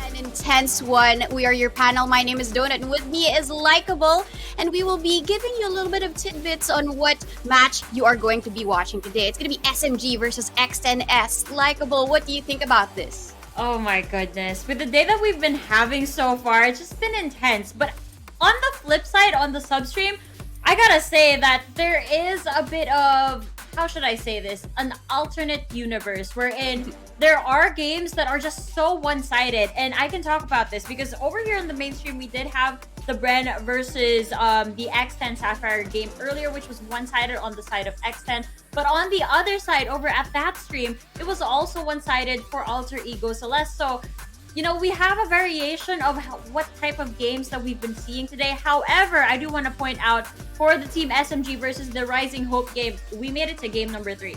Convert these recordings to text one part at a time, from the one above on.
An intense one. We are your panel. My name is Donut, and with me is Likeable, and we will be giving you a little bit of tidbits on what match you are going to be watching today. It's going to be SMG versus X10S. Likeable, what do you think about this? Oh my goodness. With the day that we've been having so far, it's just been intense. But on the flip side, on the substream, I gotta say that there is a bit of, how should I say this, an alternate universe wherein there are games that are just so one-sided. And I can talk about this because over here in the mainstream, we did have the Bren versus the X10 Sapphire game earlier, which was one-sided on the side of X10. But on the other side, over at that stream, it was also one-sided for Alter Ego Celeste. So, you know, we have a variation of what type of games that we've been seeing today. However, I do want to point out for the team SMG versus the Rising Hope game, we made it to game number 3.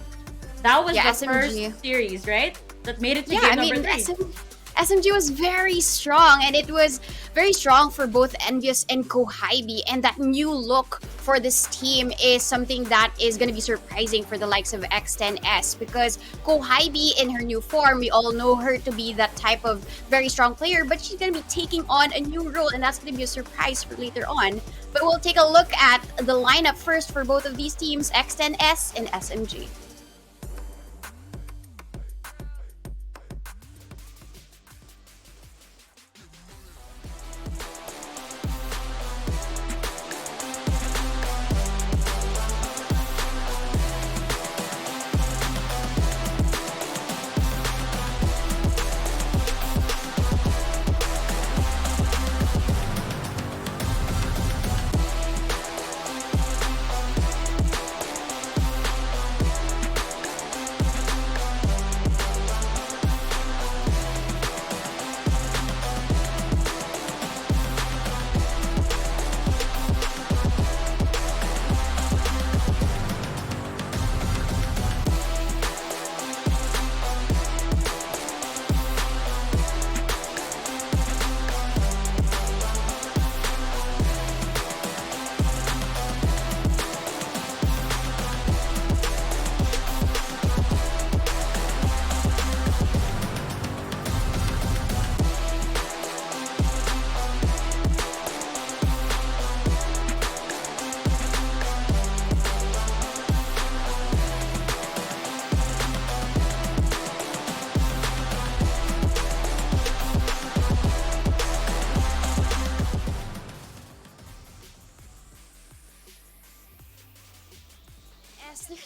That was the SMG. first series, right? That made it to game number 3. SMG was very strong, and it was very strong for both Envious and Kohybe, and that new look for this team is something that is going to be surprising for the likes of X10S, because Kohybe in her new form, we all know her to be that type of very strong player, but she's going to be taking on a new role, and that's going to be a surprise for later on. But we'll take a look at the lineup first for both of these teams, X10S and SMG.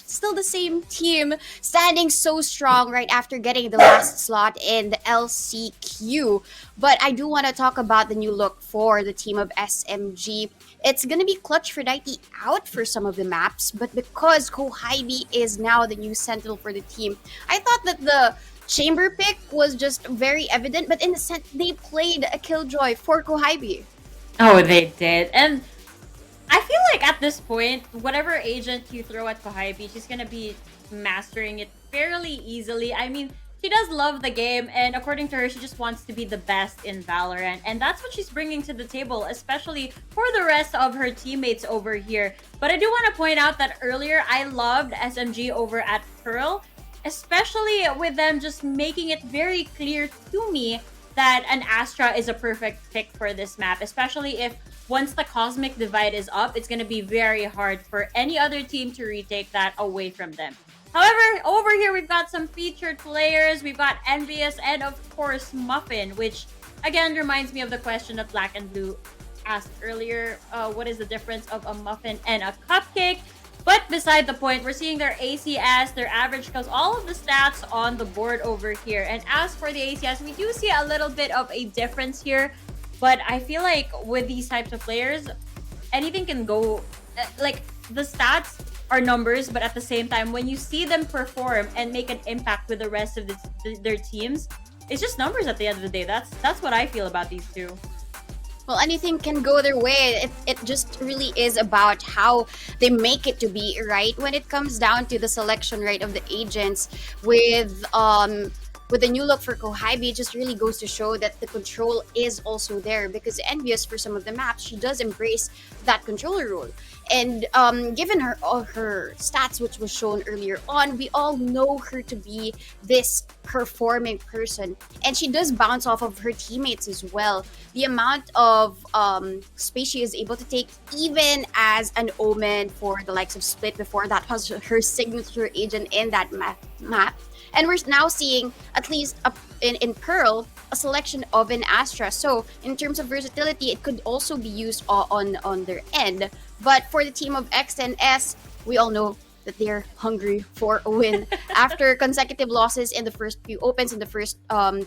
Still the same team, standing so strong right after getting the last slot in the LCQ. But I do want to talk about the new look for the team of SMG. It's going to be Clutch for 90 out for some of the maps, but because Kohybe is now the new sentinel for the team, I thought that the chamber pick was just very evident, but in the sense they played a killjoy for Kohybe. Oh, they did. And I feel like at this point, whatever agent you throw at Kohybe, she's gonna be mastering it fairly easily. I mean, she does love the game, and according to her, she just wants to be the best in Valorant. And that's what she's bringing to the table, especially for the rest of her teammates over here. But I do want to point out that earlier, I loved SMG over at Pearl, especially with them just making it very clear to me that an Astra is a perfect pick for this map, especially if once the Cosmic Divide is up, it's going to be very hard for any other team to retake that away from them. However, over here, we've got some featured players. We've got Envious and, of course, Muffin, which, again, reminds me of the question that Black and Blue asked earlier. What is the difference of a muffin and a cupcake? But beside the point, we're seeing their ACS, their average kills, all of the stats on the board over here. And as for the ACS, we do see a little bit of a difference here. But I feel like with these types of players, anything can go. Like, the stats are numbers, but at the same time, when you see them perform and make an impact with the rest of their teams, it's just numbers at the end of the day. That's what I feel about these two. Well, anything can go their way. It just really is about how they make it to be, right? When it comes down to the selection, right, of the agents with the new look for Kohybe, it just really goes to show that the control is also there, because Envious, for some of the maps, she does embrace that controller role. And given her all her stats, which was shown earlier on, we all know her to be this performing person, and she does bounce off of her teammates as well. The amount of space she is able to take, even as an Omen for the likes of Split before, that was her signature agent in that map. And we're now seeing, at least in Pearl, a selection of an Astra. So in terms of versatility, it could also be used on their end. But for the team of X10S, we all know that they're hungry for a win. After consecutive losses in the first few opens, in the first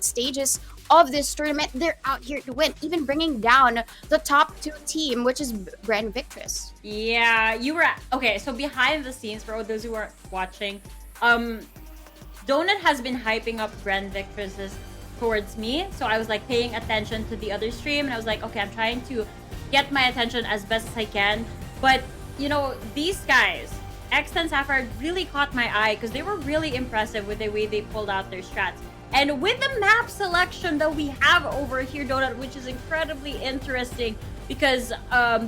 stages of this tournament, they're out here to win, even bringing down the top 2 team, which is Brand Victress. Yeah, you were okay. So behind the scenes, for all those who are watching, Donut has been hyping up Brand Victress towards me. So I was like paying attention to the other stream, and I was like, okay, I'm trying to get my attention as best as I can. But you know, these guys, X10 Sapphire, really caught my eye because they were really impressive with the way they pulled out their strats. And with the map selection that we have over here, Donut, which is incredibly interesting because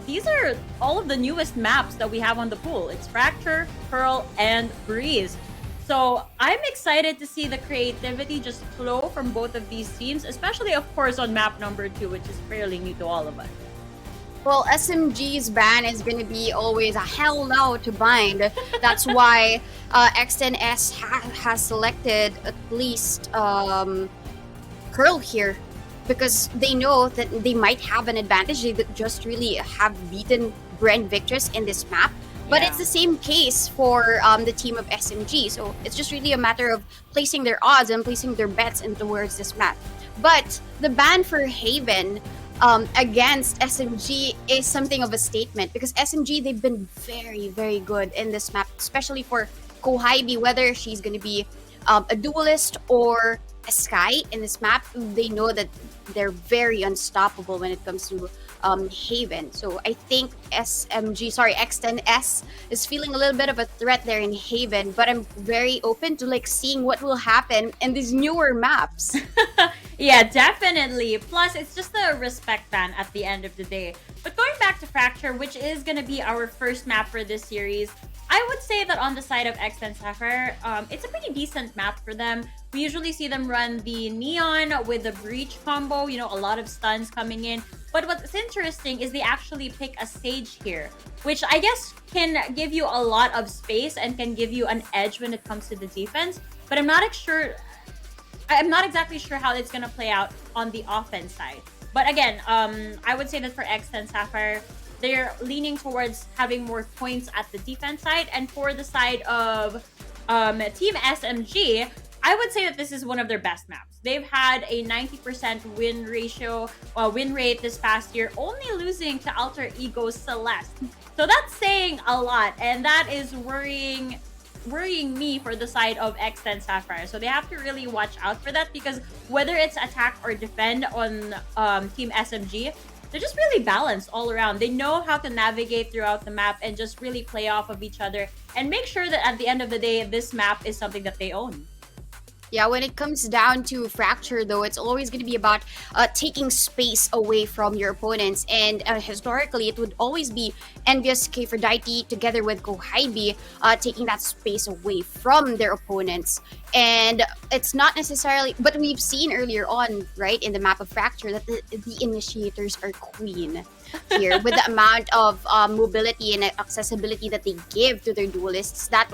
these are all of the newest maps that we have on the pool. It's Fracture, Pearl, and Breeze. So I'm excited to see the creativity just flow from both of these teams, especially, of course, on map number 2, which is fairly new to all of us. Well, SMG's ban is going to be always a hell no to bind. That's why X10S has selected at least Curl here, because they know that they might have an advantage. They just really have beaten Brand Victress in this map. But it's the same case for the team of SMG. So it's just really a matter of placing their odds and placing their bets in towards this map. But the ban for Haven against SMG is something of a statement, because SMG, they've been very, very good in this map, especially for Kohaibi, whether she's going to be a duelist or a Sky in this map. They know that they're very unstoppable when it comes to Haven. So I think X10S is feeling a little bit of a threat there in Haven, but I'm very open to like seeing what will happen in these newer maps. Yeah, definitely. Plus, it's just a respect ban at the end of the day. But going back to Fracture, which is going to be our first map for this series, I would say that on the side of X10 Sapphire, it's a pretty decent map for them. We usually see them run the Neon with the Breach combo, you know, a lot of stuns coming in. But what's interesting is they actually pick a Sage here, which I guess can give you a lot of space and can give you an edge when it comes to the defense. But I'm not exactly sure how it's going to play out on the offense side. But again, I would say that for X10 Sapphire, they're leaning towards having more points at the defense side. And for the side of Team SMG, I would say that this is one of their best maps. They've had a 90% win rate this past year, only losing to Alter Ego Celeste. So that's saying a lot, and that is worrying me for the side of X10 Sapphire. So they have to really watch out for that, because whether it's attack or defend on Team SMG, they're just really balanced all around. They know how to navigate throughout the map and just really play off of each other and make sure that at the end of the day, this map is something that they own. Yeah, when it comes down to Fracture, though, it's always going to be about taking space away from your opponents. And historically, it would always be Envious Aphrodite together with Kohaibi taking that space away from their opponents. And it's not necessarily... But we've seen earlier on, right, in the map of Fracture, that the initiators are queen here. With the amount of mobility and accessibility that they give to their duelists, that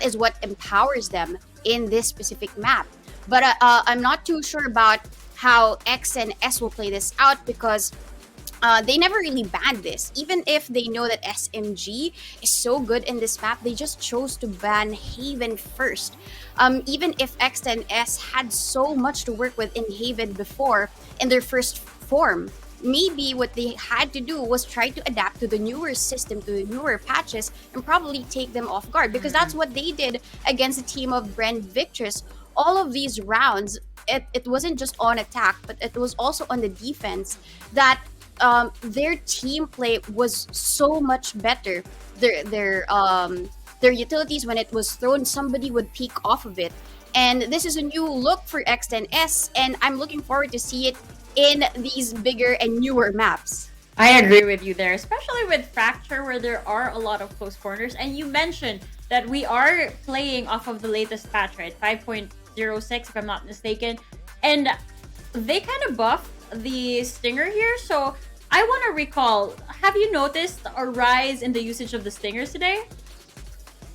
is what empowers them in this specific map. But I'm not too sure about how X and S will play this out, because they never really banned this. Even if they know that SMG is so good in this map, they just chose to ban Haven first. Even if X and S had so much to work with in Haven before in their first form, maybe what they had to do was try to adapt to the newer system, to the newer patches, and probably take them off guard, because that's what they did against the team of Brand Victress. All of these rounds, it wasn't just on attack, but it was also on the defense that their team play was so much better. Their utilities, when it was thrown, somebody would peek off of it. And this is a new look for X10S, and I'm looking forward to see it in these bigger and newer maps. I agree with you there, especially with Fracture, where there are a lot of close corners. And you mentioned that we are playing off of the latest patch, right? 5.06, if I'm not mistaken. And they kind of buffed the Stinger here. So I want to recall, have you noticed a rise in the usage of the Stingers today?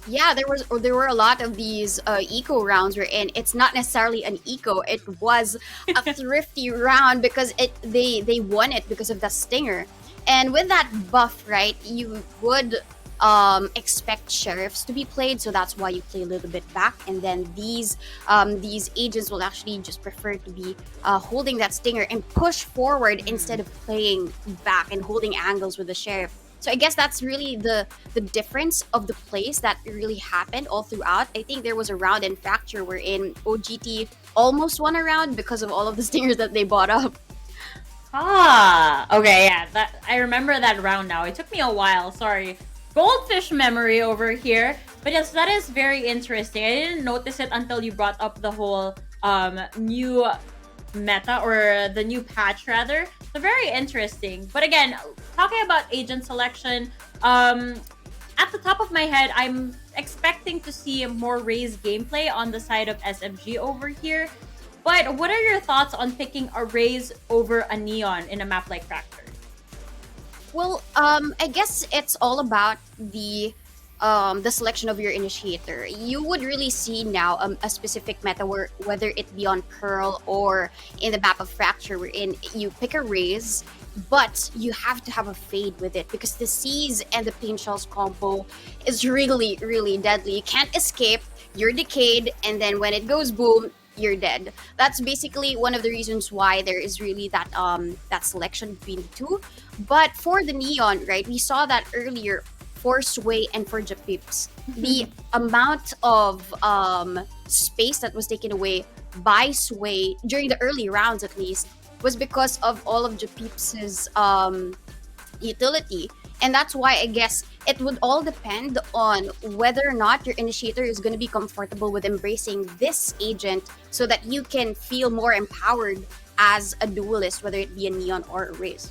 Yeah, there were a lot of these eco rounds we're in. It's not necessarily an eco; it was a thrifty round because they won it because of the stinger. And with that buff, right, you would expect sheriffs to be played, so that's why you play a little bit back, and then these agents will actually just prefer to be holding that stinger and push forward instead of playing back and holding angles with the sheriff. So I guess that's really the difference of the plays that really happened all throughout. I think there was a round in Fracture wherein OGT almost won a round because of all of the stingers that they bought up. Ah, okay, yeah. That I remember that round now. It took me a while. Sorry, goldfish memory over here. But yes, that is very interesting. I didn't notice it until you brought up the whole new meta, or the new patch rather. So very interesting. But again, talking about agent selection, at the top of my head, I'm expecting to see more raised gameplay on the side of SMG over here. But what are your thoughts on picking a Raze over a Neon in a map like Fracture? Well, I guess it's all about the selection of your initiator. You would really see now a specific meta where, whether it be on Pearl or in the map of Fracture, wherein you pick a Raze, but you have to have a fade with it because the Seas and the Pain Shells combo is really, really deadly. You can't escape, you're decayed, and then when it goes boom, you're dead. That's basically one of the reasons why there is really that selection between the two. But for the Neon, right, we saw that earlier for Sway and for Japips. The amount of space that was taken away by Sway during the early rounds, at least, was because of all of Japips's utility. And that's why I guess it would all depend on whether or not your initiator is going to be comfortable with embracing this agent so that you can feel more empowered as a duelist, whether it be a Neon or a Raze.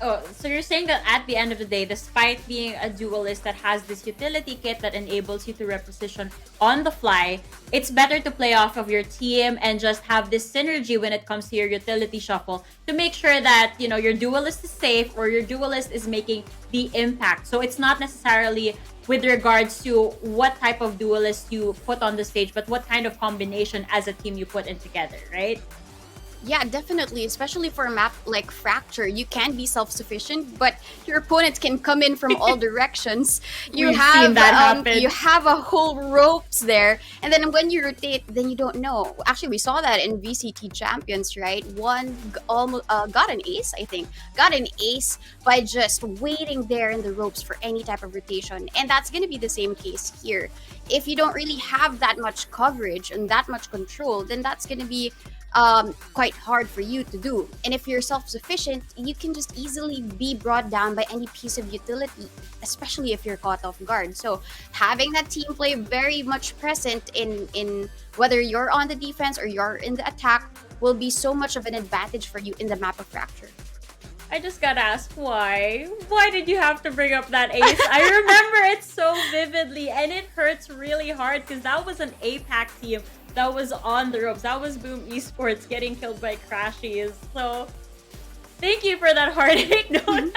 Oh, so you're saying that at the end of the day, despite being a duelist that has this utility kit that enables you to reposition on the fly, it's better to play off of your team and just have this synergy when it comes to your utility shuffle to make sure that, you know, your duelist is safe or your duelist is making the impact. So it's not necessarily with regards to what type of duelist you put on the stage, but what kind of combination as a team you put in together, right? Yeah, definitely. Especially for a map like Fracture, you can be self-sufficient, but your opponents can come in from all directions. We've seen that happen. You have a whole ropes there, and then when you rotate, then you don't know. Actually, we saw that in VCT Champions, right? One almost got an ace, I think, got an ace by just waiting there in the ropes for any type of rotation, and that's going to be the same case here. If you don't really have that much coverage and that much control, then that's going to be quite hard for you to do. And if you're self-sufficient, you can just easily be brought down by any piece of utility, especially if you're caught off guard. So having that team play very much present in whether you're on the defense or you're in the attack will be so much of an advantage for you in the map of Fracture. I just gotta ask why. Why did you have to bring up that ace? I remember it so vividly, and it hurts really hard because that was an APAC team that was on the ropes. That was Boom Esports getting killed by Crashies. So thank you for that heartache note.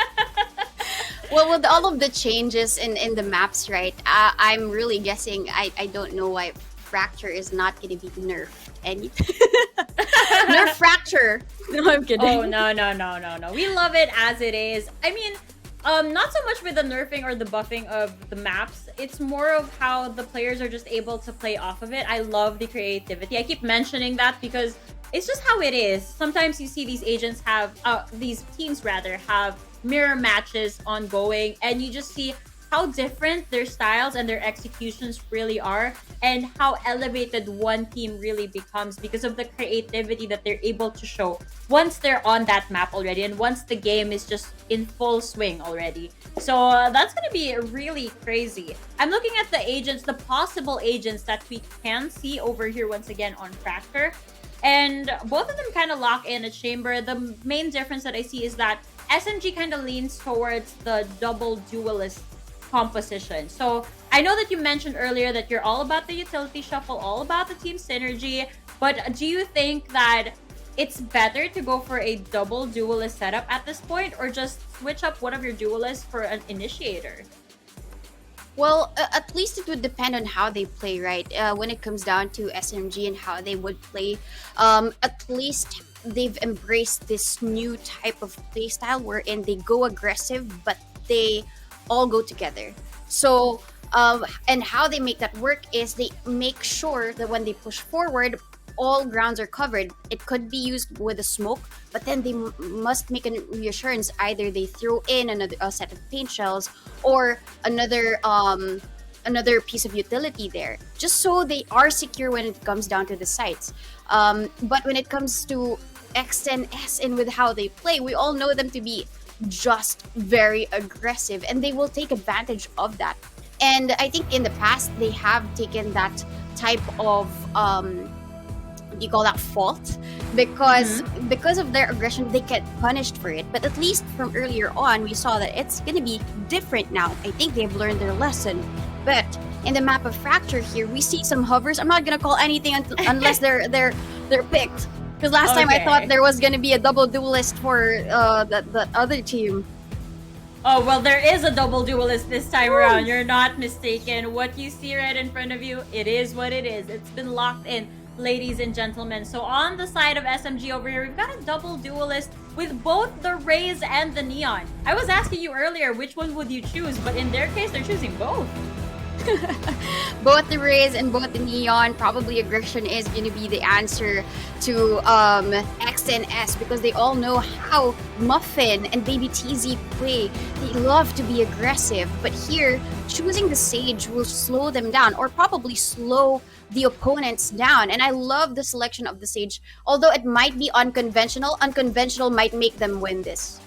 Well, with all of the changes in the maps, right? I'm really guessing. I don't know why Fracture is not going to be nerfed. Nerf Fracture. No, I'm kidding. Oh no. We love it as it is. I mean, not so much with the nerfing or the buffing of the maps. It's more of how the players are just able to play off of it. I love the creativity. I keep mentioning that because it's just how it is. Sometimes you see these agents have, these teams rather, have mirror matches ongoing, and you just see how different their styles and their executions really are, and how elevated one team really becomes because of the creativity that they're able to show once they're on that map already and once the game is just in full swing already. So that's going to be really crazy. I'm looking at the agents, the possible agents that we can see over here once again on Fracture, and both of them kind of lock in a chamber. The main difference that I see is that SMG kind of leans towards the double duelist composition. So I know that you mentioned earlier that you're all about the utility shuffle, all about the team synergy, but do you think that it's better to go for a double duelist setup at this point, or just switch up one of your duelists for an initiator? Well, at least it would depend on how they play, right? When it comes down to SMG and how they would play, at least they've embraced this new type of playstyle wherein they go aggressive, but they all go together. So, and how they make that work is they make sure that when they push forward, all grounds are covered. It could be used with a smoke, but then they must make a reassurance. Either they throw in a set of paint shells or another piece of utility there, just so they are secure when it comes down to the sites. But when it comes to X10S and with how they play, we all know them to be just very aggressive, and they will take advantage of that. And I think in the past they have taken that type of you call that fault, because of their aggression they get punished for it. But at least from earlier on we saw that it's gonna be different now. I think they've learned their lesson. But in the map of Fracture here, we see some hovers. I'm not gonna call anything unless they're picked, because last time I thought there was gonna be a double duelist for the other team. Oh, well, there is a double duelist this time around. You're not mistaken. What you see right in front of you, it is what it is. It's been locked in, ladies and gentlemen. So on the side of SMG over here, we've got a double duelist with both the Rays and the Neon. I was asking you earlier, which one would you choose? But in their case, they're choosing both. Both the Rays and both the Neon. Probably aggression is going to be the answer to X10S, because they all know how Muffin and Baby TZ play. They love to be aggressive, but here choosing the Sage will slow them down, or probably slow the opponents down. And I love the selection of the Sage. Although it might be unconventional might make them win this.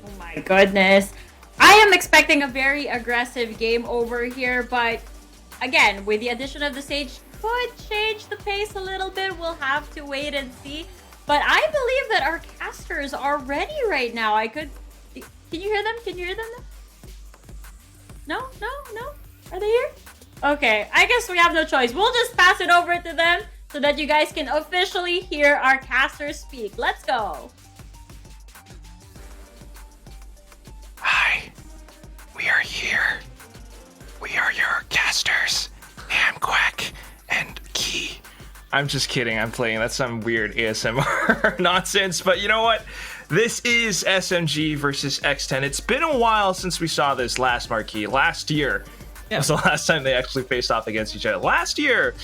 Oh my goodness. I am expecting a very aggressive game over here, but again, with the addition of the Sage, could change the pace a little bit. We'll have to wait and see. But I believe that our casters are ready right now. Can you hear them? Can you hear them? No? Are they here? Okay, I guess we have no choice. We'll just pass it over to them so that you guys can officially hear our casters speak. Let's go. Hi, we are here. We are your casters, Hamquack and Key. I'm just kidding, I'm playing. That's some weird ASMR nonsense, but you know what? This is SMG versus X10. It's been a while since we saw this last marquee. Last year was the last time they actually faced off against each other. Last year,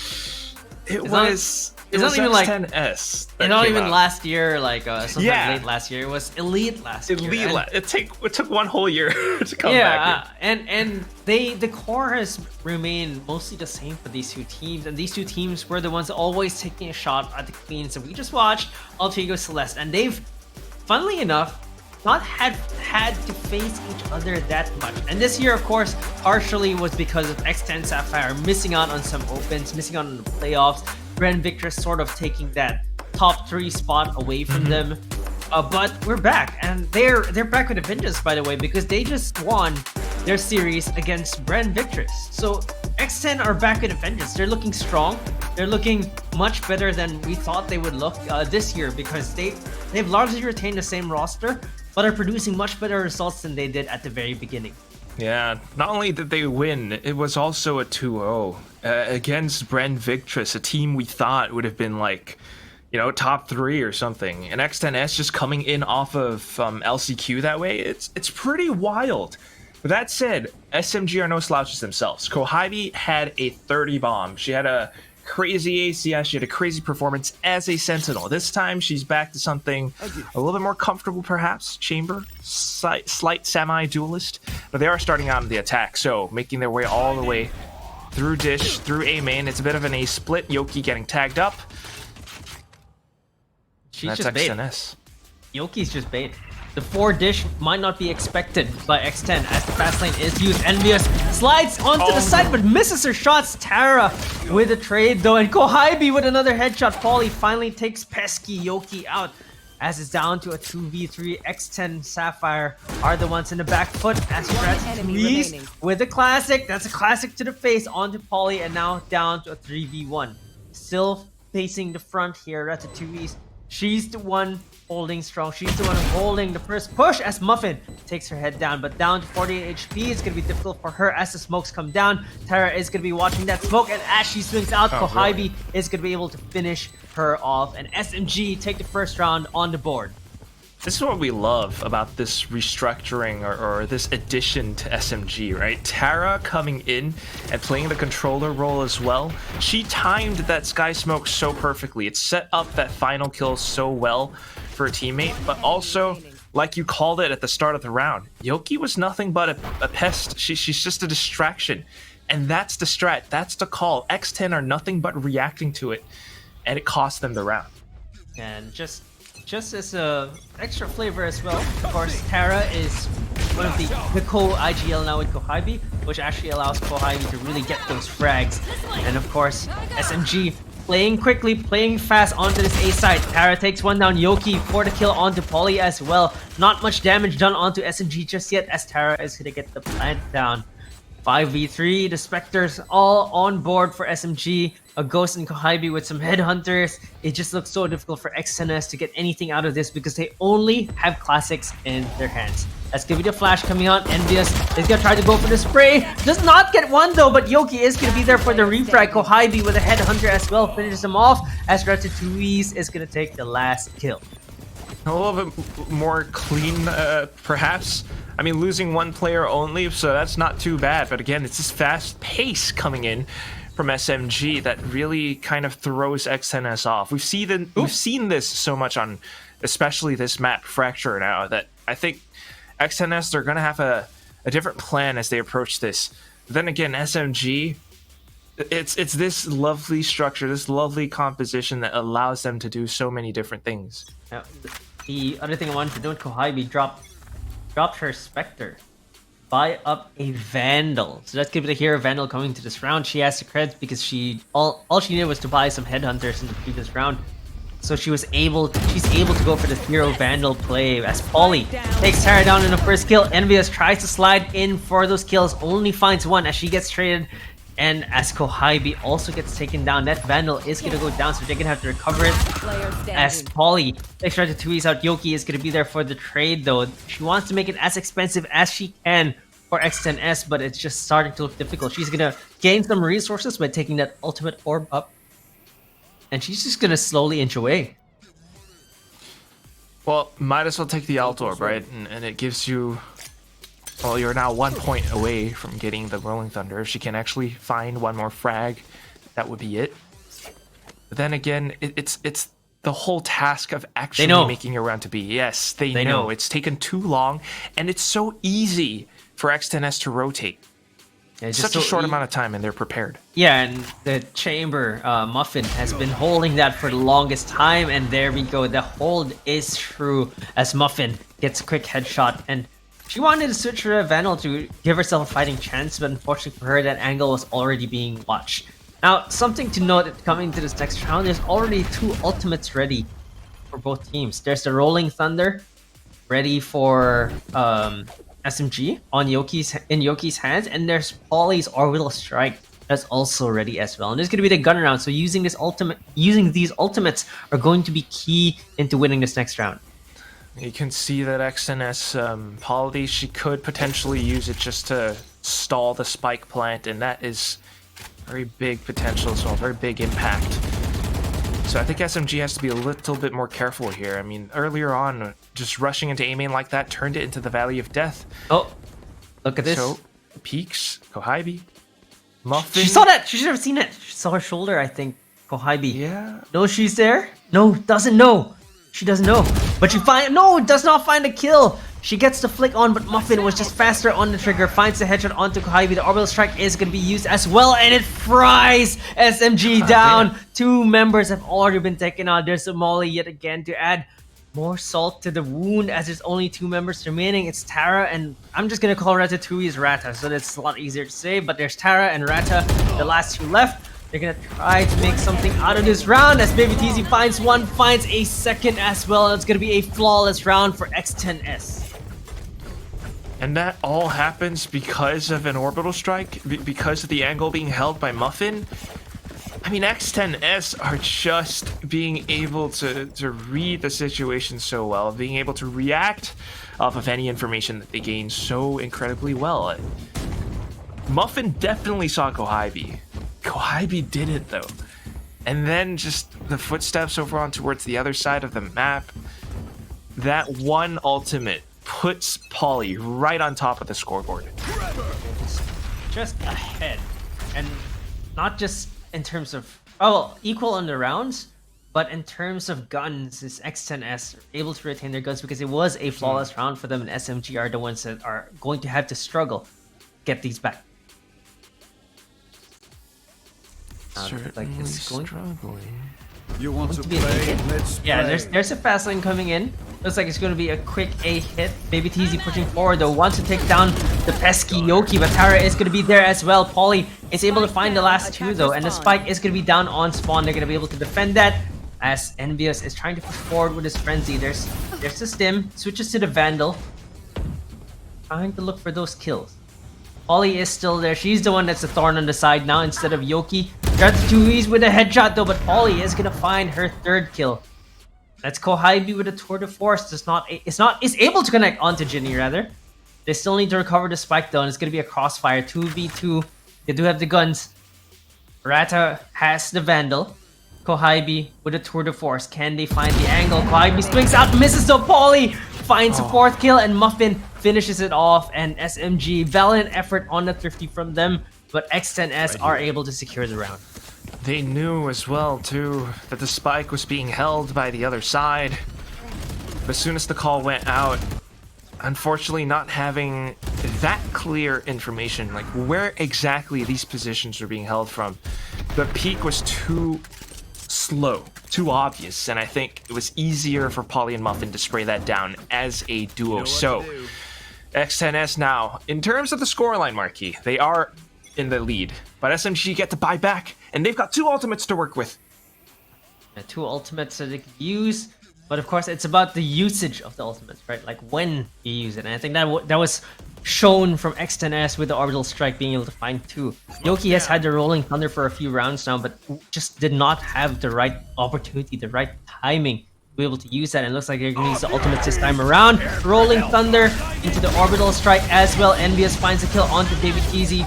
it was X10S. It's not even last year, sometime late last year. It was Elite last year. It took one whole year to come back. And the core has remained mostly the same for these two teams, and these two teams were the ones always taking a shot at the Queens. So we just watched Altigo Celeste, and they've, funnily enough, not had to face each other that much. And this year, of course, partially was because of X10 Sapphire missing out on some opens, missing out on the playoffs. Bren Victor sort of taking that top 3 spot away from them. But we're back, and they're back with a vengeance, by the way, because they just won their series against Bren Victress. So X10 are back with a vengeance. They're looking strong. They're looking much better than we thought they would look this year, because they've largely retained the same roster, but are producing much better results than they did at the very beginning. Yeah, not only did they win, it was also a 2-0 against Bren Victress, a team we thought would have been top 3 or something. And X10S just coming in off of LCQ that way, it's pretty wild. With that said, SMG are no slouches themselves. Kohibi had a 30 bomb. She had a crazy ACS. She had a crazy performance as a Sentinel. This time, she's back to something a little bit more comfortable, perhaps. Chamber, slight semi-duelist. But they are starting out in the attack, so making their way all the way through Dish, through A main. It's a bit of an A split. Yoki getting tagged up. She's that's just bait. X10S. Yoki's just bait. The 4 Dish might not be expected by X10 as the fast lane is used. Envious slides onto the side but misses her shots. Tara with a trade though, and Kohibi with another headshot. Polly finally takes pesky Yoki out. as it's down to a 2v3. X10 Sapphire are the ones in the back foot as Ratatouille with a classic. That's a classic to the face onto Polly, and now down to a 3v1. Still facing the front here, Ratatouille. She's the one holding strong. She's the one holding the first push as Muffin takes her head down, but down to 48 HP. It's going to be difficult for her as the smokes come down. Tara is going to be watching that smoke, and as she swings out, Kohibi is going to be able to finish her off, and SMG take the first round on the board. This is what we love about this restructuring or this addition to SMG, right? Tara coming in and playing the controller role as well. She timed that Sky Smoke so perfectly. It set up that final kill so well for a teammate, but also, like you called it at the start of the round, Yoki was nothing but a pest. She's just a distraction. And that's the strat. That's the call. X10 are nothing but reacting to it, and it cost them the round. And just as a extra flavor as well, of course, Tara is one of the co-IGL now with Kohibi, which actually allows Kohibi to really get those frags. And of course, SMG playing quickly, playing fast onto this A side. Tara takes one down. Yoki for the kill onto Polly as well. Not much damage done onto SMG just yet, as Tara is going to get the plant down. 5v3, the Spectres all on board for SMG. A Ghost and Kohibi with some Headhunters. It just looks so difficult for X10S to get anything out of this because they only have classics in their hands. Let's give it a flash coming on. Envious is going to try to go for the spray. Does not get one though, but Yoki is going to be there for the refrag. Kohibi with a Headhunter as well finishes him off as Ratatouille is going to take the last kill. A little bit more clean, perhaps. I mean, losing one player only, so that's not too bad. But again, it's this fast pace coming in from SMG that really kind of throws X10S off. We've seen this so much on, especially this map Fracture now, that I think X10S, they're gonna have a different plan as they approach this. Then again, SMG, it's this lovely structure, this lovely composition that allows them to do so many different things. Now, the other thing I wanted to note, Kohibi dropped her Spectre. Buy up a Vandal. So let's give it a hero Vandal coming to this round. She has the creds because all she did was to buy some Headhunters in the previous round. So she's able to go for the hero Vandal play as Polly takes Tara down in the first kill. Envious tries to slide in for those kills, only finds one as she gets traded. And as Kohibi also gets taken down, that Vandal is going to go down, so they're going to have to recover it. As Polly takes Ratatouille out, Yoki is going to be there for the trade though. She wants to make it as expensive as she can for X10S, but it's just starting to look difficult. She's going to gain some resources by taking that ultimate orb up. And she's just going to slowly inch away. Well, might as well take the Alt Orb, right? And it gives you... Well, you're now 1 point away from getting the Rolling Thunder. If she can actually find one more frag, that would be it. But then again, it's the whole task of actually making your round to be. Yes, they know. It's taken too long, and it's so easy for X10S to rotate. Yeah, it's such a short amount of time, and they're prepared. Yeah, and the chamber, Muffin, has been holding that for the longest time, and there we go. The hold is true as Muffin gets a quick headshot, and she wanted to switch her Vandal to give herself a fighting chance, but unfortunately for her, that angle was already being watched. Now, something to note coming to this next round, there's already 2 ultimates ready for both teams. There's the Rolling Thunder ready for SMG in Yoki's hands, and there's Polly's Orbital Strike that's also ready as well. And there's going to be the gun round, so using these ultimates are going to be key into winning this next round. You can see that X10S Polly, she could potentially use it just to stall the spike plant, and that is very big potential as well, very big impact. So I think SMG has to be a little bit more careful here. I mean, earlier on, just rushing into A main like that turned it into the Valley of Death. Oh, look at this. So, Peaks, Kohibi, Muffin. She saw that! She should have seen it. She saw her shoulder, I think. Kohibi. Yeah. No, she's there? No, doesn't know. She doesn't know. But she does not find a kill. She gets the flick on, but Muffin was just faster on the trigger, finds the headshot onto Kohibi. The Orbital Strike is going to be used as well, and it fries SMG down. Damn. 2 members have already been taken out. There's a Molly yet again to add more salt to the wound, as there's only 2 members remaining. It's Tara, and I'm just going to call Ratatouille as Rata, so that's a lot easier to say. But there's Tara and Rata, the last 2 left. They're gonna try to make something out of this round as Baby TZ finds one, finds a second as well. And it's gonna be a flawless round for X10S. And that all happens because of an orbital strike, because of the angle being held by Muffin. I mean, X10S are just being able to read the situation so well, being able to react off of any information that they gain so incredibly well. Muffin definitely saw Kohibi. Kohibi didn't, though. And then just the footsteps over on towards the other side of the map. That one ultimate puts Pauly right on top of the scoreboard. Just ahead. And not just in terms of, equal on the rounds, but in terms of guns, is X10S able to retain their guns because it was a flawless round for them, and SMG are the ones that are going to have to struggle to get these back. Like it's going struggling. You want to to be a play? hit? Let's Yeah, play. there's a fast lane coming in. Looks like it's going to be a quick A hit. Baby TZ pushing forward though, wants to take down the pesky Yoki, but Tara is going to be there as well. Pauly is able to find the last two though, and the spike is going to be down on spawn. They're going to be able to defend that as Envious is trying to push forward with his frenzy. There's the stim, switches to the Vandal, trying to look for those kills. Pauly is still there. She's the one that's a thorn on the side now instead of Yoki. Got the 2Es with a headshot though, but Pauly is gonna find her third kill. That's Kohibi with a tour de force. Is able to connect onto Ginny rather. They still need to recover the spike though, and it's gonna be a crossfire 2v2. They do have the guns. Rata has the Vandal. Kohibi with a tour de force. Can they find the angle? Kohibi swings out, misses though. Pauly finds a fourth kill, and Muffin finishes it off. And SMG, valiant effort on the thrifty from them, but X10S are able to secure the round. They knew as well, too, that the spike was being held by the other side. But as soon as the call went out, unfortunately not having that clear information, like where exactly these positions were being held from, the peak was too slow, too obvious, and I think it was easier for Pauly and Muffin to spray that down as a duo. So, X10S now, in terms of the scoreline marquee, they are in the lead, but SMG get to buy back, and they've got two ultimates to work with. Two ultimates that they could use, but of course it's about the usage of the ultimates, right? Like when you use it, and I think that was shown from X10S with the orbital strike being able to find two. Yoki has had the rolling thunder for a few rounds now, but just did not have the right opportunity, the right timing to be able to use that, and it looks like they're going to use the ultimates this time around. Rolling thunder into the orbital strike as well. Envious finds a kill onto Baby TZ.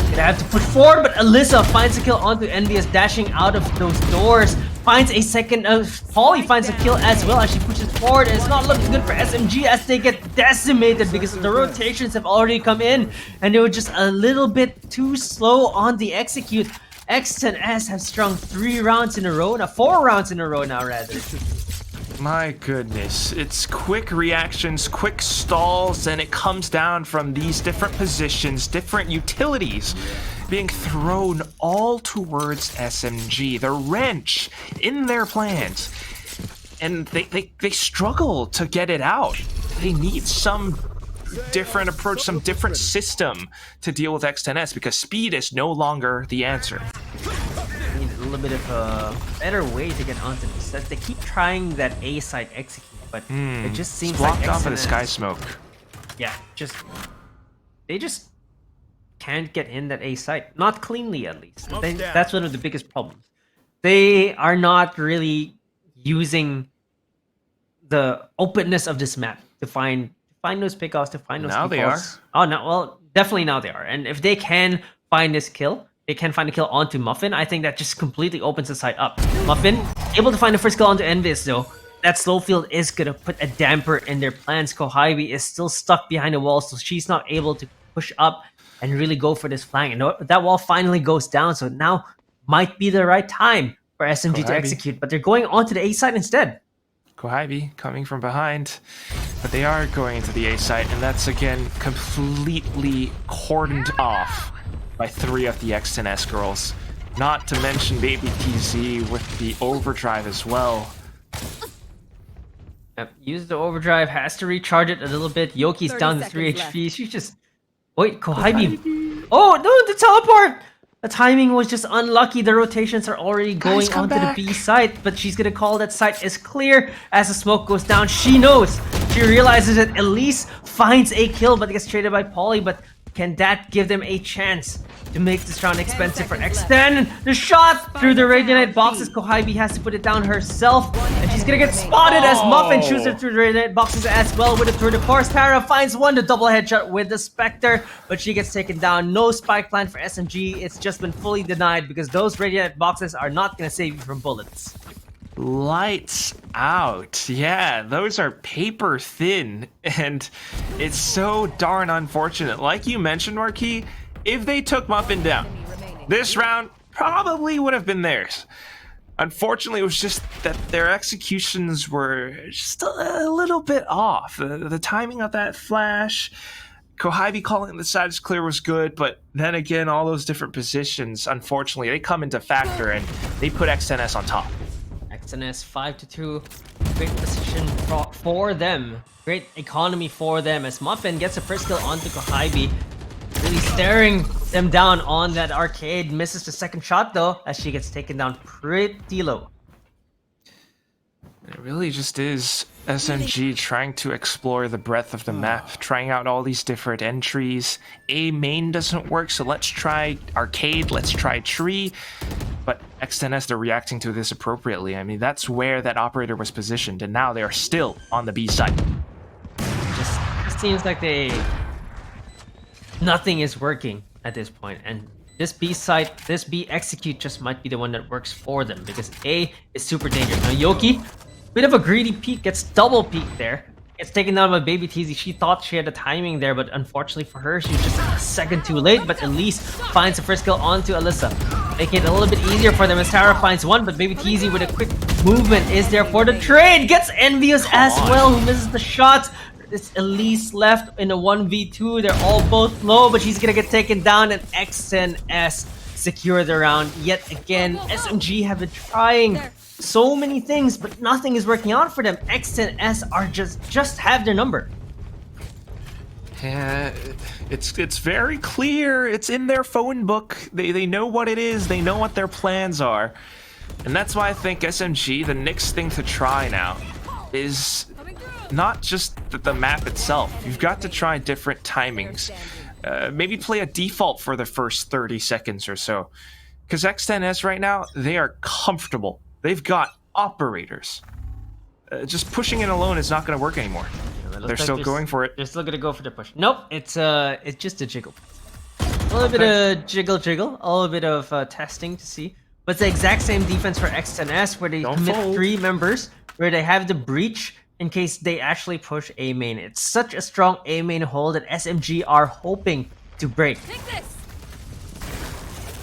Gonna have to push forward, but Alyssa finds a kill onto Envious, dashing out of those doors. Finds a second, Pauly finds a kill as well as she pushes forward, and it's not looking good for SMG as they get decimated because the rotations have already come in, and they were just a little bit too slow on the execute. X10S have strung 4 rounds in a row now rather. My goodness, it's quick reactions, quick stalls, and it comes down from these different positions, different utilities being thrown all towards SMG. The wrench in their plans, and they struggle to get it out. They need some different approach, some different system to deal with X10S because speed is no longer the answer. Need a little bit of a better way to get onto this. They keep trying that A side execute, but it just seems It's like blocked off of the X10S sky smoke. Yeah, they just can't get in that A site. Not cleanly, at least. That's one of the biggest problems. They are not really using the openness of this map to find those pickoffs, to find those Now they keyballs. Oh, no, well, definitely now they are. And if they can find this kill, they can find a kill onto Muffin, I think that just completely opens the site up. Muffin, able to find the first kill onto Envious, though. That slow field is going to put a damper in their plans. Kohibi is still stuck behind the wall, so she's not able to push up and really go for this flank. And that wall finally goes down, so now might be the right time for SMG to execute, but they're going onto the A side instead. Kohibi coming from behind, but they are going into the A site, and that's again completely cordoned off by 3 of the X10S girls. Not to mention Baby TZ with the overdrive as well. Yep, use the overdrive, has to recharge it a little bit. Yoki's down to 3 HP. She's just... Wait, Kohibi... Oh, no, the teleport! The timing was just unlucky. The rotations are already going come onto back. the B site, but she's gonna call that site is clear. As the smoke goes down, she knows. She realizes that Elise finds a kill, but gets traded by Polly. But can that give them a chance to make this round expensive for X10? The shot through the Radiant boxes. Kohibi has to put it down herself, and she's gonna get spotted as Muffin shoots her through the Radiant boxes as well with a tour de force. Tara finds one, the double headshot with the Spectre, but she gets taken down. No spike plan for SMG. It's just been fully denied because those Radiant boxes are not gonna save you from bullets. Lights out. Yeah, those are paper thin, and it's so darn unfortunate. Like you mentioned, Marquis, if they took Muffin down, this round probably would have been theirs. Unfortunately, it was just that their executions were just a little bit off. The timing of that flash, Kohibi calling the sides clear was good, but then again, all those different positions, unfortunately, they come into factor, and they put X10S on top. X10S 5-2, great position for them. Great economy for them as Muffin gets a first kill onto Kohibi. Really staring them down on that arcade. Misses the second shot though, as she gets taken down pretty low. It really just is SMG trying to explore the breadth of the map, trying out all these different entries. A main doesn't work, so let's try arcade, let's try tree. But X10S, they're reacting to this appropriately. I mean, that's where that operator was positioned, and now they are still on the B side. Just seems like nothing is working at this point, and this B site, this B execute just might be the one that works for them because A is super dangerous. Now Yoki, bit of a greedy peek, gets double peek there. Gets taken down by Baby Teasy. She thought she had the timing there, but unfortunately for her, she was just a second too late. But Elise finds the first kill onto Alyssa, making it a little bit easier for them as Tara finds one. But Baby Teasy with a quick movement is there for the trade. Gets Envious as well, who misses the shots. It's Elise left in a 1v2. They're all both low, but she's gonna get taken down, and X10S secure the round yet again. SMG have been trying so many things, but nothing is working out for them. X10S are just have their number. Yeah, it's very clear. It's in their phone book. They know what it is. They know what their plans are. And that's why I think SMG, the next thing to try now, is not just the map itself. You've got to try different timings. Maybe play a default for the first 30 seconds or so. Because X10S right now, they are comfortable. They've got operators. Just pushing it alone is not going to work anymore. They're still going for it. They're still gonna go for the push. Nope, it's just a jiggle. A little bit of jiggle, a little bit of testing to see. But it's the exact same defense for X10S, where they commit 3 members, where they have the breach in case they actually push A main. It's such a strong A main hold that SMG are hoping to break.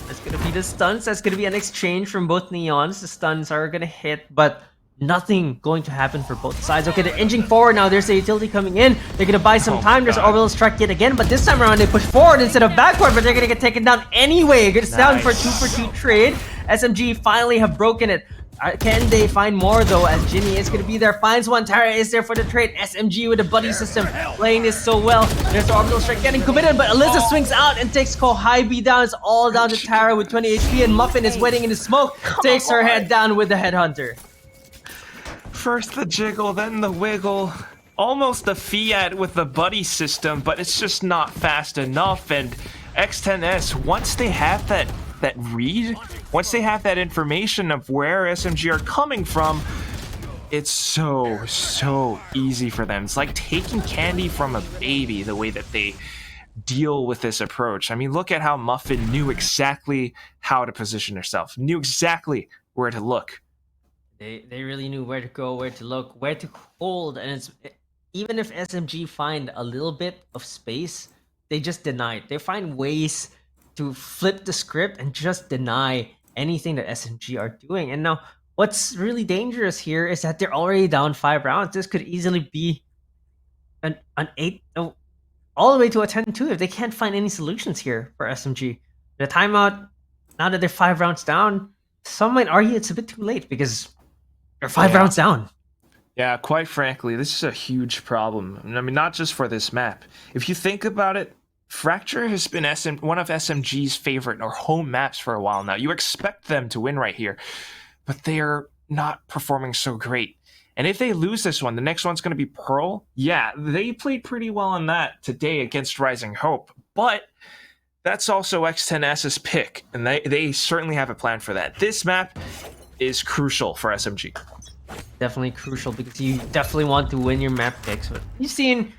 That's gonna be the stuns. That's gonna be an exchange from both Neons. The stuns are gonna hit, but nothing going to happen for both sides. Okay, they're inching forward now. There's a utility coming in. They're gonna buy some time. There's orbital strike yet again, but this time around they push forward instead of backward, but they're gonna get taken down anyway. It gets down for a 2-for-2 trade. SMG finally have broken it. Can they find more though, as Ginny is gonna be there, finds one. Tara is there for the trade. SMG with a buddy system playing this so well. There's the orbital strike getting committed, but Alyssa swings out and takes Kohibi down. It's all down to Tara with 20 HP, and Muffin is waiting in the smoke, takes her head down with the headhunter. First the jiggle, then the wiggle. Almost the Fiat with the buddy system, but it's just not fast enough. And X10S, once they have that read, once they have that information of where SMG are coming from, it's so easy for them. It's like taking candy from a baby, the way that they deal with this approach. I mean, look at how Muffin knew exactly how to position herself, knew exactly where to look. They really knew where to go, where to look, where to hold, and it's even if SMG find a little bit of space, they just deny it. They find ways to flip the script and just deny anything that SMG are doing. And now, what's really dangerous here is that they're already down 5 rounds. This could easily be an 8, all the way to a 10-2 if they can't find any solutions here for SMG. The timeout, now that they're 5 rounds down, some might argue it's a bit too late because they're 5 rounds down. Yeah, quite frankly, this is a huge problem. I mean, not just for this map. If you think about it, Fracture has been one of SMG's favorite or home maps for a while now. You expect them to win right here, but they're not performing so great. And if they lose this one, the next one's going to be Pearl. Yeah, they played pretty well on that today against Rising Hope, but that's also X10S's pick, and they certainly have a plan for that. This map is crucial for SMG. Definitely crucial because you definitely want to win your map picks. But you've seen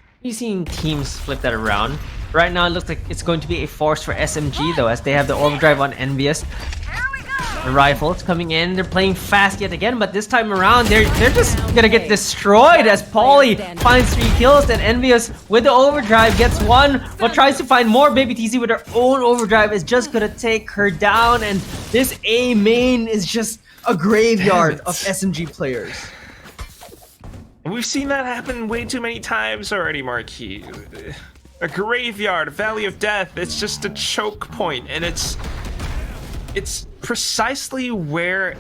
teams flip that around. Right now, it looks like it's going to be a force for SMG though, as they have the overdrive on Envious. The rifles coming in, they're playing fast yet again, but this time around, they're just gonna get destroyed as Polly finds 3 kills, and Envious with the overdrive gets 1, but tries to find more. Baby TZ with her own overdrive is just gonna take her down, and this A main is just a graveyard of SMG players. We've seen that happen way too many times already, Marquis. A graveyard, a valley of death. It's just a choke point, and it's precisely where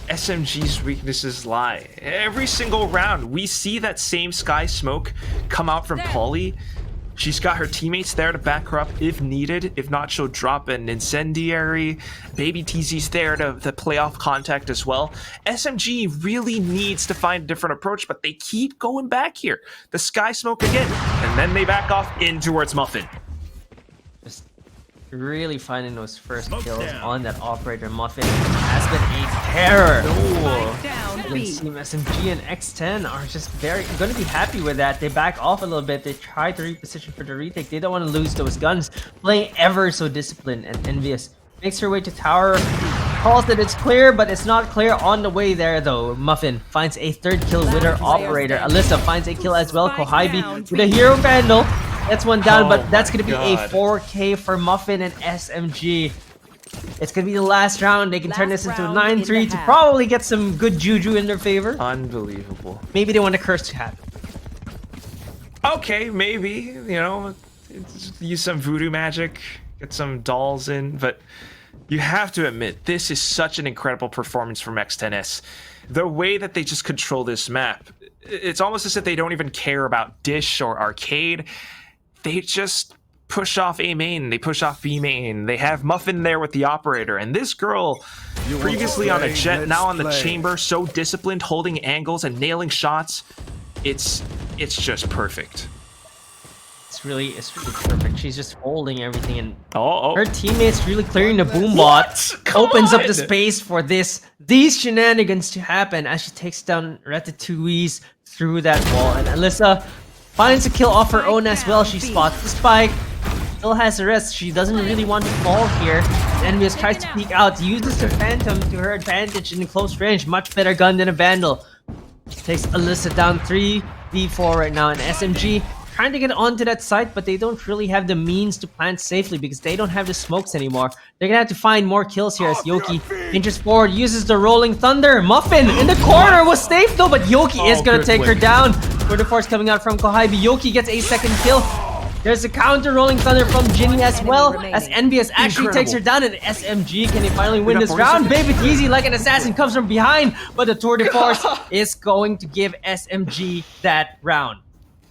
SMG's weaknesses lie. Every single round, we see that same sky smoke come out from Polly. She's got her teammates there to back her up if needed. If not, she'll drop an incendiary. Baby TZ's there to play off contact as well. SMG really needs to find a different approach, but they keep going back here. The sky smoke again, and then they back off in towards Muffin. Just really finding those first kills on that operator. Muffin has been a terror. Against Team SMG and X10 are just going to be happy with that. They back off a little bit. They try to reposition for the retake. They don't want to lose those guns. Playing ever so disciplined, and Envious makes her way to tower. Calls that it's clear, but it's not clear on the way there though. Muffin finds a 3rd kill with her operator. Alyssa finds a kill as well. Kohaibi with a hero vandal. That's one down, but that's going to be a 4K for Muffin and SMG. It's going to be the last round. They can turn this into a 9-3 to probably get some good juju in their favor. Unbelievable. Maybe they want a curse to happen. Okay, maybe. You know, use some voodoo magic, get some dolls in, but you have to admit, this is such an incredible performance from X10S. The way that they just control this map, it's almost as if they don't even care about Dish or Arcade. They just push off A main, they push off B main, they have Muffin there with the operator, and this girl, previously on a Jet, now on the Chamber, so disciplined, holding angles and nailing shots, it's just perfect. It's really perfect. She's just holding everything, and Oh. her teammates really clearing the boom bot. Opens up the space for these shenanigans to happen as she takes down Ratatouille's through that wall, and Alyssa finds a kill off her own as well. She spots the spike, still has the rest. She doesn't really want to fall here. Envious tries to peek out, uses the Phantom to her advantage in close range. Much better gun than a Vandal. Takes Alyssa down 3v4 right now, and SMG trying to get onto that site, but they don't really have the means to plant safely because they don't have the smokes anymore. They're gonna have to find more kills here as Yoki inches forward, uses the Rolling Thunder. Muffin in the corner was safe though, but Yoki is gonna take her down. Further force coming out from Kohaibi. Yoki gets a 2nd kill. There's a counter Rolling Thunder from Ginny as well, as Envious actually takes her down, and SMG, can he finally win this round? Baby Teasy, like an assassin, comes from behind, but the Tour de Force is going to give SMG that round.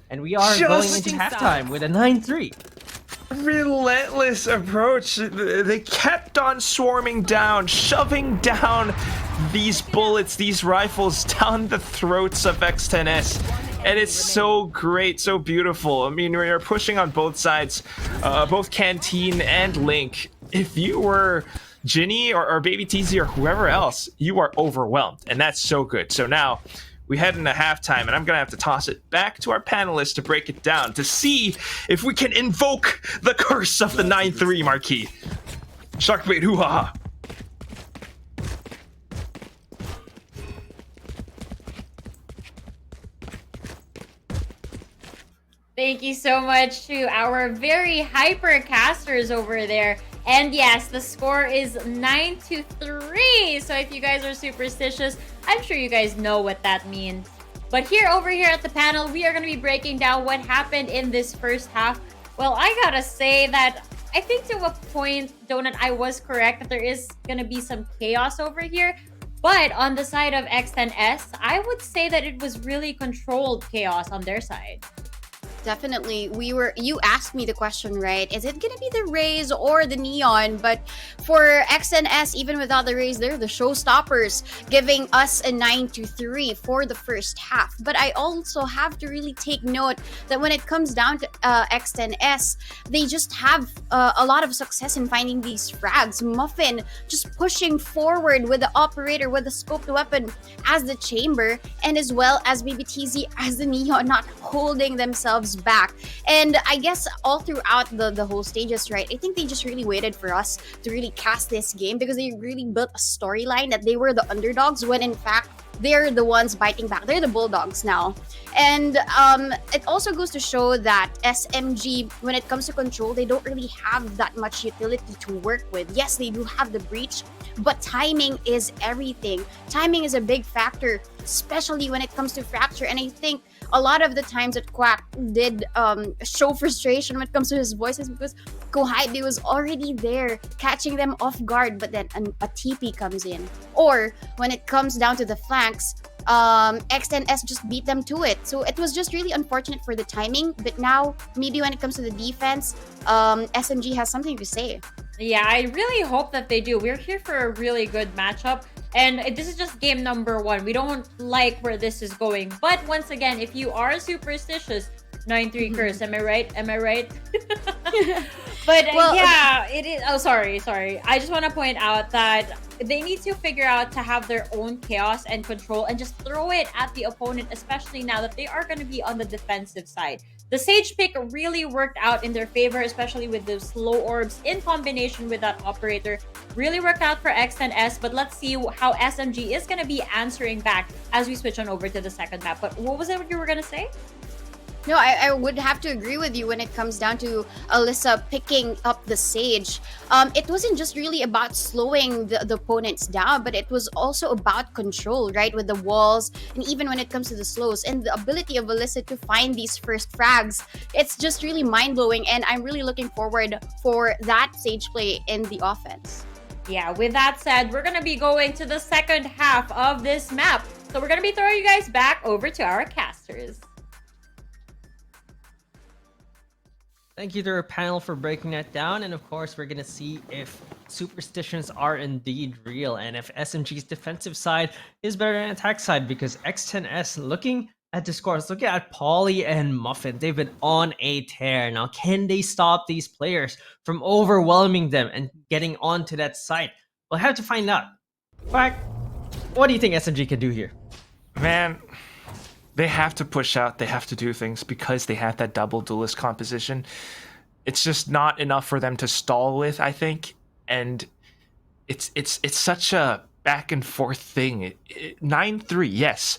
And we are going into halftime with a 9-3. Relentless approach. They kept on swarming down, shoving down these bullets, these rifles down the throats of X10S. And it's so great, so beautiful. I mean, we're pushing on both sides, both Canteen and Link. If you were Ginny or Baby TZ or whoever else, you are overwhelmed. And that's so good. So now we head into halftime, and I'm going to have to toss it back to our panelists to break it down, to see if we can invoke the curse of the 9-3 marquee. Sharkbait hoo-ha-ha. Thank you so much to our very hyper casters over there. And yes, the score is 9-3. So if you guys are superstitious, I'm sure you guys know what that means. But over here at the panel, we are going to be breaking down what happened in this first half. Well, I gotta say that I think to a point, Donut, I was correct that there is going to be some chaos over here. But on the side of X10S, I would say that it was really controlled chaos on their side. Definitely. You asked me the question, right? Is it gonna be the Rays or the Neon? But for XNS, even without the Rays, they're the showstoppers, giving us a 9-3 for the first half. But I also have to really take note that when it comes down to X10S, they just have a lot of success in finding these frags. Muffin just pushing forward with the operator with the scoped weapon as the chamber, and as well as BBTZ as the Neon, not holding themselves back. And I guess all throughout the whole stages, right, I think they just really waited for us to really cast this game, because they really built a storyline that they were the underdogs, when in fact they're the ones biting back. They're the bulldogs now. And it also goes to show that SMG, when it comes to control, they don't really have that much utility to work with. Yes, they do have the breach, but timing is everything. Timing is a big factor, especially when it comes to Fracture. And I think a lot of the times that Quack did show frustration when it comes to his voices, because Kohaibi was already there catching them off guard, but then a TP comes in. Or when it comes down to the flanks, X10S just beat them to it. So it was just really unfortunate for the timing. But now, maybe when it comes to the defense, SMG has something to say. Yeah, I really hope that they do. We're here for a really good matchup. And this is just game number 1. We don't like where this is going. But once again, if you are superstitious, 9-3 curse. Am I right? Am I right? But Well, yeah, it is. Oh, sorry. I just want to point out that they need to figure out to have their own chaos and control and just throw it at the opponent, especially now that they are going to be on the defensive side. The Sage pick really worked out in their favor, especially with those slow orbs in combination with that operator. Really worked out for X10S, but let's see how SMG is going to be answering back as we switch on over to the second map. But what was it you were going to say? No, I would have to agree with you when it comes down to Alyssa picking up the Sage. It wasn't just really about slowing the opponents down, but it was also about control, right? With the walls, and even when it comes to the slows, and the ability of Alyssa to find these first frags. It's just really mind-blowing, and I'm really looking forward for that Sage play in the offense. Yeah, with that said, we're going to be going to the second half of this map. So we're going to be throwing you guys back over to our casters. Thank you to our panel for breaking that down, and of course we're gonna see if superstitions are indeed real and if SMG's defensive side is better than attack side, because X10S, looking at the scores, looking at Polly and Muffin, they've been on a tear. Now, can they stop these players from overwhelming them and getting onto that site? We'll have to find out. Quack, what do you think SMG can do here? Man, they have to push out, they have to do things because they have that double duelist composition. It's just not enough for them to stall with, I think. And it's such a back and forth thing. 9-3, yes.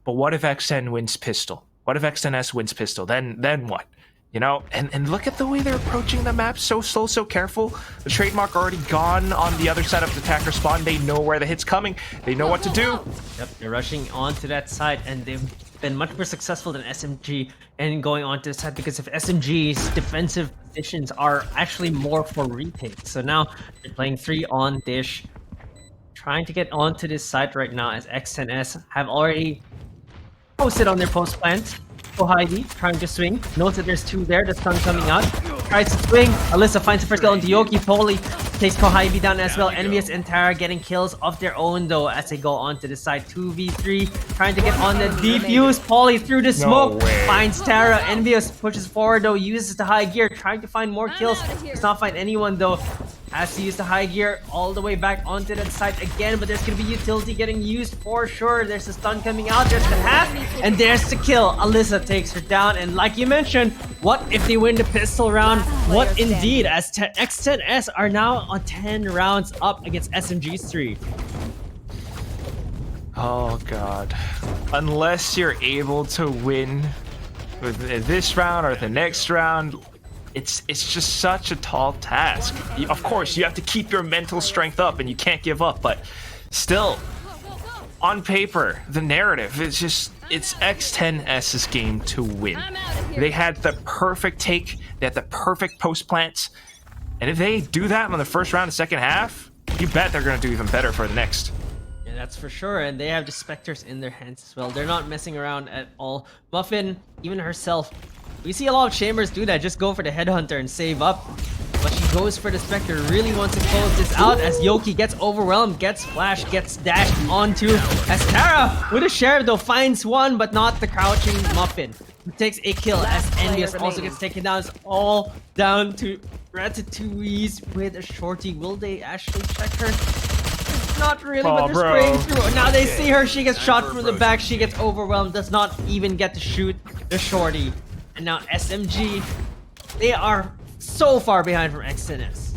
But what if X10 wins pistol? What if X10S wins pistol? Then what? You know, and look at the way they're approaching the map, so slow, so careful. The trademark already gone on the other side of the attacker spawn. They know where the hit's coming. They know what to do. Yep, they're rushing onto that side, and they've been much more successful than SMG in going onto the side, because if SMG's defensive positions are actually more for retake. So now they're playing 3 on dish, trying to get onto this side right now, as X10S have already posted on their post plant. Heidi trying to swing. Notes that there's 2 there. The stun coming out. Tries to swing. Alyssa finds the first kill on Yoki. Poli takes Kohaibi down as well. Envious and Tara getting kills of their own though as they go onto the side. 2v3. Trying to get on the defuse. Poli through the smoke. Finds Tara. Envious pushes forward though. Uses the high gear. Trying to find more kills. Does not find anyone though. Has to use the high gear all the way back onto that side again, but there's gonna be utility getting used for sure. There's a stun coming out, there's the half, and there's the kill. Alyssa takes her down, and like you mentioned, what if they win the pistol round? What indeed, as X10S are now on 10 rounds up against SMG's 3. Oh god. Unless you're able to win with this round or the next round, it's just such a tall task. Of course, you have to keep your mental strength up and you can't give up, but still, on paper, the narrative is just, it's X10S's game to win. They had the perfect take, they had the perfect post plants, and if they do that on the first round and second half, you bet they're going to do even better for the next. Yeah, that's for sure, and they have the Spectres in their hands as well. They're not messing around at all. Muffin, even herself, We see a lot of Chambers do that, just go for the Headhunter and save up. But she goes for the Spectre, really wants to close this out as Yoki gets overwhelmed, gets flashed, gets dashed onto. As Tara, with a Sheriff though, finds one, but not the crouching Muffin. Who takes a kill as Envious also gets taken down. It's all down to Ratatouille's with a shorty. Will they actually check her? Not really, but they're spraying through. Now they see her, she gets shot from the back, she gets overwhelmed, does not even get to shoot the shorty. And now SMG, they are so far behind from X10S.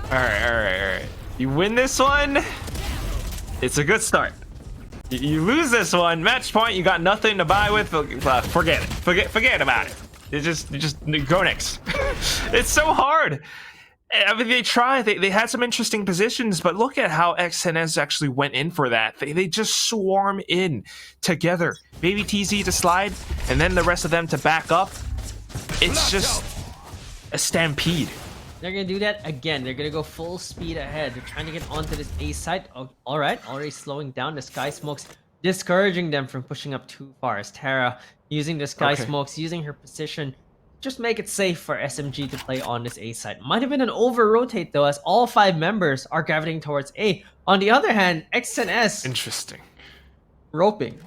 Alright. You win this one, it's a good start. You lose this one, match point, you got nothing to buy with, forget it. Forget about it. You just go next. It's so hard. I mean, they tried. They had some interesting positions, but look at how X10S actually went in for that. They just swarm in together. Baby TZ to slide, and then the rest of them to back up. It's just a stampede. They're gonna do that again. They're gonna go full speed ahead. They're trying to get onto this A site. Oh, all right, already slowing down the Sky Smokes, discouraging them from pushing up too far. As Tara using the Sky Smokes, using her position. Just make it safe for SMG to play on this A site. Might have been an over-rotate though, as all 5 members are gravitating towards A. On the other hand, X10S... Interesting. Roping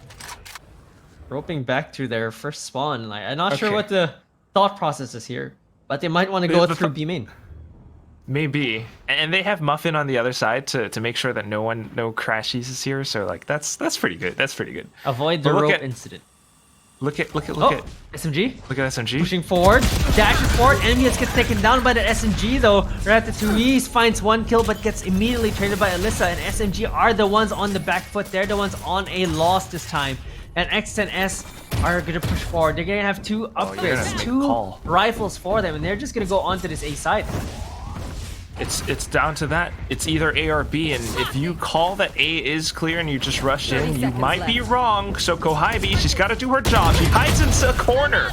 back to their first spawn. Like, I'm not sure what the thought process is here, but they might want to go through B main. Maybe. And they have Muffin on the other side to make sure that no crashies is here, so like that's pretty good. That's pretty good. Avoid the rope incident. Look at SMG. Look at SMG. Pushing forward. Dashes forward. Envious gets taken down by the SMG though. Ratatouille finds 1 kill but gets immediately traded by Alyssa, and SMG are the ones on the back foot. They're the ones on a loss this time. And X10S are gonna push forward. They're gonna have 2 upgrades, 2 rifles for them, and they're just gonna go onto this A side. It's down to that. It's either A or B, and if you call that A is clear and you just rush in, you might be wrong. So Kohaibi, she's got to do her job. She hides into a corner.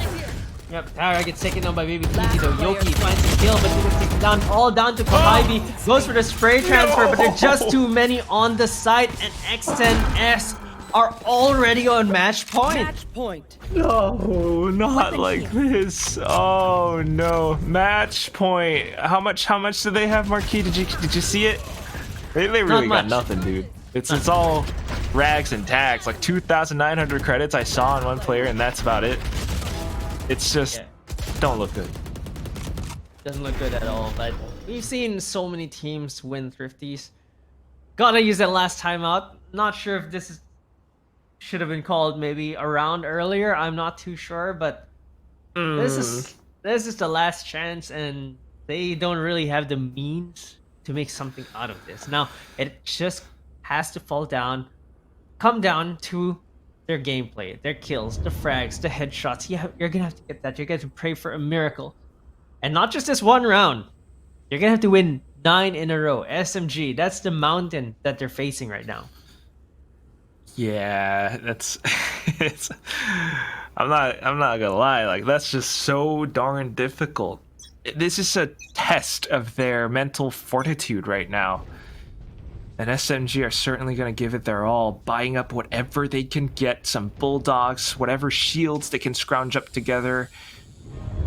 Yep, Tara gets taken down by Baby Kiki though. Yoki finds a kill, but he gets taken down. All down to Kohaibi. Goes for the spray transfer, but there's just too many on the site, and X10S are already on match point. No, not like this. Oh no, match point. How much do they have, Marquis? Did you see it? They really got nothing, dude. It's all rags and tags. Like 2,900 credits I saw on one player, and that's about it. It's just don't look good. Doesn't look good at all. But we've seen so many teams win Thrifties. Gotta use that last timeout. Not sure if this should have been called maybe around earlier. I'm not too sure, but this is the last chance, and they don't really have the means to make something out of this. Now it just has to come down to their gameplay, their kills, the frags, the headshots. You're gonna have to get that. You're gonna have to pray for a miracle, and not just this one round. You're gonna have to win 9 in a row. SMG, that's the mountain that they're facing right now. Yeah, that's I'm not gonna lie, like that's just so darn difficult. This is a test of their mental fortitude right now. And SMG are certainly gonna give it their all, buying up whatever they can get, some bulldogs, whatever shields they can scrounge up together.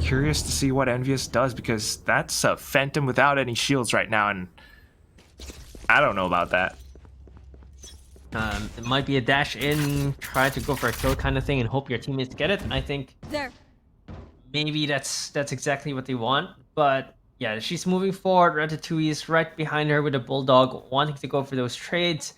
Curious to see what Envious does, because that's a Phantom without any shields right now, and I don't know about that. It might be a dash in, try to go for a kill kind of thing, and hope your teammates get it. I think maybe that's exactly what they want. But yeah, she's moving forward. Ratatouille is right behind her with a bulldog, wanting to go for those trades.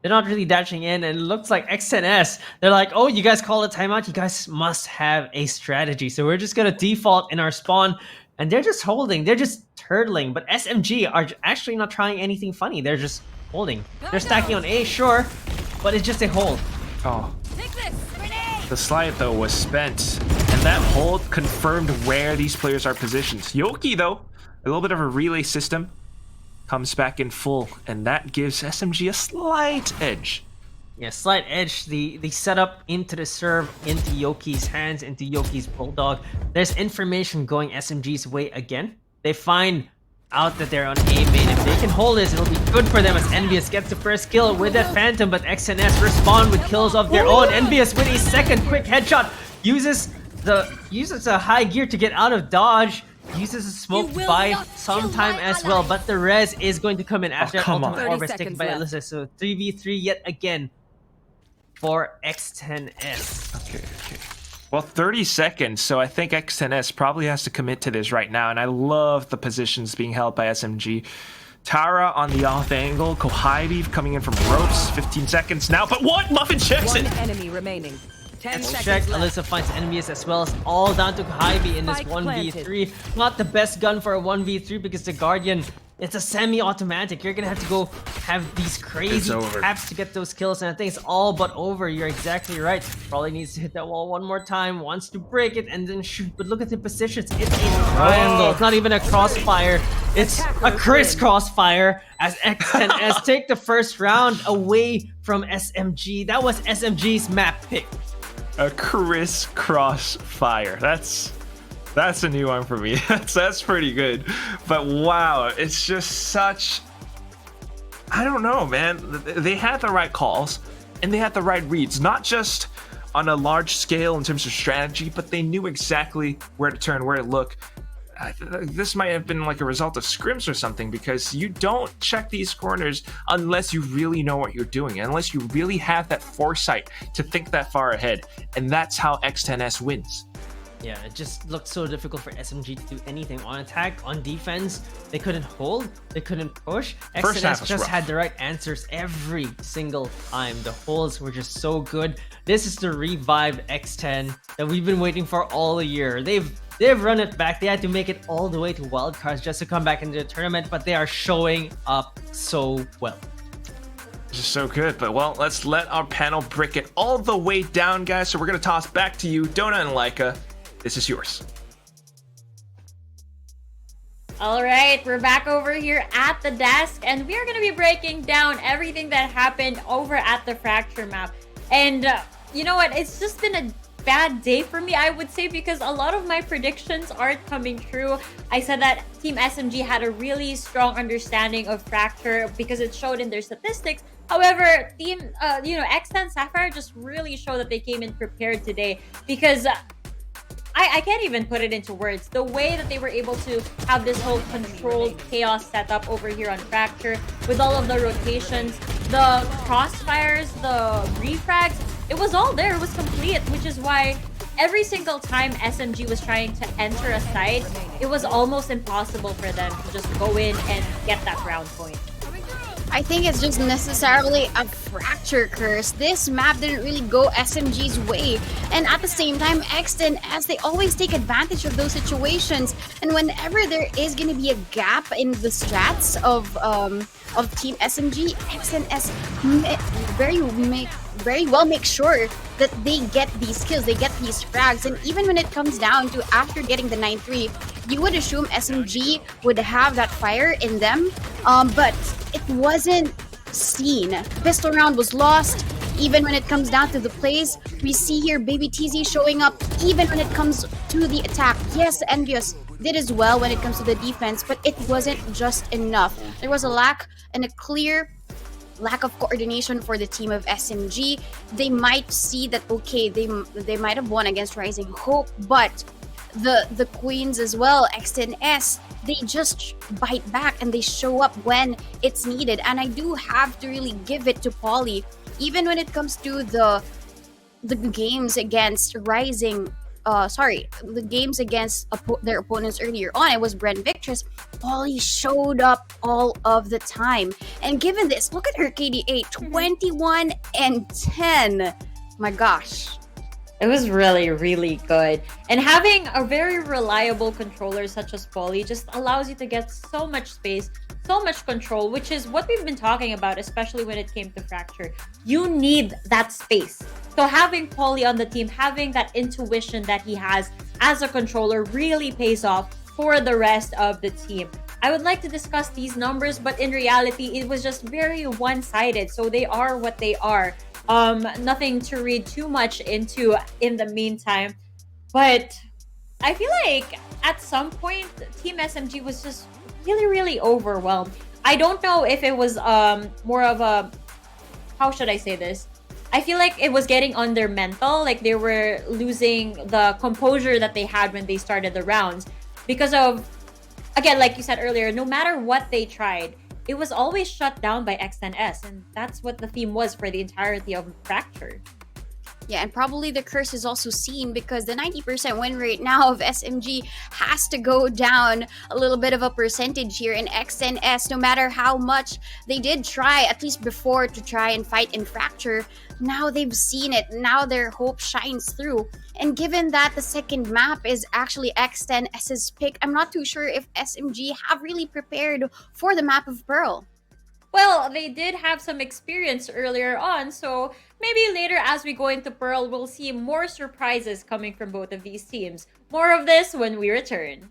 They're not really dashing in, and it looks like X10S. They're like, oh, you guys call a timeout. You guys must have a strategy. So we're just gonna default in our spawn, and they're just holding. They're just turtling. But SMG are actually not trying anything funny. They're just holding. They're stacking on A, sure, but it's just a hold. Oh. The slide though was spent, and that hold confirmed where these players are positioned. Yoki though, a little bit of a relay system, comes back in full, and that gives SMG a slight edge. Yeah, slight edge. The setup into the serve, into Yoki's hands, into Yoki's bulldog. There's information going SMG's way again. They find out that they're on A main. If they can hold this, it'll be good for them, as Envious gets the first kill with that Phantom, but X10S respond with kills of their own. Envious with a second quick headshot. uses a high gear to get out of dodge. Uses a smoke to buy some time as well, but the res is going to come in after come ultimate on. orb 30 is taken seconds by left. Alyssa. So 3v3 yet again for X10S. Okay. Well, 30 seconds, so I think X10S probably has to commit to this right now, and I love the positions being held by SMG. Tara on the off angle, Kohibi coming in from ropes, 15 seconds now, but what? Muffin checks One it! enemy remaining. 10 Check, seconds left. Alyssa finds enemies as well as all down to Kohibi in this Spike 1v3. Not the best gun for a 1v3 because the Guardian, it's a semi-automatic. You're gonna have to go have these crazy over. taps to get those kills, and I think it's all but over. You're exactly right. Probably needs to hit that wall one more time, wants to break it, and then shoot. But look at the positions. It's a triangle. It's not even a crossfire. It's a crossfire as X10S take the first round away from SMG. That was SMG's map pick. A crisscross fire. That's a new one for me. That's pretty good. But wow, it's just such, I don't know, man. They had the right calls and they had the right reads, not just on a large scale in terms of strategy, but they knew exactly where to turn, where to look. This might have been like a result of scrims or something, because you don't check these corners unless you really know what you're doing, unless you really have that foresight to think that far ahead. And that's how X10S wins. Yeah, it just looked so difficult for SMG to do anything. On attack, on defense, they couldn't hold, they couldn't push. First half XNS was just rough. had the right answers every single time. The holds were just so good. This is the revived X10 that we've been waiting for all year. They've run it back. They had to make it all the way to wildcards just to come back into the tournament, but they are showing up so well. Just so good. But well, let's let our panel break it all the way down, guys. So we're gonna toss back to you, Donut and Laika. This is yours. All right, we're back over here at the desk, and we are going to be breaking down everything that happened over at the Fracture map. And you know what? It's just been a bad day for me, I would say, because a lot of my predictions aren't coming true. I said that Team SMG had a really strong understanding of Fracture because it showed in their statistics. However, Team, X10 Sapphire just really showed that they came in prepared today, because I can't even put it into words. The way that they were able to have this whole controlled chaos setup over here on Fracture with all of the rotations, the crossfires, the refrags, it was all there. It was complete, which is why every single time SMG was trying to enter a site, it was almost impossible for them to just go in and get that round point. I think it's just necessarily a Fracture curse. This map didn't really go SMG's way, and at the same time, X10, as they always take advantage of those situations. And whenever there is going to be a gap in the strats of Team SMG, X10S very well make sure that they get these kills, they get these frags. And even when it comes down to after getting the 9-3, you would assume SMG would have that fire in them, but it wasn't seen. Pistol round was lost. Even when it comes down to the plays, we see here Baby TZ showing up even when it comes to the attack. Yes, Envious did as well when it comes to the defense, but it wasn't just enough. There was a lack and a clear lack of coordination for the team of SMG. They might see that, okay, they might have won against Rising Hope, but the Queens as well, X10S, they just bite back and they show up when it's needed. And I do have to really give it to Pauly, even when it comes to the games against Rising. The games against their opponents earlier on, it was Brent Victress. Pauly showed up all of the time. And given this, look at her KDA, 21 and 10. My gosh. It was really, really good. And having a very reliable controller such as Pauly just allows you to get so much space, so much control, which is what we've been talking about, especially when it came to Fracture. You need that space. So having Pauly on the team, having that intuition that he has as a controller really pays off for the rest of the team. I would like to discuss these numbers, but in reality, it was just very one-sided. So they are what they are. Nothing to read too much into in the meantime. But I feel like at some point, Team SMG was just really, really overwhelmed. I don't know if it was more of a, how should I say this? I feel like it was getting on their mental. Like they were losing the composure that they had when they started the rounds because of, again, like you said earlier, no matter what they tried, it was always shut down by X10S, and that's what the theme was for the entirety of Fracture. Yeah, and probably the curse is also seen because the 90% win rate now of SMG has to go down a little bit of a percentage here in X10S. No matter how much they did try, at least before, to try and fight in Fracture, now they've seen it. Now their hope shines through. And given that the second map is actually X10S's pick, I'm not too sure if SMG have really prepared for the map of Pearl. Well, they did have some experience earlier on, so maybe later as we go into Pearl, we'll see more surprises coming from both of these teams. More of this when we return.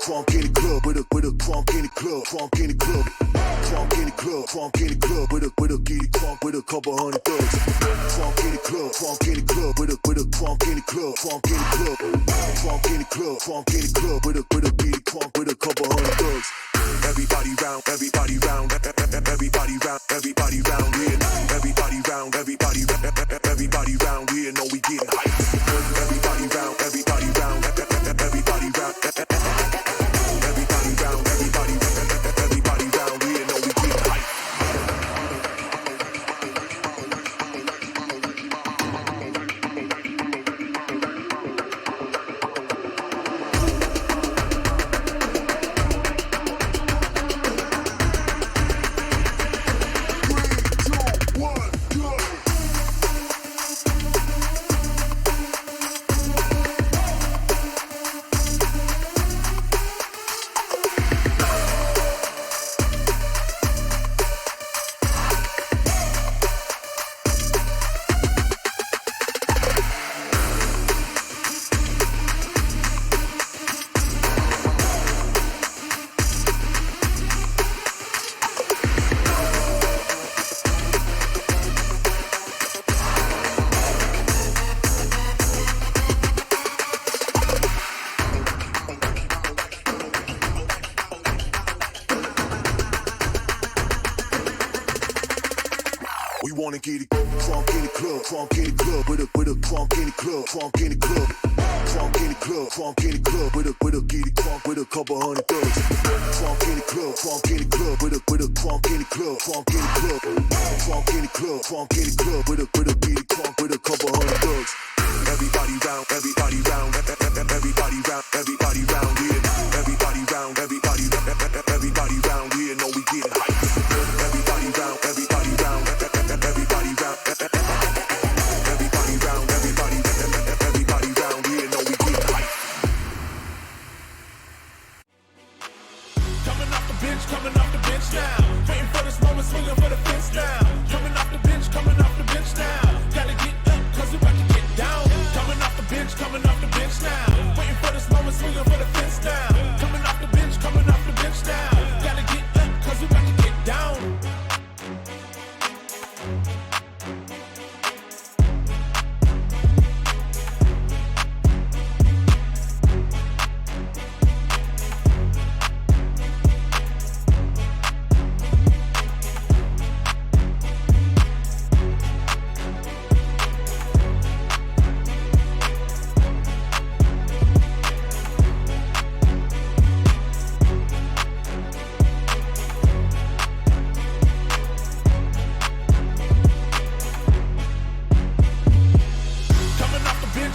Crunk in the club with a crunk in the club, crunk in the club, crunk in the club, crunk in the club with a giddy crunk with a couple hundred thugs. Crunk in the club with a crunk in the club, crunk in the club, crunk in the club, crunk in the club with a giddy crunk with a couple hundred thugs. Everybody round, everybody round, everybody round, everybody round here. Everybody round, everybody round here. Know we getting hype. Everybody round, everybody round, everybody round. Everybody round here, know we get hype. We wanna get it crunk in the club with a crunk in the club, crunk in the club, crunk in the club, crunk in the club with a get it crunk with a couple hundred thugs. Crunk in the club with a crunk in the club, crunk in the club, crunk in the club, crunk in the club with a get it crunk with a couple hundred thugs. Everybody round, everybody round, everybody round, everybody round here. Everybody round, everybody round here. Know we getting hype. Everybody round, everybody round, everybody round, everybody round, everybody round here. Know we getting hype. Coming off the bench now. Waiting for this moment, swinging for the fence now. Coming off the bench now. Gotta get up, cause we about to get down. Coming off the bench now. Waiting for this moment, swinging for the fence now. Coming off the bench now. Gotta get up, cause we about to get down.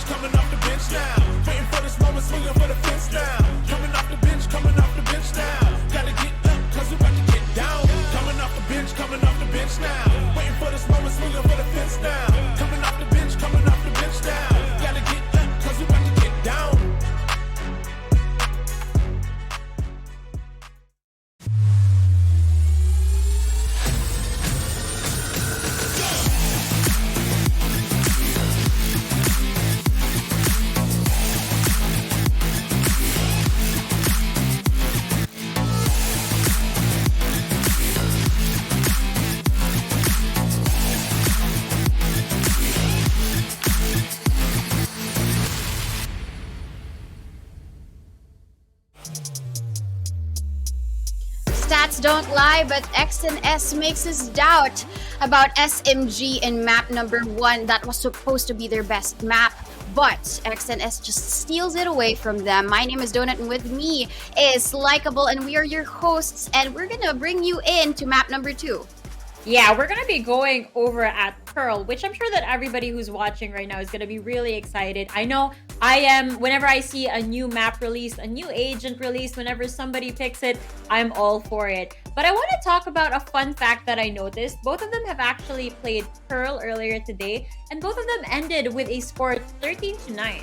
Coming off the bench now. Waiting for this moment, swinging for the fence now. Coming off the bench now. Gotta get up, cause we about to get down. Coming off the bench now. Waiting for this moment, swinging for the fence now. Coming off the bench now. Gotta get up, cause we about to get down. numbers don't lie, but X10S makes us doubt about SMG in map number 1 that was supposed to be their best map. But X10S just steals it away from them. My name is Donut, and with me is Likeable, and we are your hosts, and we're gonna bring you in to map number 2. Yeah, we're going to be going over at Pearl, which I'm sure that everybody who's watching right now is going to be really excited. I know I am. Whenever I see a new map released, a new agent released, whenever somebody picks it, I'm all for it. But I want to talk about a fun fact that I noticed. Both of them have actually played Pearl earlier today, and both of them ended with a score 13-9.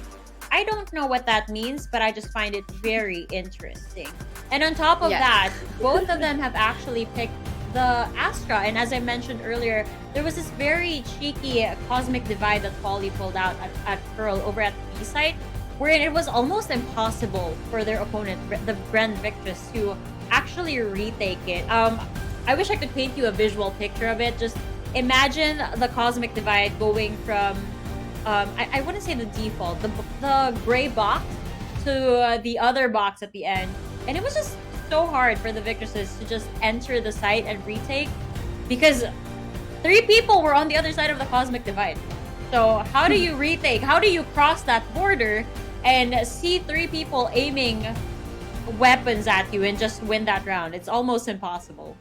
I don't know what that means, but I just find it very interesting. And on top of that, both of them have actually picked the Astra, and as I mentioned earlier, there was this very cheeky cosmic divide that Polly pulled out at Pearl over at the B site, wherein it was almost impossible for their opponent, the Brand Victress, to actually retake it. I wish I could paint you a visual picture of it. Just imagine the cosmic divide going from I wouldn't say the default, the gray box to the other box at the end, and it was just so hard for the Victresses to just enter the site and retake because 3 people were on the other side of the cosmic divide. So how do you retake? How do you cross that border and see 3 people aiming weapons at you and just win that round? It's almost impossible.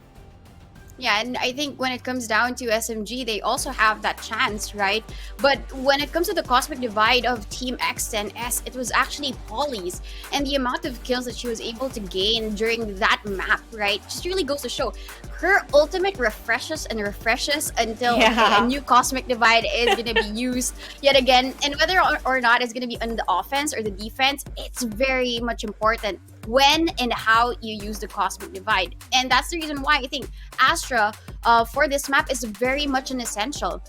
Yeah, and I think when it comes down to SMG, they also have that chance, right? But when it comes to the cosmic divide of Team X10S, it was actually Polly's. And the amount of kills that she was able to gain during that map, right, just really goes to show. Her ultimate refreshes and refreshes until a new cosmic divide is going to be used yet again. And whether or not it's going to be on the offense or the defense, it's very much important when and how you use the cosmic divide. And that's the reason why I think Astra for this map is very much an essential.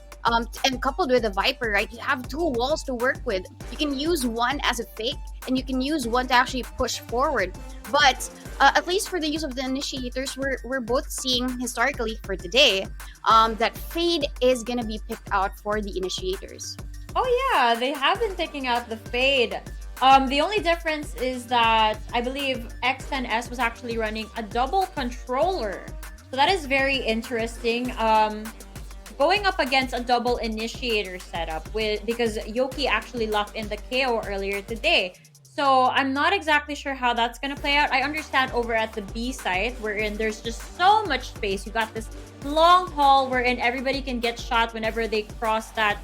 And coupled with the Viper, right, you have 2 walls to work with. You can use one as a fake, and you can use one to actually push forward. But at least for the use of the initiators, we're both seeing historically for today that Fade is going to be picked out for the initiators. Oh yeah, they have been picking out the Fade. The only difference is that I believe X10S was actually running a double controller. So that is very interesting. Going up against a double initiator setup because Yoki actually locked in the KO earlier today. So I'm not exactly sure how that's going to play out. I understand over at the B site, wherein there's just so much space. You got this long haul wherein everybody can get shot whenever they cross that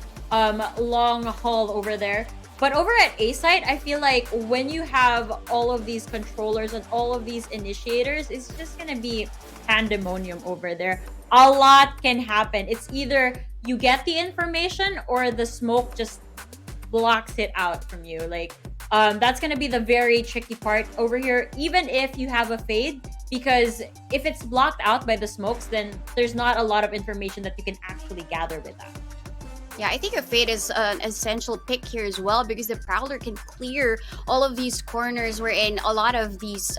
long haul over there. But over at A site, I feel like when you have all of these controllers and all of these initiators, it's just going to be pandemonium over there. A lot can happen. It's either you get the information or the smoke just blocks it out from you. Like, that's going to be the very tricky part over here, even if you have a Fade, because if it's blocked out by the smokes, then there's not a lot of information that you can actually gather with that. Yeah, I think a Fade is an essential pick here as well because the Prowler can clear all of these corners wherein a lot of these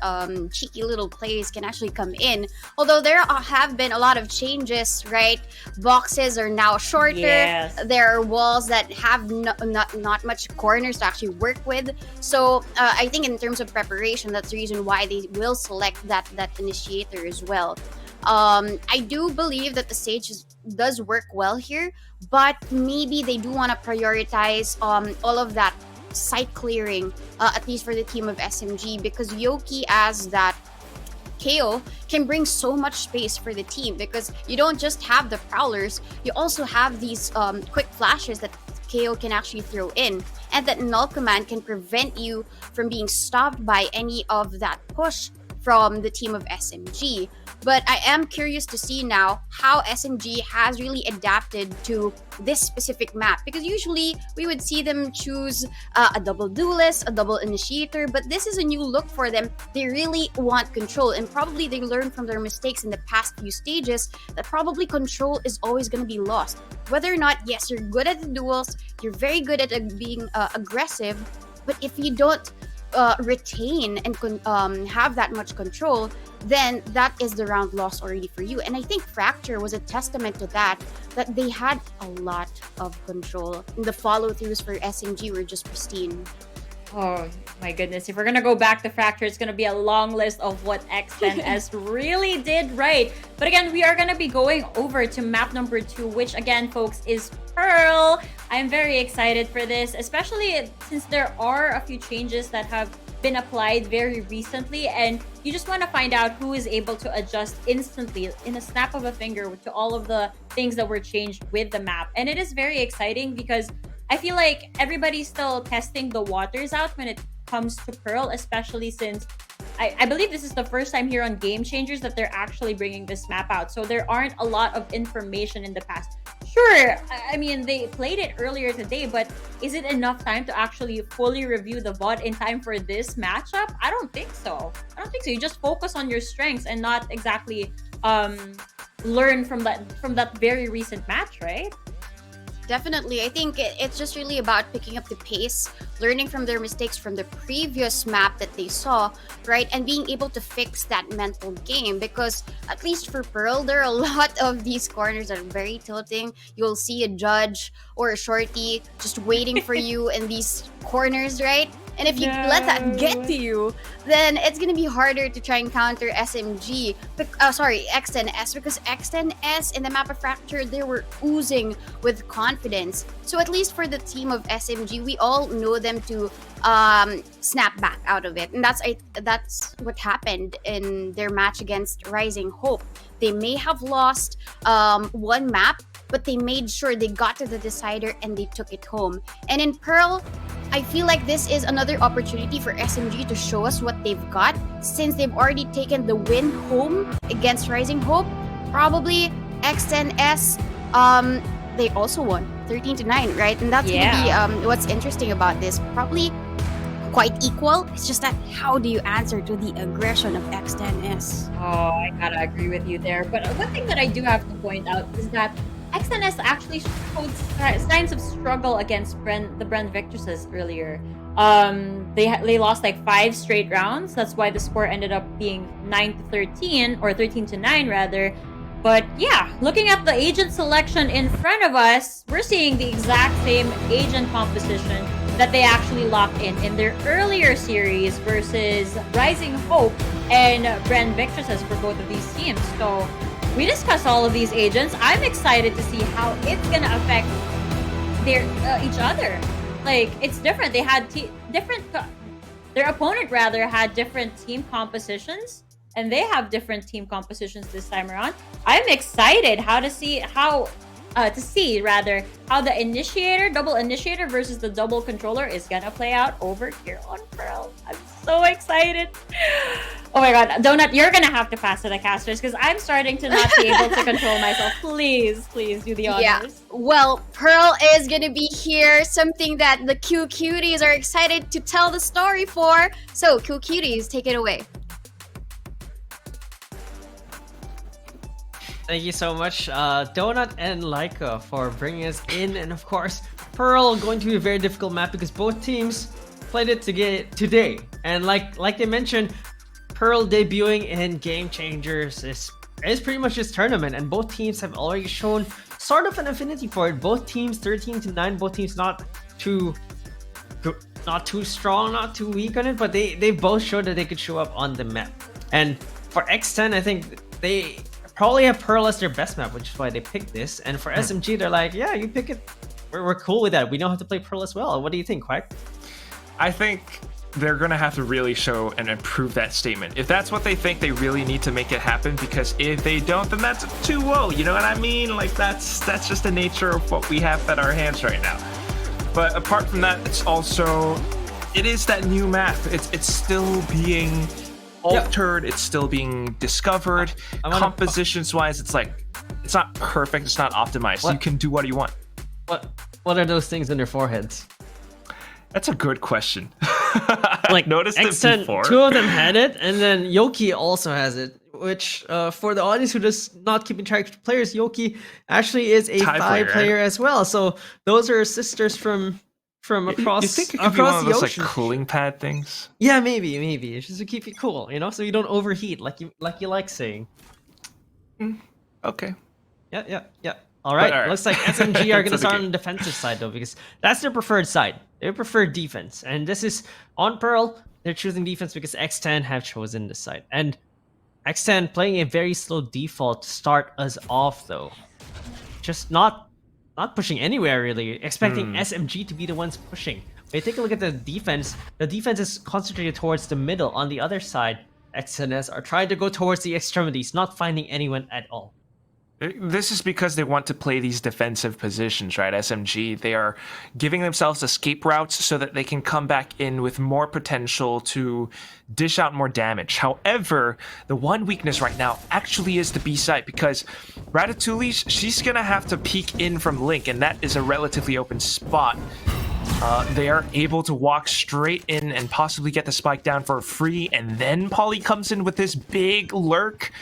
cheeky little plays can actually come in. Although there have been a lot of changes, right? Boxes are now shorter. Yes. There are walls that have not much corners to actually work with. So I think in terms of preparation, that's the reason why they will select that initiator as well. I do believe that the Sage does work well here, but maybe they do want to prioritize all of that site clearing, at least for the team of SMG, because Yoki as that KO can bring so much space for the team because you don't just have the Prowlers, you also have these quick flashes that KO can actually throw in, and that Null Command can prevent you from being stopped by any of that push from the team of SMG. But I am curious to see now how SMG has really adapted to this specific map, because usually we would see them choose a double duelist, a double initiator, but this is a new look for them. They really want control, and probably they learned from their mistakes in the past few stages that probably control is always going to be lost. Whether or not, yes, you're good at the duels, you're very good at being aggressive, but if you don't retain and have that much control, then that is the round lost already for you. And I think Fracture was a testament to that they had a lot of control. And the follow-throughs for SMG were just pristine. Oh my goodness. If we're gonna go back to Fracture, it's gonna be a long list of what X10S really did right. But again, we are gonna be going over to map number 2, which again, folks, is Pearl. I'm very excited for this, especially since there are a few changes that have been applied very recently, and you just want to find out who is able to adjust instantly in a snap of a finger to all of the things that were changed with the map. And it is very exciting because I feel like everybody's still testing the waters out when it comes to Pearl, especially since I believe this is the first time here on Game Changers that they're actually bringing this map out. So there aren't a lot of information in the past. Sure, I mean, they played it earlier today, but is it enough time to actually fully review the VOD in time for this matchup? I don't think so. You just focus on your strengths and not exactly learn from that very recent match, right? Definitely. I think it's just really about picking up the pace, learning from their mistakes from the previous map that they saw, right? And being able to fix that mental game. Because at least for Pearl, there are a lot of these corners that are very tilting. You'll see a judge or a shorty just waiting for you in these corners, right? And if you let that get to you, then it's gonna be harder to try and counter SMG. X10S, because X10S in the map of Fracture, they were oozing with confidence. So at least for the team of SMG, we all know them to snap back out of it, and that's what happened in their match against Rising Hope. They may have lost one map, but they made sure they got to the decider and they took it home. And in Pearl, I feel like this is another opportunity for SMG to show us what they've got, since they've already taken the win home against Rising Hope. Probably X10S, they also won 13-9, right? And that's gonna be what's interesting about this. Probably quite equal. It's just that how do you answer to the aggression of X10S? Oh, I gotta agree with you there. But one thing that I do have to point out is that X10S actually showed signs of struggle against the Brand Victresses earlier. They lost like 5 straight rounds. That's why the score ended up being 9-13, or 13-9 rather. But yeah, looking at the agent selection in front of us, we're seeing the exact same agent composition that they actually locked in their earlier series versus Rising Hope and Brand Victresses for both of these teams. So we discussed all of these agents. I'm excited to see how it's gonna affect each other. Like, it's different. They had their opponent rather had different team compositions, and they have different team compositions this time around. I'm excited to see how the double initiator versus the double controller is gonna play out over here on Pearl. I'm so excited. Oh my god, Donut, you're gonna have to pass to the casters because I'm starting to not be able to control myself. Please do the honors. Yeah. Well, Pearl is gonna be here, something that the Q Cuties are excited to tell the story for. So, Q Cuties, take it away. Thank you so much, Donut and Laika, for bringing us in. And of course, Pearl going to be a very difficult map because both teams played it today. And like they mentioned, Pearl debuting in Game Changers is pretty much this tournament, and both teams have already shown sort of an affinity for it. Both teams 13-9, both teams not too strong, not too weak on it, but they both showed that they could show up on the map. And for X10, I think they probably have Pearl as their best map, which is why they picked this. And for SMG, they're like, yeah, you pick it. We're cool with that. We know how to play Pearl as well. What do you think, Quack? I think they're going to have to really show and improve that statement. If that's what they think, they really need to make it happen, because if they don't, then that's 2-0. You know what I mean? Like, that's just the nature of what we have at our hands right now. But apart from that, it is that new map. It's still being altered. It's still being discovered. Compositions-wise, it's not perfect. It's not optimized. You can do what you want. What are those things on their foreheads? That's a good question. Like, noticed X10, it before. 2 of them had it, and then Yoki also has it. Which, for the audience who does not keep track of players, Yoki actually is a Thai player as well. So those are sisters from across. You think it could be one of those like ocean. cooling pad things? Yeah, maybe. It's just to keep you cool, so you don't overheat, like you like saying. Okay. Yeah. All right. Looks like SMG are gonna start on the defensive side though, because that's their preferred side. They prefer defense. And this is on Pearl. They're choosing defense because X10 have chosen the side. And X10 playing a very slow default to start us off though. Just not pushing anywhere really. Expecting SMG to be the ones pushing. When you take a look at the defense is concentrated towards the middle. On the other side, X10S are trying to go towards the extremities, not finding anyone at all. This is because they want to play these defensive positions, right? SMG, they are giving themselves escape routes so that they can come back in with more potential to dish out more damage. However, the one weakness right now actually is the B side, because Ratatouille, she's going to have to peek in from Link, and that is a relatively open spot. They are able to walk straight in and possibly get the spike down for free, and then Polly comes in with this big lurk.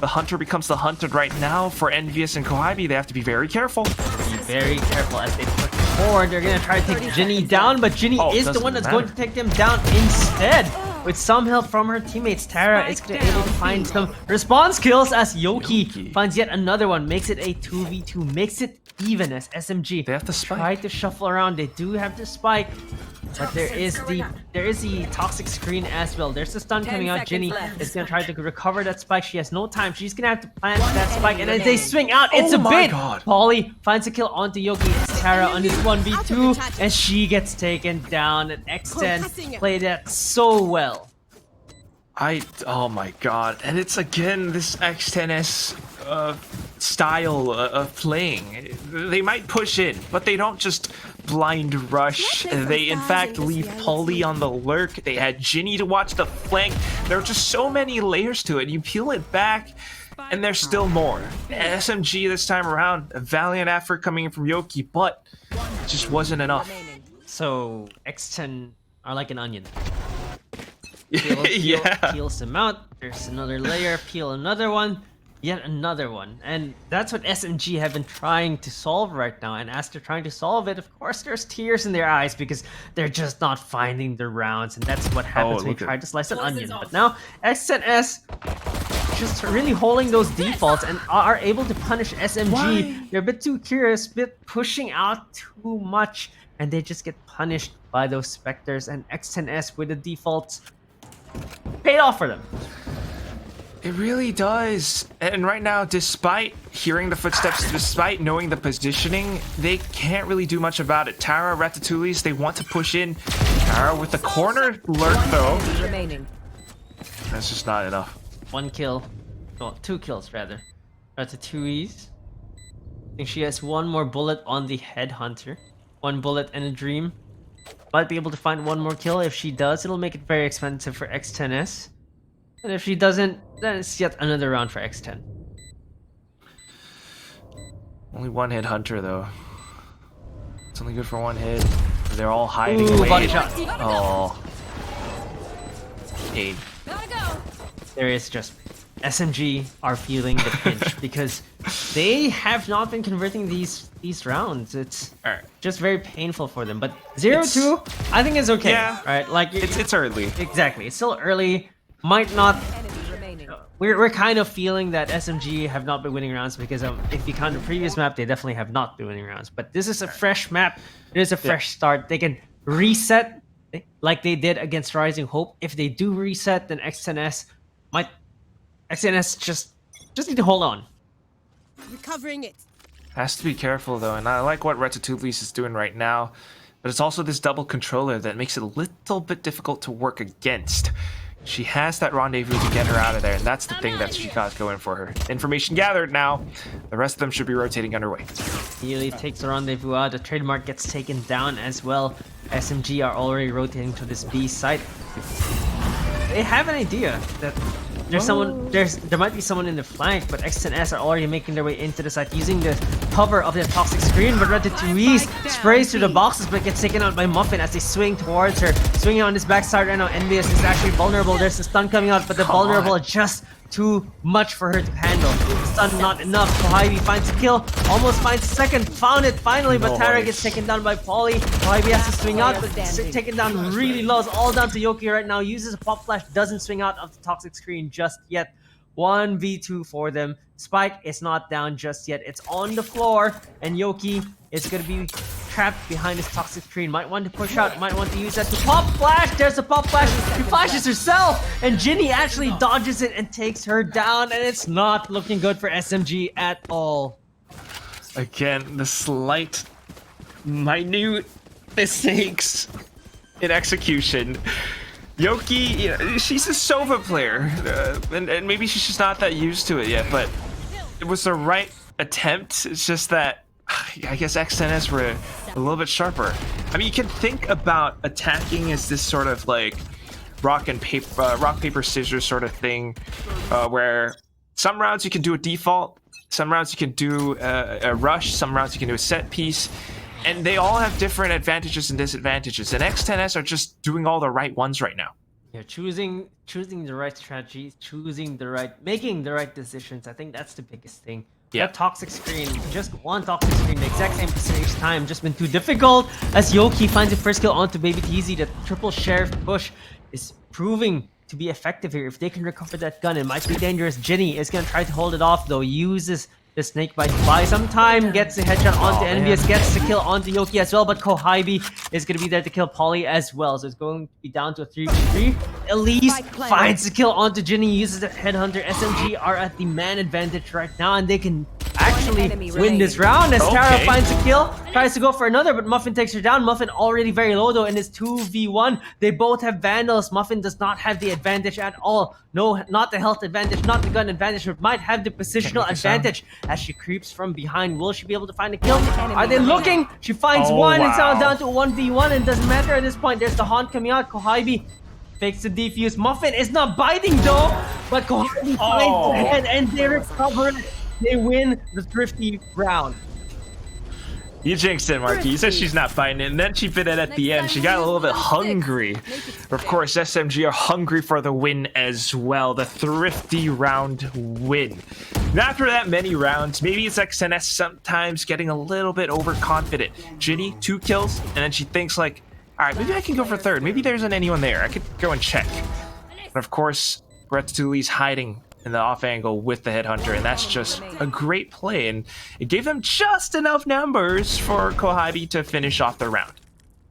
The hunter becomes the hunted right now. For Envious and Kohibi, they have to be very careful. Be very careful as they push forward. They're going to try to take Ginny down, but Ginny is the one that's going to take them down instead. With some help from her teammates, Tara is able to find some response kills as Yoki finds yet another one. Makes it a 2v2. Makes it even as SMG. They have the spike. Try to shuffle around. They do have the spike. But there is the toxic screen as well. There's the stun coming out. Ginny is gonna try to recover that spike. She has no time. She's gonna have to plant that spike, and as they swing out, it's a bit. Polly finds a kill onto Yoki. It's Tara on this 1v2, and she gets taken down. And X10 played that so well. Oh my god. And it's again this X10S style of playing. They might push in, but they don't just blind rush. They in fact leave Polly on the lurk. They had Ginny to watch the flank. There are just so many layers to it. You peel it back and there's still more. SMG this time around, a valiant effort coming in from Yoki, but it just wasn't enough. So X10 are like an onion. Yeah. Peels them out. There's another layer. Peel another one. Yet another one. And that's what SMG have been trying to solve right now. And as they're trying to solve it, of course, there's tears in their eyes because they're just not finding the rounds. And that's what happens when you try to slice an onion. But now, X10S just really holding those defaults and are able to punish SMG. Why? They're a bit too curious, a bit pushing out too much. And they just get punished by those Spectres. And X10S with the defaults paid off for them. It really does. And right now, despite hearing the footsteps, despite knowing the positioning, they can't really do much about it. Tara, Ratatouille, they want to push in. Tara with the corner lurk, though. That's just not enough. One kill. Well, 2 kills, rather. Ratatouille. I think she has one more bullet on the Headhunter. 1 bullet and a dream. Might be able to find one more kill. If she does, it'll make it very expensive for X10S. And if she doesn't, then it's yet another round for X10. Only 1 hit Hunter, though. It's only good for 1 hit. They're all hiding Ooh, away. body shot. Oh. Pain. There is just... SMG are feeling the pinch because they have not been converting these rounds. It's just very painful for them. But 0-2, I think is okay. Yeah. Right? Like It's early. Exactly. It's still early. Might not... We're kind of feeling that SMG have not been winning rounds because if you count the previous map, they definitely have not been winning rounds. But this is a fresh map. It is a fresh start. They can reset like they did against Rising Hope. If they do reset, then X10S might... X10S just need to hold on. Recovering it. Has to be careful, though. And I like what Ratatouille is doing right now. But it's also this double controller that makes it a little bit difficult to work against. She has that rendezvous to get her out of there, and that's the thing that she got going for her. Information gathered now. The rest of them should be rotating underway. Immediately takes the rendezvous out. The trademark gets taken down as well. SMG are already rotating to this B site. They have an idea that there's there might be someone in the flank, but X10S are already making their way into the site using the cover of the toxic screen. But Ratatouille sprays through the boxes but gets taken out by Muffin as they swing towards her. Swinging on this backside right now, Envious is actually vulnerable. There's a stun coming out, but the vulnerable are just too much for her to handle. Stun not enough. Kohibi finds a kill, almost finds a second, found it finally, but Tara gets taken down by Polly. Kohibi has to swing out, but taken down really low. It's all down to Yoki right now. Uses a pop flash, doesn't swing out of the toxic screen just yet. 1v2 for them. Spike is not down just yet. It's on the floor, and Yoki is going to be trapped behind his toxic screen. Might want to push out, might want to use that to pop flash. There's a pop flash. She flashes herself, and Ginny actually dodges it and takes her down, and it's not looking good for SMG at all. Again, the slight, minute mistakes in execution. Yoki, you know, she's a Sova player, and maybe she's just not that used to it yet, but it was the right attempt. It's just that I guess X10S were a little bit sharper. I mean, you can think about attacking as this sort of like rock paper scissors sort of thing, where some rounds you can do a default, some rounds you can do a rush, some rounds you can do a set piece, and they all have different advantages and disadvantages. And X10S are just doing all the right ones right now. Yeah, choosing the right strategies, making the right decisions. I think that's the biggest thing. Yeah. That toxic screen, just one toxic screen, the exact same percentage time, just been too difficult. As Yoki finds the first kill onto Baby TZ, the triple sheriff push is proving to be effective here. If they can recover that gun, it might be dangerous. Ginny is gonna try to hold it off though, uses the snake bite to buy some time, gets the headshot onto Envious, gets the kill onto Yoki as well, but Kohaibi is going to be there to kill Polly as well, so it's going to be down to a 3v3. Elise finds the kill onto Ginny, uses the headhunter. SMG are at the man advantage right now, and they can actually win this round as Tara finds a kill, tries to go for another, but Muffin takes her down. Muffin already very low though in his 2v1. They both have Vandals. Muffin does not have the advantage at all. No, not the health advantage, not the gun advantage, but might have the positional advantage as she creeps from behind. Will she be able to find a kill? Are they looking? She finds one. It's now down to a 1v1, and doesn't matter at this point. There's the haunt coming out. Kohaibi fakes the defuse. Muffin is not biting though, but Kohaibi finds the head and they recover it. They win the thrifty round. You jinxed it, Marky. You said she's not fighting it, and then she bit it at the end. She got a little bit hungry. Of course, SMG are hungry for the win as well. The thrifty round win. And after that many rounds, maybe it's X10S sometimes getting a little bit overconfident. Ginny, 2 kills, and then she thinks like, all right, maybe I can go for third. Maybe there isn't anyone there. I could go and check. And of course, Ratatouille's hiding in the off angle with the headhunter, and that's just a great play, and it gave them just enough numbers for Kohaibi to finish off the round.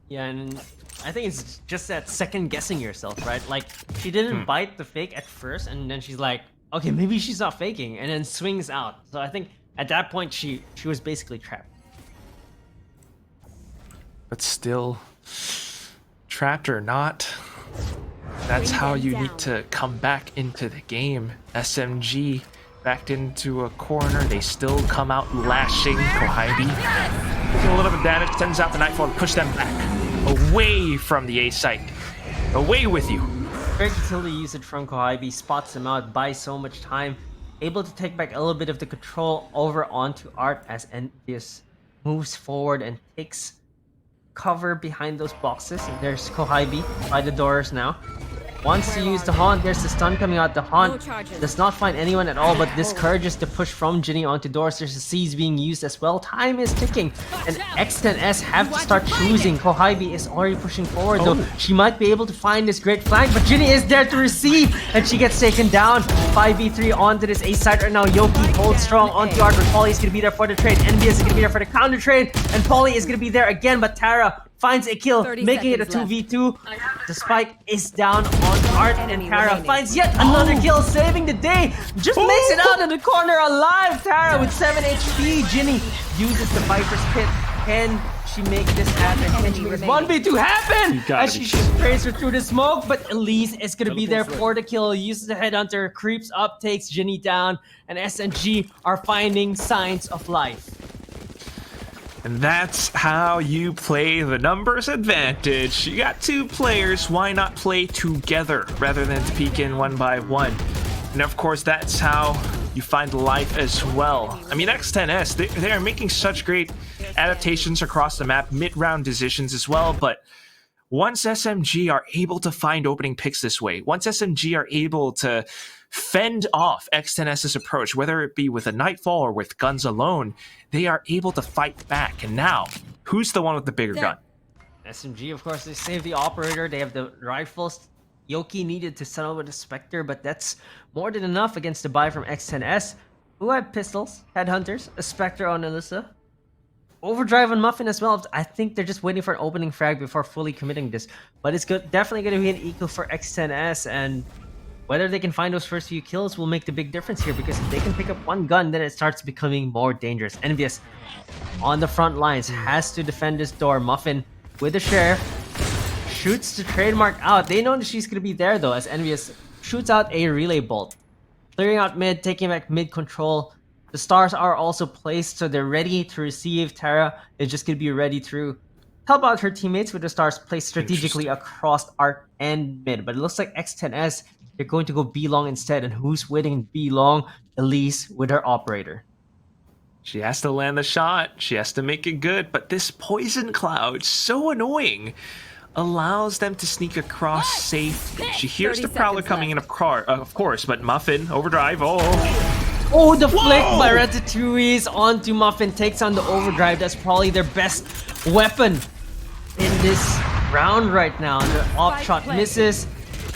Yeah, and I think it's just that second guessing yourself, right? Like, she didn't bite the fake at first, and then she's like, okay, maybe she's not faking, and then swings out. So I think at that point she was basically trapped. But still, trapped or not, that's how you need to come back into the game. SMG backed into a corner. They still come out lashing. Kohaibi taking a little bit of damage, sends out the Nightfall to push them back away from the A site. Away with you. Great utility usage from Kohaibi, spots him out, buys so much time, able to take back a little bit of the control over onto Art as Envious moves forward and takes cover behind those boxes. And there's Kohaibi by the doors now. Wants to use the haunt. There's the stun coming out. The haunt does not find anyone at all, but discourages the push from Ginny onto doors. There's a seize being used as well. Time is ticking, and X10S have to start choosing. Kohaibi is already pushing forward though. She might be able to find this great flank, but Ginny is there to receive, and she gets taken down. 5v3 onto this A side right now. Yoki holds strong onto Art, but Polly is going to be there for the trade. Envious is going to be there for the counter trade, and Polly is going to be there again, but Tara finds a kill, making it a 2v2. The spike is down on Art, and Tara finds yet another kill, saving the day. Just makes it out of the corner alive. Tara with 7 HP. Ginny uses the Viper's Pit. Can she make this happen? Can she make this 1v2 happen? As she sprays her through the smoke, but Elise is going to be there for the kill. Uses the headhunter, creeps up, takes Ginny down, and SMG are finding signs of life. And that's how you play the numbers advantage. You got 2 players, why not play together rather than to peek in one by one? And of course, that's how you find life as well. I mean, X10S, they are making such great adaptations across the map, mid-round decisions as well, but once SMG are able to find opening picks this way, once SMG are able to fend off X10S's approach, whether it be with a Nightfall or with guns alone, they are able to fight back. And now, who's the one with the bigger gun? SMG, of course, they save the operator. They have the rifles. Yoki needed to settle with the Spectre, but that's more than enough against the buy from X10S, who had pistols, headhunters, a Spectre on Alyssa. overdrive on Muffin as well. I think they're just waiting for an opening frag before fully committing this. But it's definitely going to be an equal for X10S, and whether they can find those first few kills will make the big difference here, because if they can pick up one gun, then it starts becoming more dangerous. Envious on the front lines has to defend this door. Muffin with the share shoots the trademark out. They know that she's going to be there though, as Envious shoots out a relay bolt, clearing out mid, taking back mid control. The stars are also placed, so they're ready to receive. Tara is just going to be ready to help out her teammates with the stars placed strategically across art and mid. But it looks like X10S, they're going to go B long instead. And who's waiting B long? Elise with her operator. She has to land the shot. She has to make it good. But this poison cloud, so annoying, allows them to sneak across safe. She hears the Prowler coming in, of course, but Muffin, overdrive, Oh, the flick by Ratatouille's onto Muffin takes on the overdrive. That's probably their best weapon in this round right now. The off shot misses.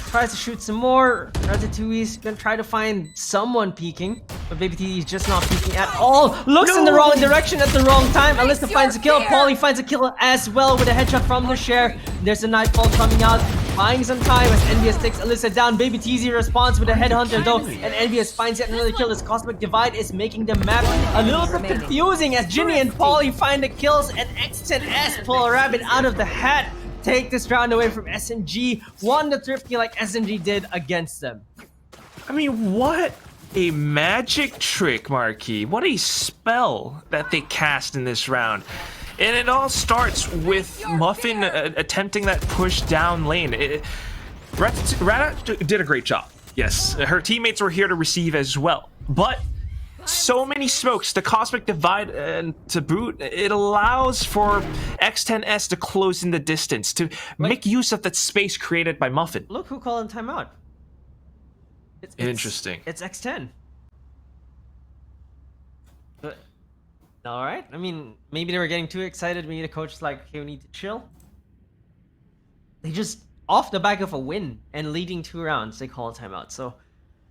Tries to shoot some more. Ratatouille's gonna try to find someone peeking, but Baby T is just not peeking at all. Looks in the wrong direction at the wrong time. Alyssa finds a kill. Paulie finds a kill as well with a headshot from the share. There's a nightfall coming out, buying some time as Envious takes Alyssa down. Baby TZ responds with a headhunter though, and Envious finds yet another kill. This Cosmic Divide is making the map a little bit confusing as Ginny and Paulie find the kills, and X10S pull a rabbit out of the hat. Take this round away from SMG. Won the thrifty like SMG did against them. I mean, what a magic trick, Marquis. What a spell that they cast in this round. And it all starts with Muffin attempting that push down lane. Rata did a great job. Yes, her teammates were here to receive as well. But so many smokes, the Cosmic Divide, and to boot, it allows for X10S to close in the distance, to make use of that space created by Muffin. Look who called in timeout. Interesting. It's X10. But, all right. I mean, maybe they were getting too excited. Maybe the coach is like, "Okay, we need to chill." They just, off the back of a win and leading 2 rounds, they call a timeout. So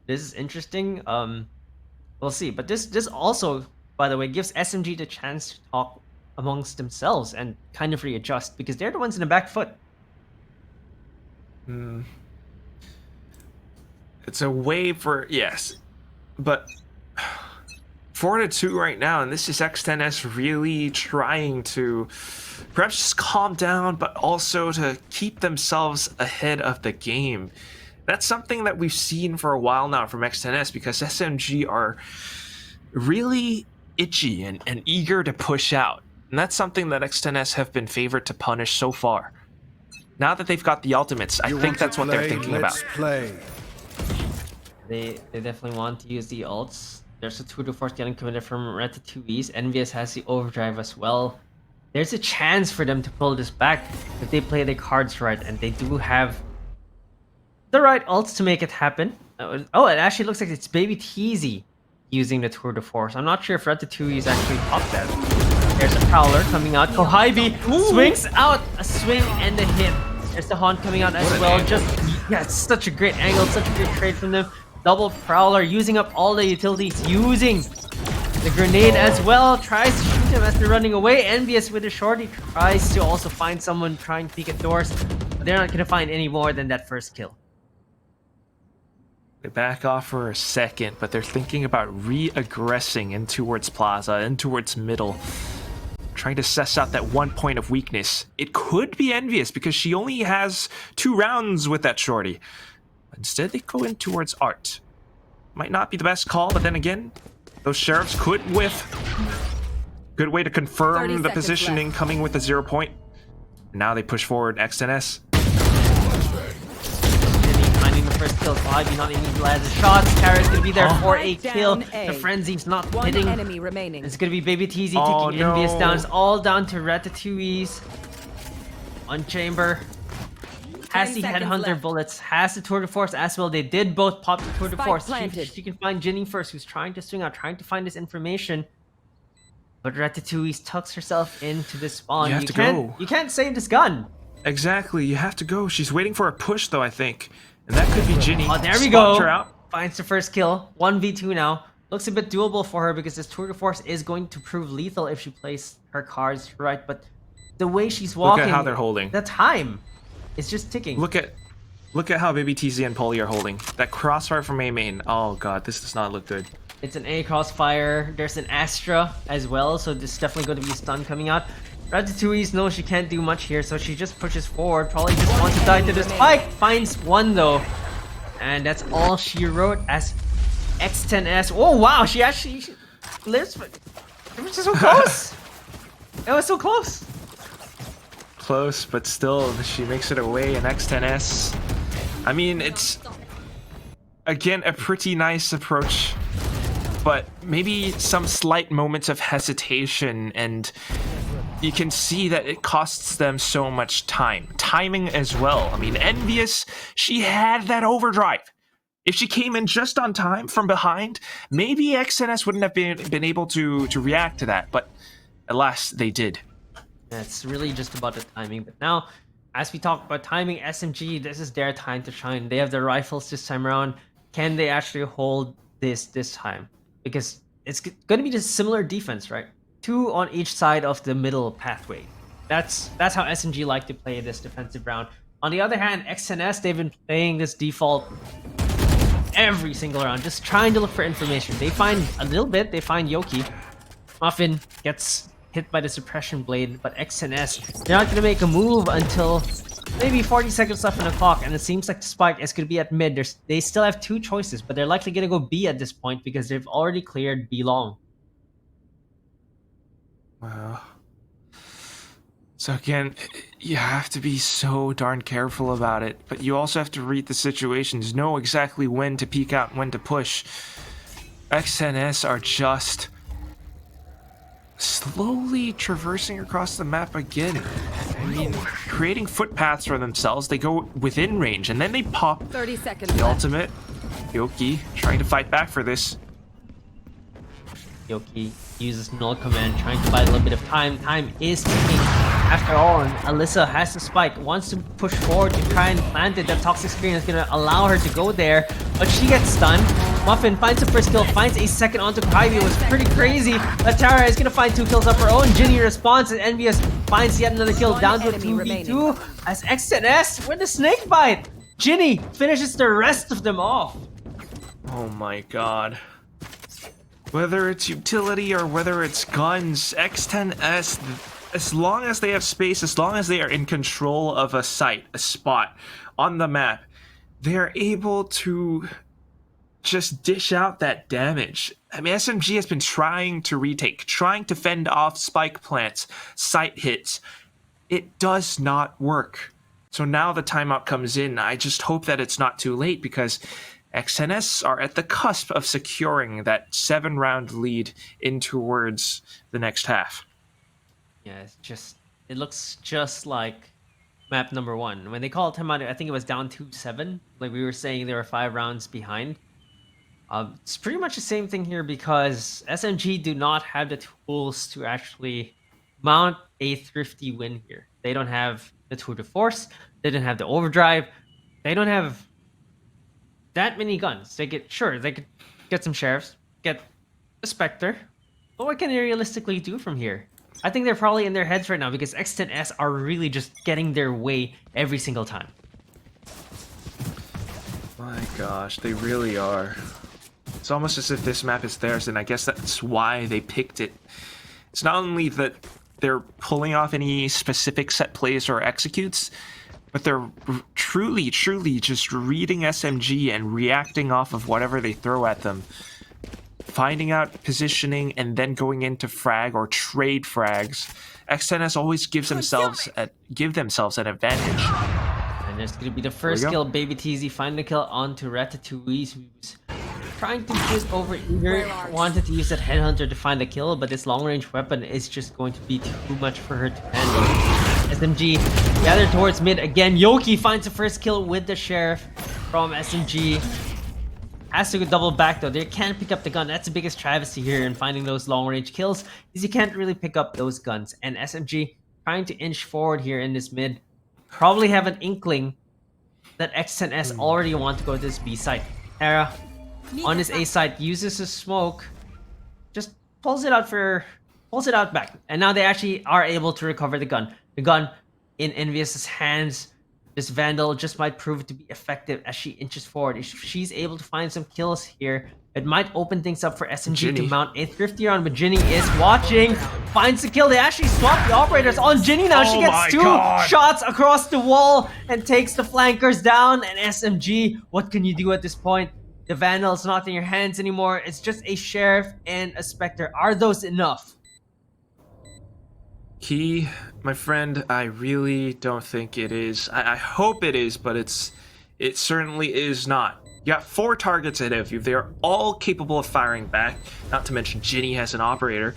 this is interesting. We'll see. But this also, by the way, gives SMG the chance to talk amongst themselves and kind of readjust, because they're the ones in the back foot. It's a way for, yes, but 4-2 right now, and this is X10S really trying to perhaps just calm down, but also to keep themselves ahead of the game. That's something that we've seen for a while now from X10S, because SMG are really itchy and eager to push out. And that's something that X10S have been favored to punish so far. Now that they've got the ultimates, I think that's what they're thinking about. Play. They definitely want to use the ults. There's a 2 to 4 getting committed from Ratatouille's. Envious has the overdrive as well. There's a chance for them to pull this back if they play their cards right, and they do have the right ults to make it happen. Oh, it actually looks like it's Baby Teasy using the tour de force. I'm not sure if Ratatouille is actually popped that. There's a Prowler coming out. Kohaibi swings out a swing and a hit. There's the Haunt coming out as well. It's such a great angle, such a great trade from them. Double Prowler using up all the utilities, using the grenade as well. Tries to shoot him as they're running away. Envious with a shorty tries to also find someone trying to peek at doors, but they're not going to find any more than that first kill. They back off for a second, but they're thinking about re-aggressing in towards Plaza, in towards middle. Trying to suss out that one point of weakness. It could be Envious, because she only has 2 rounds with that shorty. Instead, they go in towards Art. Might not be the best call, but then again, those Sheriffs could whiff. Good way to confirm the positioning, coming with a 0 point. Now they push forward X10S. Finding the first kill. Ivy not even glad the shots. Carrot's gonna be there for a kill. The frenzy's not hitting. Enemy remaining. It's gonna be Baby TZ taking Envious down. It's all down to Ratatouille's. On Chamber. Has the Headhunter bullets. Has the Tour de Force as well. They did both pop the Tour de Force. She can find Ginny first, who's trying to swing out, trying to find this information. But Ratatouille tucks herself into the spawn. You have to go. You can't save this gun. Exactly, you have to go. She's waiting for a push, though, I think. And that could be Ginny. Oh, there we Spots go. her out. Finds the first kill. 1v2 now. looks a bit doable for her because this tour de force is going to prove lethal if she plays her cards right. But the way she's walking, Look at how they're holding. the time is just ticking. Look at how Baby TZ and Polly are holding. That crossfire from A main. Oh god, this does not look good. It's an A crossfire. There's an Astra as well, so this is definitely going to be a stun coming out. Ratatouille knows she can't do much here, so she just pushes forward. Probably just wants to die to the spike. Finds one though, and that's all she wrote as X10S. Oh wow, she actually lives. It was just so close. It was so close. Close, but still, she makes it away in X10S. I mean, it's again a pretty nice approach, but maybe some slight moments of hesitation, and you can see that it costs them so much timing as well. I mean, Envious, she had that overdrive. If she came in just on time from behind, maybe XNS wouldn't have been able to react to that, but alas, they did. It's really just about the timing. But now, as we talk about timing, SMG, this is their time to shine. They have their rifles this time around. Can they actually hold this time? Because it's going to be just similar defense, right? 2 on each side of the middle pathway. That's how SMG like to play this defensive round. On the other hand, XNS, they've been playing this default every single round, just trying to look for information. They find a little bit, they find Yoki. Muffin gets hit by the suppression blade, but XNS, they're not going to make a move until maybe 40 seconds left on the clock, and it seems like the spike is going to be at mid. They still have 2 choices, but they're likely going to go B at this point because they've already cleared B long. Wow. So again, you have to be so darn careful about it, but you also have to read the situations, know exactly when to peek out and when to push. XNS are just slowly traversing across the map again. I mean, creating footpaths for themselves. They go within range and then they pop 30 seconds the left. ultimate. Yoki trying to fight back for this. Yoki uses null command, trying to buy a little bit of time. Time is ticking. After all, and Alyssa has the spike, wants to push forward to try and plant it. That toxic screen is going to allow her to go there, but she gets stunned. Muffin finds the first kill, finds a second onto Kylie. It was pretty crazy. Latara is going to find 2 kills of her own. Ginny responds, and Envious finds yet another kill, down to a 2v2 as X10S with the snake bite. Ginny finishes the rest of them off. Oh my god. Whether it's utility or whether it's guns, X10S, as long as they have space, as long as they are in control of a site, a spot on the map, they're able to just dish out that damage. I mean, SMG has been trying to retake, trying to fend off spike plants, site hits. It does not work. So now the timeout comes in. I just hope that it's not too late because XNS are at the cusp of securing that 7-round lead in towards the next half. Yeah, it looks just like map number 1. When they called timeout, I think it was down 2-7. Like we were saying, they were 5 rounds behind. It's pretty much the same thing here because SMG do not have the tools to actually mount a thrifty win here. They don't have the tour de force. They don't have the overdrive. They don't have that many guns. They could get some sheriffs, get a Spectre, but what can they realistically do from here? I think they're probably in their heads right now because X10S are really just getting their way every single time. My gosh, they really are. It's almost as if this map is theirs, and I guess that's why they picked it. It's not only that they're pulling off any specific set plays or executes, but they're truly just reading SMG and reacting off of whatever they throw at them. Finding out positioning and then going into frag or trade frags. XNS always give themselves an advantage. And there's going to be the first kill. Baby TZ find the kill onto Ratatouille, who's trying to get over either. Wanted to use that headhunter to find the kill, but this long range weapon is just going to be too much for her to handle. SMG gathered towards mid again. Yoki finds the first kill with the sheriff from SMG. Has to go double back though. They can't pick up the gun. That's the biggest travesty here in finding those long range kills, is you can't really pick up those guns. And SMG trying to inch forward here in this mid. Probably have an inkling that X10S already want to go to this B site. Tara on his A site, uses his smoke, just pulls it out back, and now they actually are able to recover the gun. The gun in Envious's hands. This Vandal just might prove to be effective as she inches forward. If she's able to find some kills here, it might open things up for SMG to Ginny. mount a thrifty round, but Ginny is watching, finds the kill. They actually swap the operators on Ginny now. She Oh gets my 2 God. shots across the wall and takes the flankers down. And SMG, what can you do at this point? The Vandal's not in your hands anymore. It's just a Sheriff and a Spectre. Are those enough? Key, my friend, I really don't think it is. I hope it is, but it certainly is not. You got 4 targets ahead of you. They are all capable of firing back. Not to mention Ginny has an operator.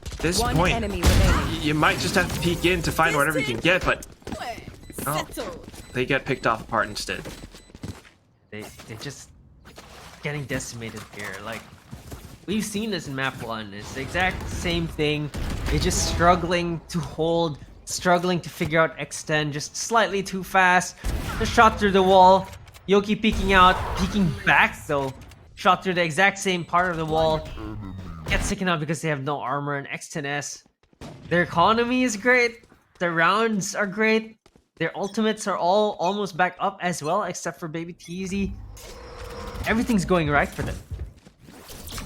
At this One point, enemy remaining. you might just have to peek in to find whatever you can get, but oh, Settled. they get picked off apart instead. They're just getting decimated here. Like, we've seen this in map 1. It's the exact same thing. They're just struggling to hold, struggling to figure out X10 just slightly too fast. The shot through the wall. Yoki peeking out, peeking back though. Shot through the exact same part of the wall. Gets taken out because they have no armor. And X10S, their economy is great. Their rounds are great. Their ultimates are all almost back up as well, except for Baby Teasy. Everything's going right for them.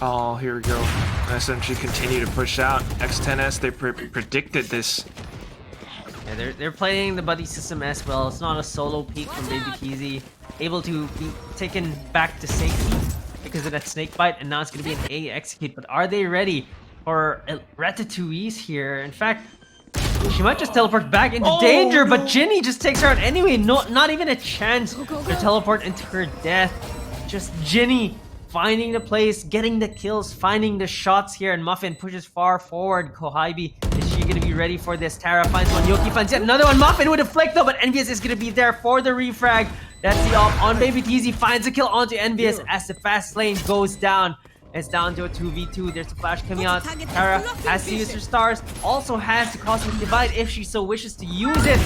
Oh, here we go. SMG continue to push out. X10S, they predicted this. Yeah, they're playing the buddy system as well. It's not a solo peek from Baby Teasy. Able to be taken back to safety because of that snake bite, and now it's going to be an A execute. But are they ready for Ratatouille's here? In fact, she might just teleport back into danger, but Ginny just takes her out anyway. Not even a chance to teleport into her death. Just Ginny finding the place, getting the kills, finding the shots here, and Muffin pushes far forward. Kohaibi, is she gonna be ready for this? Tara finds one, Yoki finds yet another one. Muffin with a flick though, but Envious is gonna be there for the refrag. That's the op on Baby Teasy, finds a kill onto Envious as the fast lane goes down. It's down to a 2v2. There's a flash coming out. Tara has to use her stars, also has the Cosmic Divide if she so wishes to use it.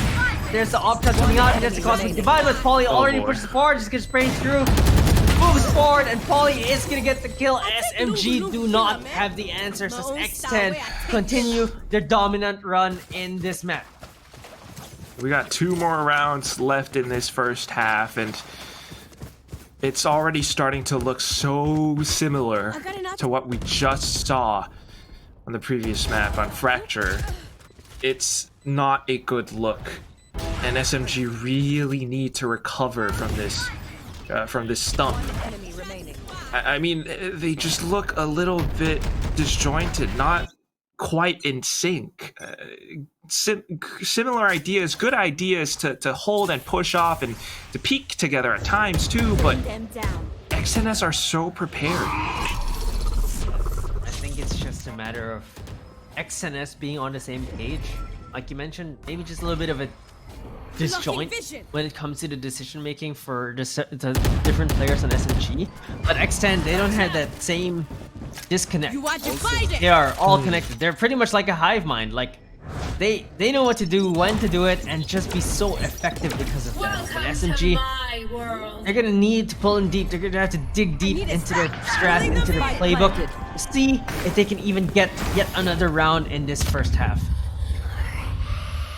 There's the op coming out, and there's the Cosmic Divide, but Polly already boy. pushes forward, just gets sprayed through. Moves forward, and Polly is gonna get the kill. SMG do not have the answers as X10 continue their dominant run in this map. We got 2 more rounds left in this first half, and it's already starting to look so similar to what we just saw on the previous map on Fracture. It's not a good look, and SMG really need to recover from this stump. Enemy remaining. I mean, they just look a little bit disjointed, not quite in sync. Similar ideas, good ideas to hold and push off and to peak together at times too, but Them down. XNS are so prepared. I think it's just a matter of XNS being on the same page. Like you mentioned, maybe just a little bit of a disjoint when it comes to the decision making for the different players on SMG. But X10, they don't have that same disconnect. You want to find it. They are all connected. They're pretty much like a hive mind. Like they know what to do, when to do it, and just be so effective because of that. And SMG, they're gonna need to pull in deep. They're gonna have to dig deep into their strat, into their playbook, to see if they can even get yet another round in this first half.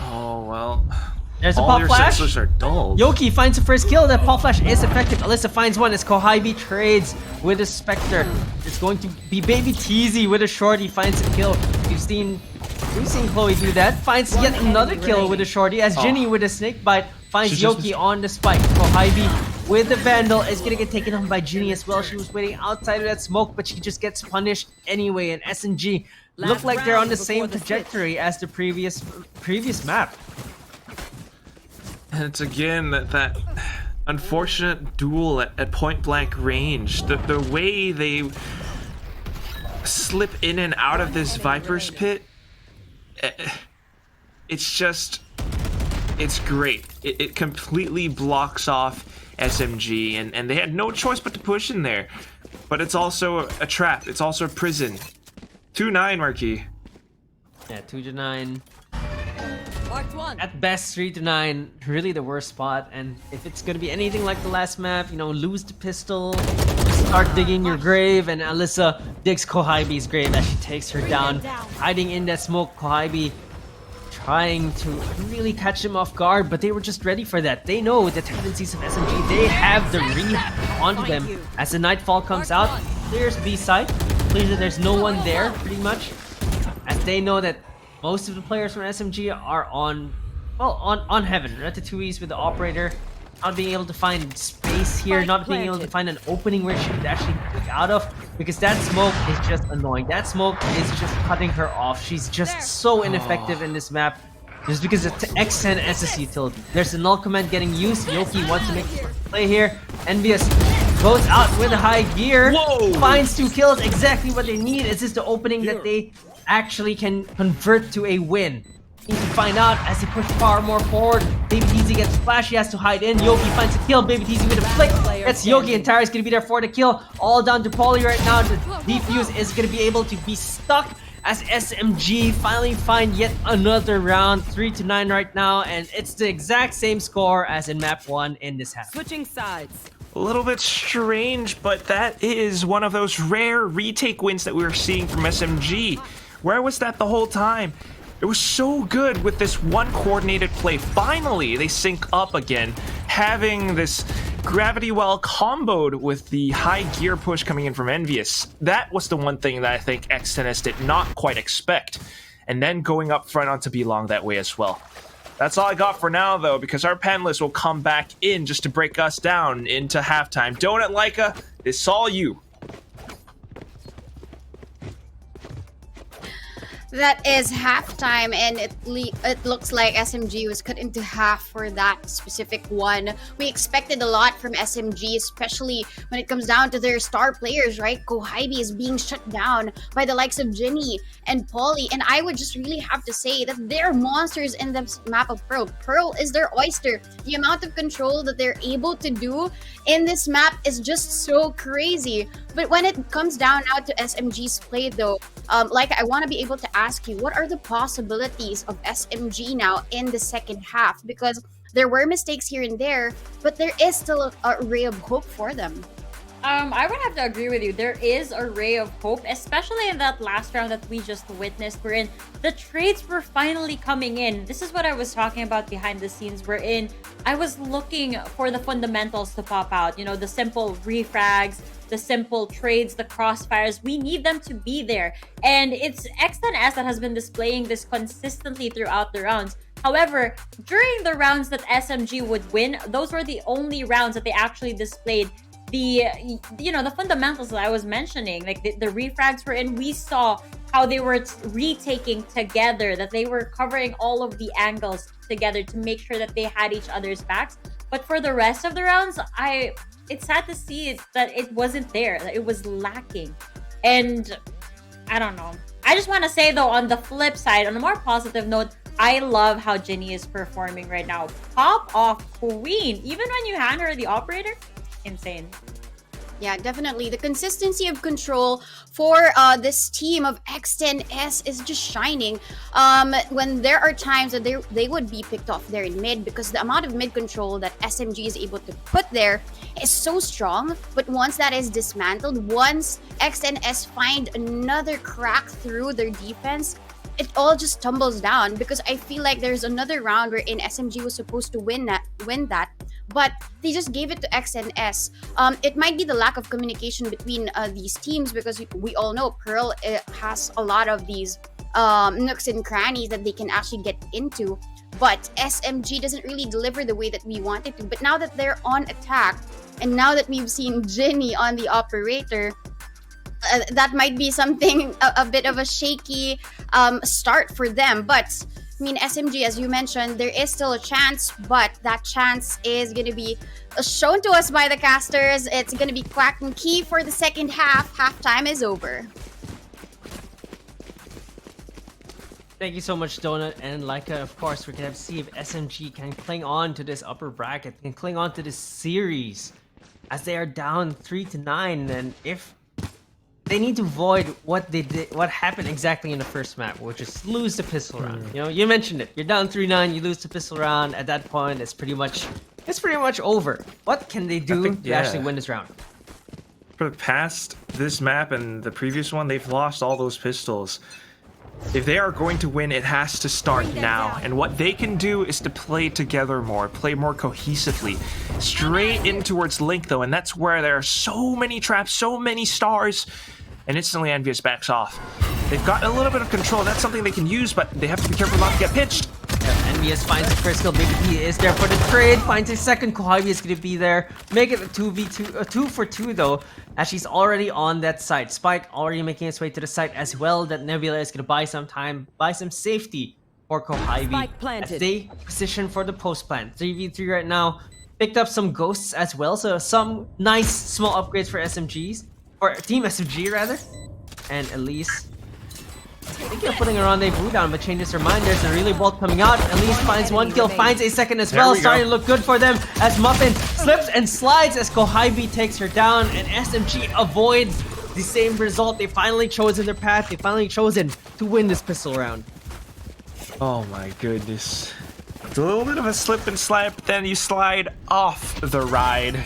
Oh well. There's a All pop your flash. sensors are dulled. Yoki finds the first kill. That pop flash is effective. Alyssa finds one as Kohaibi trades with a Spectre. It's going to be Baby Teasy with a shorty. Finds a kill. We've seen Chloe do that. Finds yet another kill with a shorty as Ginny with a snake bite finds She just Yoki on the spike. Kohaibi with the Vandal is gonna get taken on by Ginny as well. She was waiting outside of that smoke, but she just gets punished anyway. And SMG look like they're on the same trajectory as the previous map. And it's again that unfortunate duel at point blank range. The way they slip in and out of this Viper's pit, it's great. It completely blocks off SMG, and they had no choice but to push in there. But it's also a trap. It's also a prison. 2-9, Marquis. Yeah, 2-9. Marked one. At best, 3-9, really the worst spot. And if it's gonna be anything like the last map, you know, lose the pistol, start digging your grave, and Alyssa digs Kohibi's grave as she takes her down. Hiding in that smoke, Kohibi trying to really catch them off guard, but they were just ready for that. They know the tendencies of SMG. They have the read onto them. As the Nightfall comes out, clears B side, clears that there's no one there, pretty much. As they know that most of the players from SMG are on Heaven. Ratatouille's with the operator, not being able to find space here, not being able to find an opening where she could actually kick out of, because that smoke is just annoying. That smoke is just cutting her off. She's just so ineffective in this map, just because of X10 SS utility. There's a null command getting used. Yoki wants to make a play here. Envious goes out with a high gear, finds 2 kills, exactly what they need. Is this the opening that they actually can convert to a win? Need to find out as they push far more forward. Baby TZ gets flashed, he has to hide in. Yoki finds a kill. Baby TZ with a flick. That's Yoki, and Tara's gonna be there for the kill. All down to Polly right now. The defuse is gonna be able to be stuck as SMG finally find yet another round. 3-9 right now, and it's the exact same score as in map 1 in this half. Switching sides. A little bit strange, but that is one of those rare retake wins that we were seeing from SMG. Where was that the whole time? It was so good with this one coordinated play. Finally, they sync up again, having this gravity well comboed with the high gear push coming in from Envious. That was the one thing that I think X10S did not quite expect. And then going up front onto B long that way as well. That's all I got for now, though, because our panelists will come back in just to break us down into halftime. Donut Leica, it's all you. That is halftime, and it looks like SMG was cut into half for that specific one. We expected a lot from SMG, especially when it comes down to their star players, right? Kohibi is being shut down by the likes of Ginny and Polly, and I would just really have to say that they're monsters in the map of Pearl. Pearl is their oyster. The amount of control that they're able to do in this map is just so crazy. But when it comes down now to SMG's play, though, like I want to be able to ask you, what are the possibilities of SMG now in the second half? Because there were mistakes here and there, but there is still a ray of hope for them. I would have to agree with you. There is a ray of hope, especially in that last round that we just witnessed. Wherein the trades were finally coming in. This is what I was talking about behind the scenes. Wherein I was looking for the fundamentals to pop out. You know, the simple refrags, the simple trades, the crossfires. We need them to be there. And it's X10S that has been displaying this consistently throughout the rounds. However, during the rounds that SMG would win, those were the only rounds that they actually displayed the fundamentals that I was mentioning. Like the refrags were in, we saw how they were retaking together, that they were covering all of the angles together to make sure that they had each other's backs. But for the rest of the rounds, it's sad to see that it wasn't there, that it was lacking. And I don't know. I just want to say, though, on the flip side, on a more positive note, I love how Ginny is performing right now. Pop off queen. Even when you hand her the operator, insane. Yeah, definitely. The consistency of control for this team of X10S is just shining. When there are times that they would be picked off there in mid, because the amount of mid control that SMG is able to put there is so strong. But once that is dismantled, once X10S find another crack through their defense, it all just tumbles down, because I feel like there's another round wherein SMG was supposed to win that, but they just gave it to X10S. It might be the lack of communication between these teams, because we all know Pearl has a lot of these nooks and crannies that they can actually get into, but SMG doesn't really deliver the way that we want it to. But now that they're on attack, and now that we've seen Ginny on the operator, that might be something, a bit of a shaky start for them. But I mean, SMG, as you mentioned, there is still a chance, but that chance is going to be shown to us by the casters. It's going to be Quack and Key for the second half. Halftime is over. Thank you so much, Donut and Leica. Of course, we're going to see if SMG can cling on to this upper bracket, can cling on to this series, as they are down 3-9, and if they need to avoid what they did, what happened exactly in the first map, which is lose the pistol round. You know, you mentioned it. You're down 3-9, you lose the pistol round. At that point, it's pretty much over. What can they do to actually win this round? for the past this map and the previous one, they've lost all those pistols. If they are going to win, it has to start now. And what they can do is to play together more, play more cohesively. Straight in towards Link, though, and that's where there are so many traps, so many stars, and instantly Envious backs off. They've got a little bit of control. That's something they can use, but they have to be careful not to get pinched. Envious finds the first kill. He is there for the trade. Finds a second. Kohabi is going to be there. Make it a 2v2, a 2 for 2 though, as she's already on that site. Spike already making its way to the site as well. That Nebula is going to buy some time, buy some safety for Kohabi. Spike planted. As they position for the post plant. 3v3 right now. Picked up some ghosts as well, so some nice small upgrades for SMGs, or Team SMG rather. And Elise, thinking of putting a rendezvous down, but changes her mind. There's a relay bolt coming out. Elise finds one kill, finds a second as well. Starting to look good for them as Muffin slips and slides as Kohabi takes her down, and SMG avoids the same result. They finally chosen their path. They finally chosen to win this pistol round. Oh my goodness. It's a little bit of a slip and slide, but then you slide off the ride.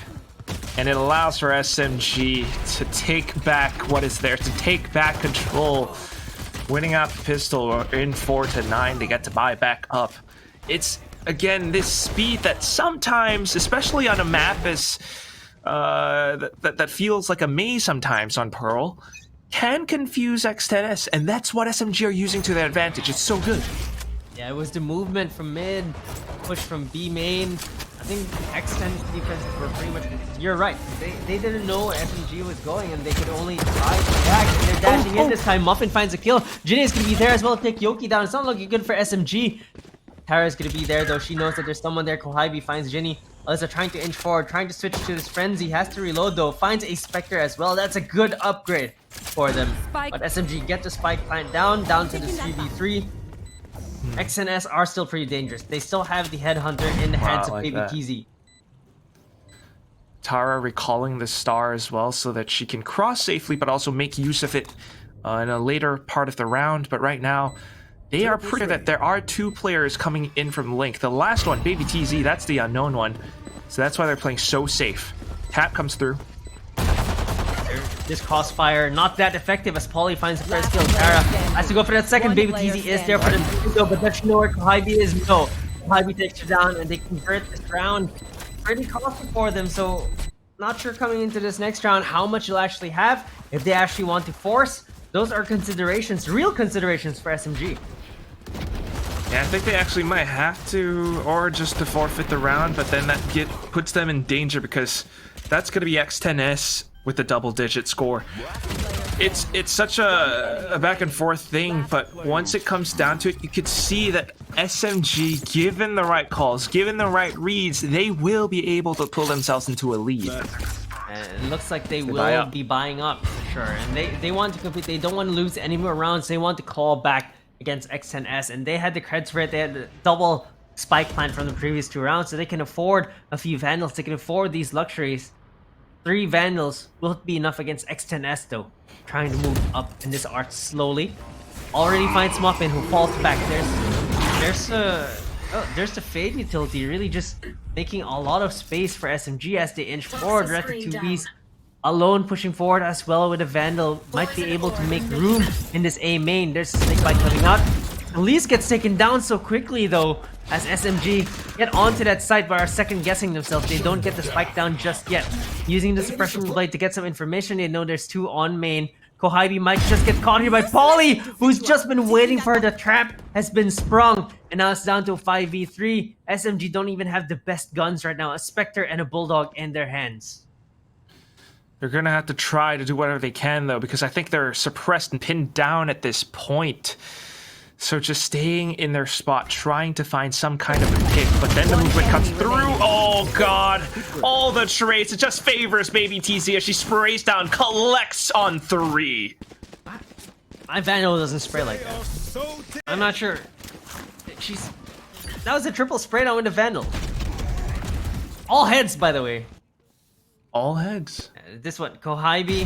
And it allows for SMG to take back what is there, to take back control. Winning out the pistol in 4-9 to get to buy back up. It's, again, this speed that sometimes, especially on a map as that feels like a maze sometimes on Pearl, can confuse X10S, and that's what SMG are using to their advantage. It's so good. Yeah, it was the movement from mid, push from B main. I think X10 defense were pretty much... You're right. They didn't know where SMG was going, and they could only try to back. And they're dashing in this time. Muffin finds a kill. Jinny is going to be there as well to take Yoki down. It's not looking good for SMG. Tara's going to be there, though. She knows that there's someone there. Kohabi finds Jinny. Alyssa trying to inch forward, trying to switch to this frenzy. Has to reload, though. Finds a Spectre as well. That's a good upgrade for them. But SMG get the spike plant down to the 3v3. XNS are still pretty dangerous. They still have the headhunter in the hands of Baby TZ. Tara recalling the star as well so that she can cross safely but also make use of it in a later part of the round. But right now, they are pretty that there are 2 players coming in from Link. The last one, Baby TZ, that's the unknown one. So that's why they're playing so safe. Tap comes through. This crossfire not that effective as Polly finds the first kill. Tara has to go for that second. Baby TZ is there for the kill, but does she know where Kohabi is? No. Kohabi takes her down and they convert this round. Pretty costly for them, so not sure coming into this next round how much you'll actually have if they actually want to force. Those are considerations, real considerations for SMG. Yeah, I think they actually might have to, or just to forfeit the round, but then that puts them in danger because that's going to be X10S with the double-digit score. It's such a back and forth thing, but once it comes down to it, you could see that SMG, given the right calls, given the right reads, they will be able to pull themselves into a lead. And it looks like they will be buying up for sure. And they want to compete. They don't want to lose any more rounds. They want to call back against X10S, and they had the creds for it. They had the double spike plant from the previous 2 rounds, so they can afford a few Vandals. They can afford these luxuries. 3 Vandals will be enough against X10S though. Trying to move up in this arch slowly. Already finds Muffin who falls back. There's the Fade utility really just making a lot of space for SMG as they inch forward. Red 2Bs alone pushing forward as well with a Vandal. Might be able to make room in this A main. There's a Snakebite coming out. Elise gets taken down so quickly though as SMG get onto that site but are second guessing themselves. They don't get the spike down just yet. Using the suppression blade to get some information. They know there's 2 on main. Kohabi might just get caught here by Polly, who's just been waiting for the trap, has been sprung, and now it's down to 5v3. SMG don't even have the best guns right now, a Spectre and a Bulldog in their hands. They're gonna have to try to do whatever they can though, because I think they're suppressed and pinned down at this point. So just staying in their spot, trying to find some kind of a pick, but then the movement comes through. Oh god, all the traits, it just favors Baby TZ as she sprays down, collects on 3. My Vandal doesn't spray like that. I'm not sure. That was a triple spray down with the Vandal. All heads, by the way. All heads. This one, Kohabi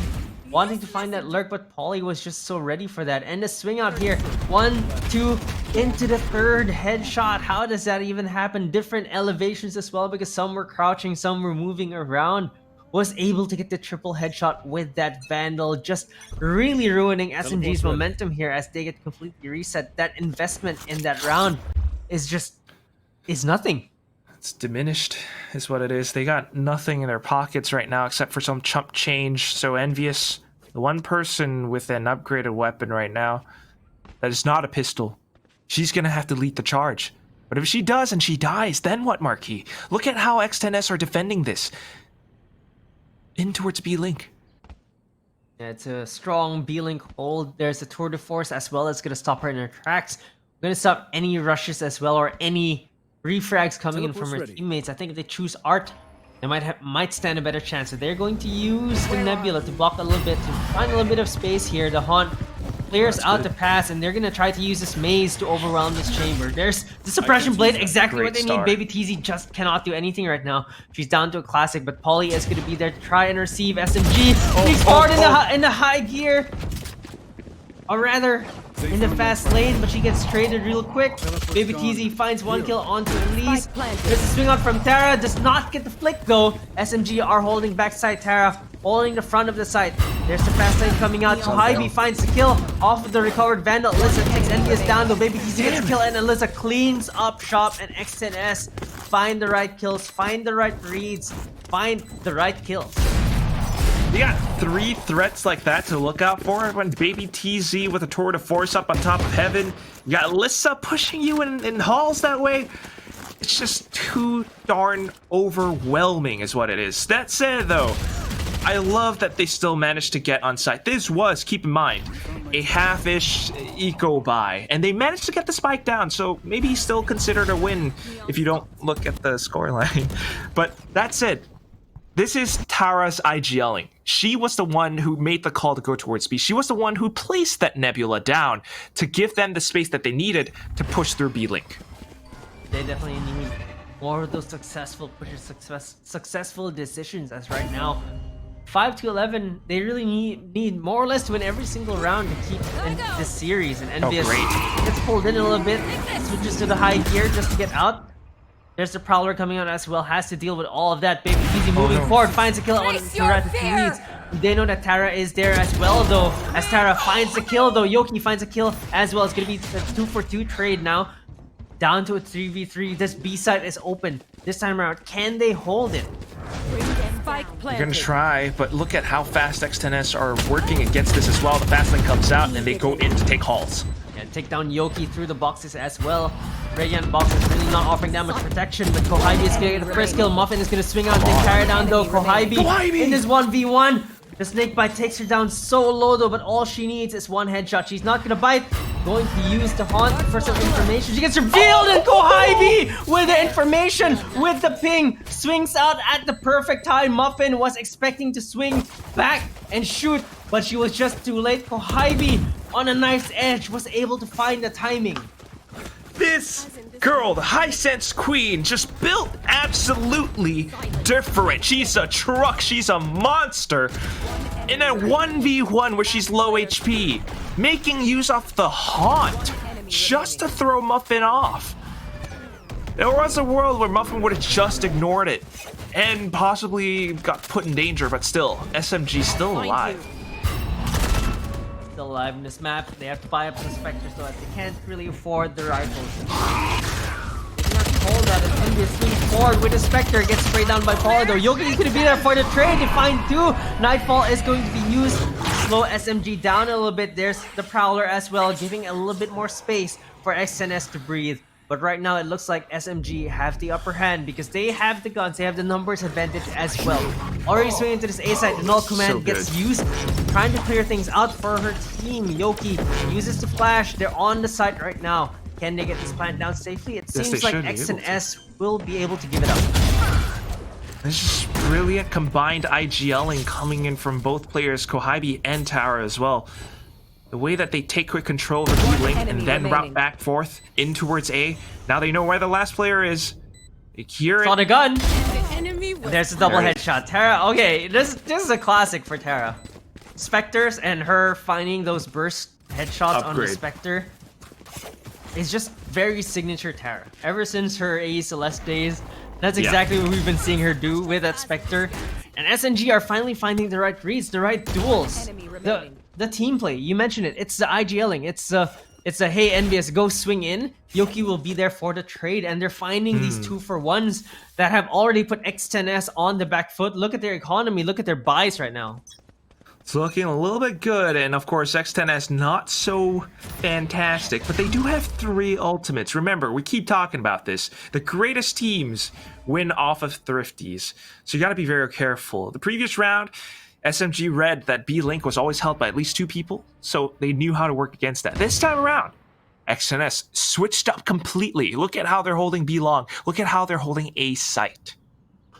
wanting to find that lurk, but Polly was just so ready for that. And the swing out here. 1, 2, into the 3rd headshot. How does that even happen? Different elevations as well, because some were crouching, some were moving around. was able to get the triple headshot with that Vandal, just really ruining SMG's momentum here as they get completely reset. That investment in that round is nothing. It's diminished, is what it is. They got nothing in their pockets right now except for some chump change. So Envious, the one person with an upgraded weapon right now that is not a pistol, she's gonna have to lead the charge. But if she does and she dies, then what, Marquis? Look at how X10S are defending this. In towards B-Link. Yeah, it's a strong B-Link hold. There's a tour de force as well that's gonna stop her in her tracks. Gonna stop any rushes as well or any refrags coming in from her teammates. I think if they choose Art, they might stand a better chance. So they're going to use the Nebula to block a little bit, to find a little bit of space here. The Haunt clears out the pass, and they're gonna try to use this maze to overwhelm this chamber. There's the suppression blade, exactly what they need. Baby TZ just cannot do anything right now. She's down to a classic, but Polly is gonna be there to try and receive SMG. Sneaks forward in the high gear, or rather in the fast lane, but she gets traded real quick. Baby TZ finds one kill onto Elise. There's a swing out from Tara, does not get the flick though. SMG are holding backside Tara, holding the front of the site. There's the fast lane coming out. Kohibi finds the kill off of the recovered Vandal. Alyssa takes Envious down though. Baby TZ gets a kill and Alyssa cleans up shop, and X10S find the right kills, find the right reads, find the right kills. You got 3 threats like that to look out for when Baby TZ with a tour de force up on top of heaven. You got Alyssa pushing you in halls that way. It's just too darn overwhelming is what it is. That said though, I love that they still managed to get on site. This was, keep in mind, a half-ish eco buy, and they managed to get the spike down, so maybe still considered a win if you don't look at the scoreline. But that said, this is Tara's IGLing. She was the one who made the call to go towards B. She was the one who placed that Nebula down to give them the space that they needed to push through B-Link. They definitely need more of those successful pushes, successful decisions as right now. 5-11, they really need more or less to win every single round to keep in this series. And Envious gets pulled in a little bit, switches to the high gear just to get out. There's the Prowler coming out as well, has to deal with all of that. Baby TZ moving forward, finds a kill on the leads. They know that Tara is there as well though, as Tara finds the kill though. Yoki finds a kill as well. It's gonna be a 2-for-2 trade now. Down to a 3v3. This B side is open this time around. Can they hold it? They're gonna try, but look at how fast X10S are working against this as well. The fast lane comes out and they go in to take halls. Yeah, take down Yoki through the boxes as well. Radiant box is really not offering that much protection, but Kohibi is gonna get the first kill. Muffin is gonna swing out and take Tara down though. Kohibi in this 1v1. The snake bite takes her down so low though, but all she needs is one headshot. She's not gonna bite. Going to use the Haunt for some information. She gets revealed, and Kohibi with the information, with the ping, swings out at the perfect time. Muffin was expecting to swing back and shoot, but she was just too late. Kohibi on a knife's edge was able to find the timing. This girl, the high sense queen, just built absolutely different. She's a truck, she's a monster. In a 1v1 where she's low HP, making use of the Haunt just to throw Muffin off. There was a world where Muffin would have just ignored it and possibly got put in danger, but still, SMG still alive. Still alive in this map. They have to buy up the Spectres though, as they can't really afford the rifles. They cannot hold that as Envious swings forward with the Spectre, gets sprayed down by Paula though. Yogi is going to be there for the trade. They find 2. Nightfall is going to be used to slow SMG down a little bit. There's the Prowler as well, giving a little bit more space for X10S to breathe. But right now, it looks like SMG have the upper hand because they have the guns, they have the numbers advantage as well. Already swinging to this A side, the null command gets used, trying to clear things out for her team. Yoki uses the flash, they're on the site right now. Can they get this plant down safely? It seems like X and S will be able to give it up. This is brilliant combined IGLing coming in from both players, Kohibi and Tara as well. The way that they take quick control of the B-Link and then route back forth in towards A. Now they know where the last player is. They hear it. Saw the gun. There's a double headshot. Tara, okay, this is a classic for Tara. Spectres and her finding those burst headshots on the Spectre is just very signature Tara. Ever since her AE Celeste days, that's exactly what we've been seeing her do with that Spectre. And SMG are finally finding the right reads, the right duels. Enemy remaining. The team play, you mentioned it. It's the IGLing. It's the hey Envious, go swing in. Yoki will be there for the trade, and they're finding these 2-for-1s that have already put X10S on the back foot. Look at their economy. Look at their buys right now. It's looking a little bit good, and of course X10S not so fantastic, but they do have 3 ultimates. Remember, we keep talking about this. The greatest teams win off of thrifties, so you got to be very careful. The previous round, SMG read that B-Link was always held by at least 2 people, so they knew how to work against that. This time around, X10S switched up completely. Look at how they're holding B-Long. Look at how they're holding A site.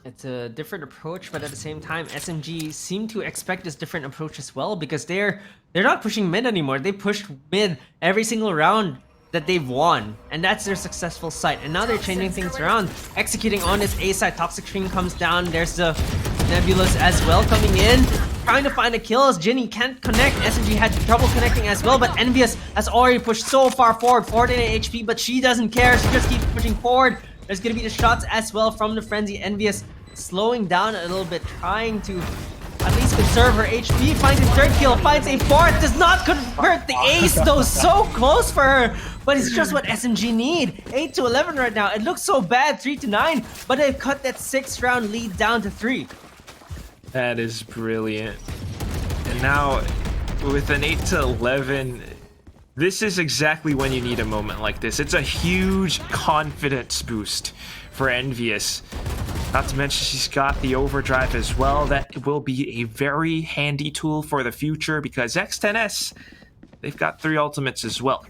It's a different approach, but at the same time, SMG seem to expect this different approach as well because they're not pushing mid anymore. They pushed mid every single round that they've won, and that's their successful site. And now they're changing things around, executing on this A side. Toxic Stream comes down. There's the Nebulous as well coming in, trying to find the kills. Jinny can't connect. SMG had trouble connecting as well, but Envious has already pushed so far forward, 48 HP, but she doesn't care. She just keeps pushing forward. There's gonna be the shots as well from the Frenzy. Envious slowing down a little bit, trying to at least conserve her HP. Finds a 3rd kill, finds a 4th, does not convert the ace though. So close for her, but it's just what SMG need. 8-11 right now. It looks so bad, 3-9, but they've cut that 6th round lead down to 3. That is brilliant. And now, with an 8-11, this is exactly when you need a moment like this. It's a huge confidence boost for Envious. Not to mention she's got the overdrive as well. That will be a very handy tool for the future because X10S, they've got 3 ultimates as well.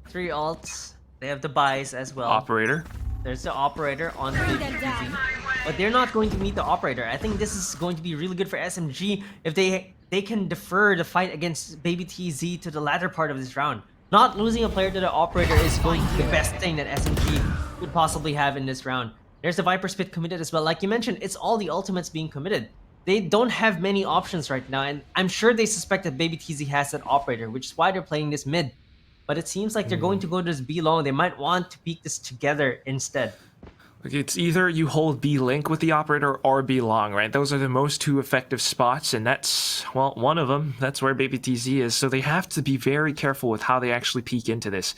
3 ults. They have the buys as well. Operator. There's the operator on the BBTZ, but they're not going to meet the operator. I think this is going to be really good for SMG if they can defer the fight against Baby TZ to the latter part of this round. Not losing a player to the operator is going to be the best thing that SMG could possibly have in this round. There's the Viper Spit committed as well. Like you mentioned, it's all the ultimates being committed. They don't have many options right now, and I'm sure they suspect that Baby TZ has that operator, which is why they're playing this mid. But it seems like they're going to go to this B long. They might want to peek this together instead. It's either you hold B-Link with the operator or B-Long, right? Those are the most 2 effective spots, and that's, well, one of them. That's where Baby TZ is, so they have to be very careful with how they actually peek into this.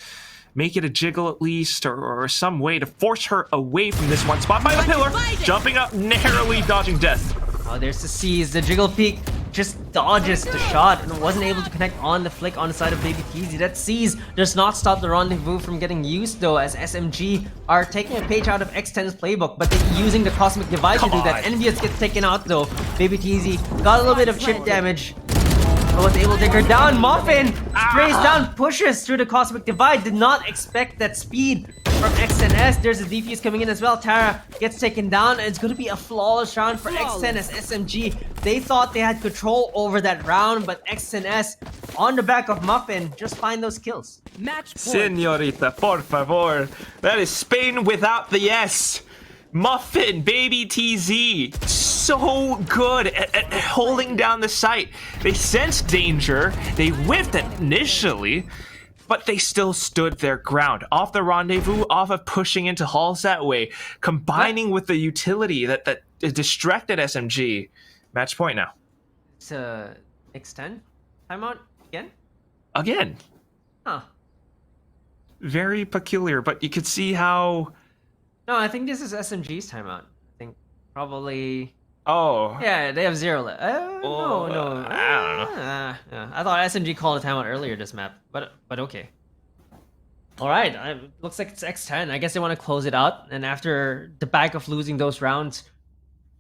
Make it a jiggle at least, or some way to force her away from this one spot by the pillar, jumping up, narrowly dodging death. Oh, there's the C's. The jiggle peek just dodges the shot and wasn't able to connect on the flick on the side of Baby TZ. That C's does not stop the rendezvous from getting used though, as SMG are taking a page out of X10's playbook, but they're using the Cosmic Divide to do that. Envious gets taken out though. Baby TZ got a little bit of chip damage, but was able to take her down. Muffin sprays down, pushes through the Cosmic Divide. Did not expect that speed from X10S. There's a defuse coming in as well. Tara gets taken down, and it's going to be a flawless round for X10S. SMG, they thought they had control over that round, but X10S on the back of Muffin just find those kills. Match point. Señorita, por favor. That is Spain without the S. Muffin, Baby TZ, so good at holding down the site. They sensed danger, they whiffed it initially, but they still stood their ground. Off the rendezvous, off of pushing into halls that way, combining with the utility that distracted SMG. Match point now. It's X10 timeout again? Again. Huh. Very peculiar, but you could see how... No, I think this is SMG's timeout. I think probably... Oh. Yeah, they have 0 left. No. I don't know. Yeah. I thought SMG called a timeout earlier this map, but okay. All right, looks like it's X10. I guess they want to close it out, and after the back of losing those rounds,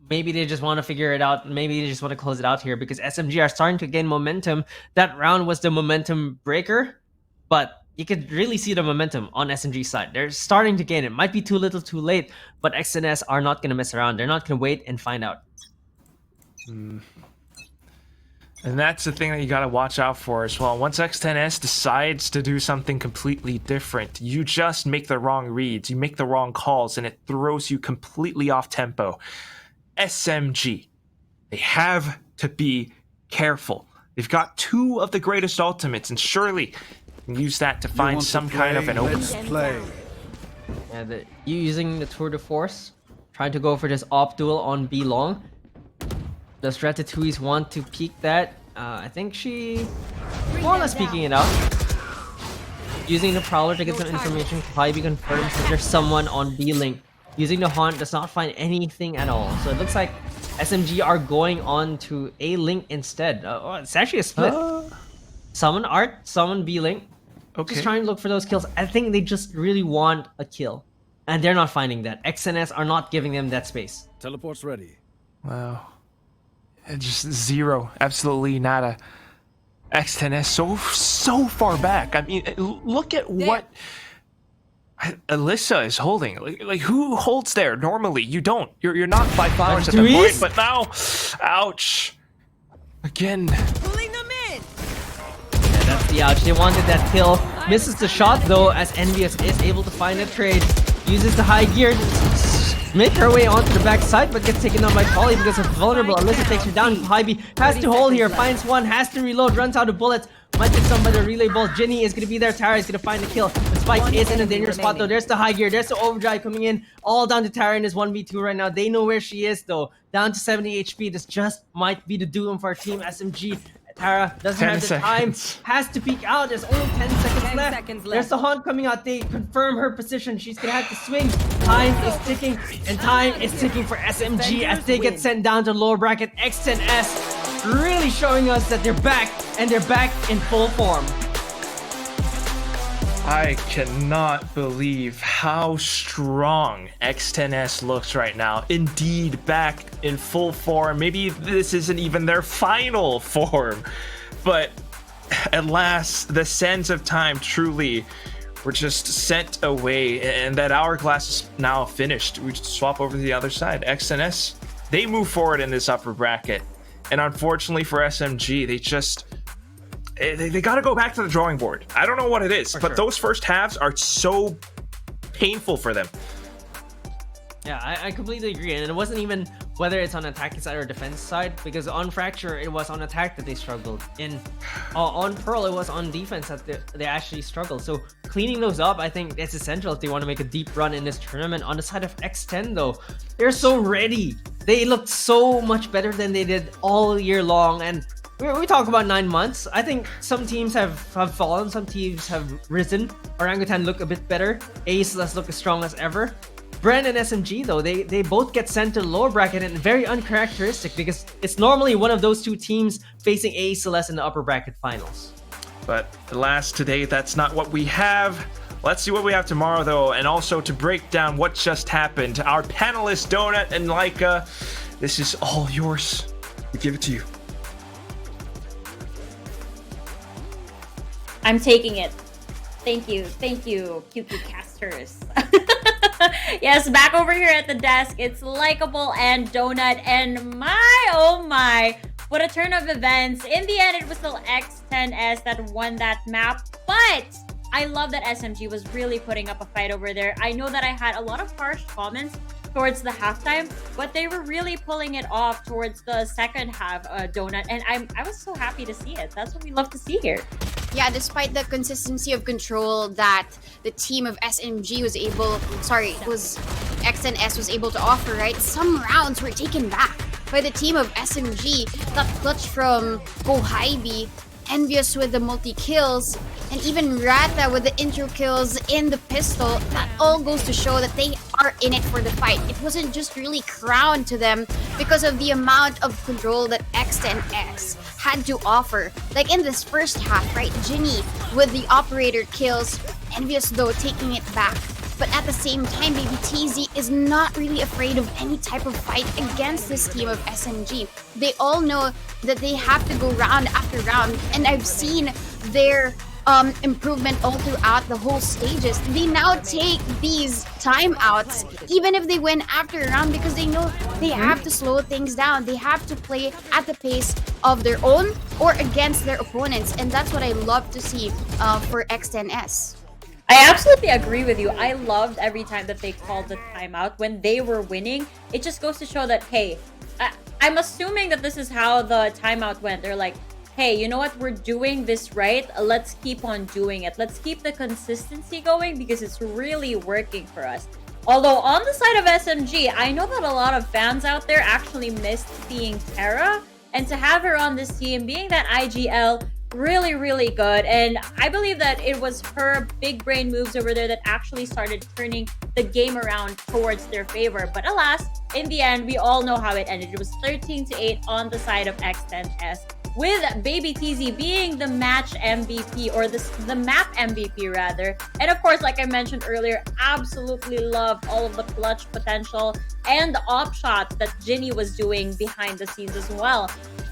maybe they just want to figure it out. Maybe they just want to close it out here because SMG are starting to gain momentum. That round was the momentum breaker, but you could really see the momentum on SMG's side. They're starting to gain it. Might be too little too late, but X10S are not going to mess around. They're not going to wait and find out. And that's the thing that you got to watch out for as well. Once X10S decides to do something completely different, you just make the wrong reads, you make the wrong calls, and it throws you completely off tempo. SMG, they have to be careful. They've got 2 of the greatest ultimates, and surely use that to find some kind of an opening. Let's play. Yeah, you using the tour de force, trying to go for this op duel on B long. Does Ratatouille's want to peek that? I think she more or less peeking it out. Using the Prowler to get some information, Hybe confirms that there's someone on B-Link. Using the Haunt does not find anything at all. So it looks like SMG are going on to A-Link instead. It's actually a split. Summon Art, summon B-Link. Okay. Just trying to look for those kills. I think they just really want a kill. And they're not finding that. XNS are not giving them that space. Teleport's ready. Wow. Just zero. Absolutely nada. X10S so far back. I mean, look at what Alyssa is holding. Like who holds there? Normally, you don't. You're not 5 flowers at the point, but now, ouch. Again. Pulling them in. Yeah, that's the ouch. They wanted that kill. Misses the shot though, as Envious is able to find a trade. Uses the high gear to make her way onto the backside, but gets taken down by Polly because of vulnerable. Alyssa takes her down. Hybe has to hold here, finds one, has to reload, runs out of bullets. Might get some by the relay ball. Jinny is going to be there. Tara is going to find the kill. But Spike is in a dangerous spot though. There's the high gear. There's the overdrive coming in. All down to Tara in this 1v2 right now. They know where she is though. Down to 70 HP. This just might be the doom for our team SMG. Tara doesn't have the time. Has to peek out. There's only 10 seconds left. There's the Haunt coming out. They confirm her position. She's going to have to swing. Time is ticking. And time is ticking for SMG as they get sent down to lower bracket. X10S really showing us that they're back. And they're back in full form. I cannot believe how strong X10S looks right now. Indeed, back in full form. Maybe this isn't even their final form, but at last, the sands of time truly were just sent away, and that hourglass is now finished. We just swap over to the other side. X10S, they move forward in this upper bracket, and unfortunately for SMG, they got to go back to the drawing board. I don't know what it is, but those first halves are so painful for them. Yeah, I completely agree. And it wasn't even whether it's on attacking side or defense side, because on Fracture, it was on attack that they struggled. On Pearl, it was on defense that they actually struggled. So cleaning those up, I think that's essential if they want to make a deep run in this tournament. On the side of X10 though, they're so ready. They looked so much better than they did all year long. And we talk about 9 months. I think some teams have fallen, some teams have risen. Orangutan look a bit better. Ace let's look as strong as ever. Bren and SMG though, they both get sent to the lower bracket, and very uncharacteristic because it's normally one of those two teams facing Ace Celeste in the upper bracket finals. But alas, today that's not what we have. Let's see what we have tomorrow though, and also to break down what just happened. Our panelists Donut and Laika, this is all yours. We give it to you. I'm taking it. Thank you, QQ casters. Yes, back over here at the desk, it's Likeable and Donut, and my oh my, what a turn of events. In the end, it was still X10S that won that map, but I love that SMG was really putting up a fight over there. I know that I had a lot of harsh comments towards the halftime, but they were really pulling it off towards the second half, Donut, and I was so happy to see it. That's what we love to see here. Yeah, despite the consistency of control that the team of SMG was X10S was able to offer, right? Some rounds were taken back by the team of SMG. That clutch from Hybe, Envious with the multi-kills, and even Rata with the intro kills in the pistol. That all goes to show that they are in it for the fight. It wasn't just really crowned to them because of the amount of control that X10S had to offer. Like in this first half, right? Jinny with the operator kills, Envious though taking it back. But at the same time, Baby TZ is not really afraid of any type of fight against this team of SMG. They all know that they have to go round after round, and I've seen their improvement all throughout the whole stages. They now take these timeouts, even if they win after a round, because they know they have to slow things down. They have to play at the pace of their own or against their opponents, and that's what I love to see for X10S. I absolutely agree with you. I loved every time that they called the timeout when they were winning. It just goes to show that, hey, I'm assuming that this is how the timeout went. They're like, hey, you know what? We're doing this right. Let's keep on doing it. Let's keep the consistency going because it's really working for us. Although on the side of SMG, I know that a lot of fans out there actually missed seeing Terra, and to have her on this team, being that IGL, really, really good. And I believe that it was her big brain moves over there that actually started turning the game around towards their favor. But alas, in the end, we all know how it ended. It was 13-8 on the side of X10S, with Baby TZ being the match MVP, or the map MVP rather. And of course, like I mentioned earlier, absolutely loved all of the clutch potential and the op shots that Ginny was doing behind the scenes as well.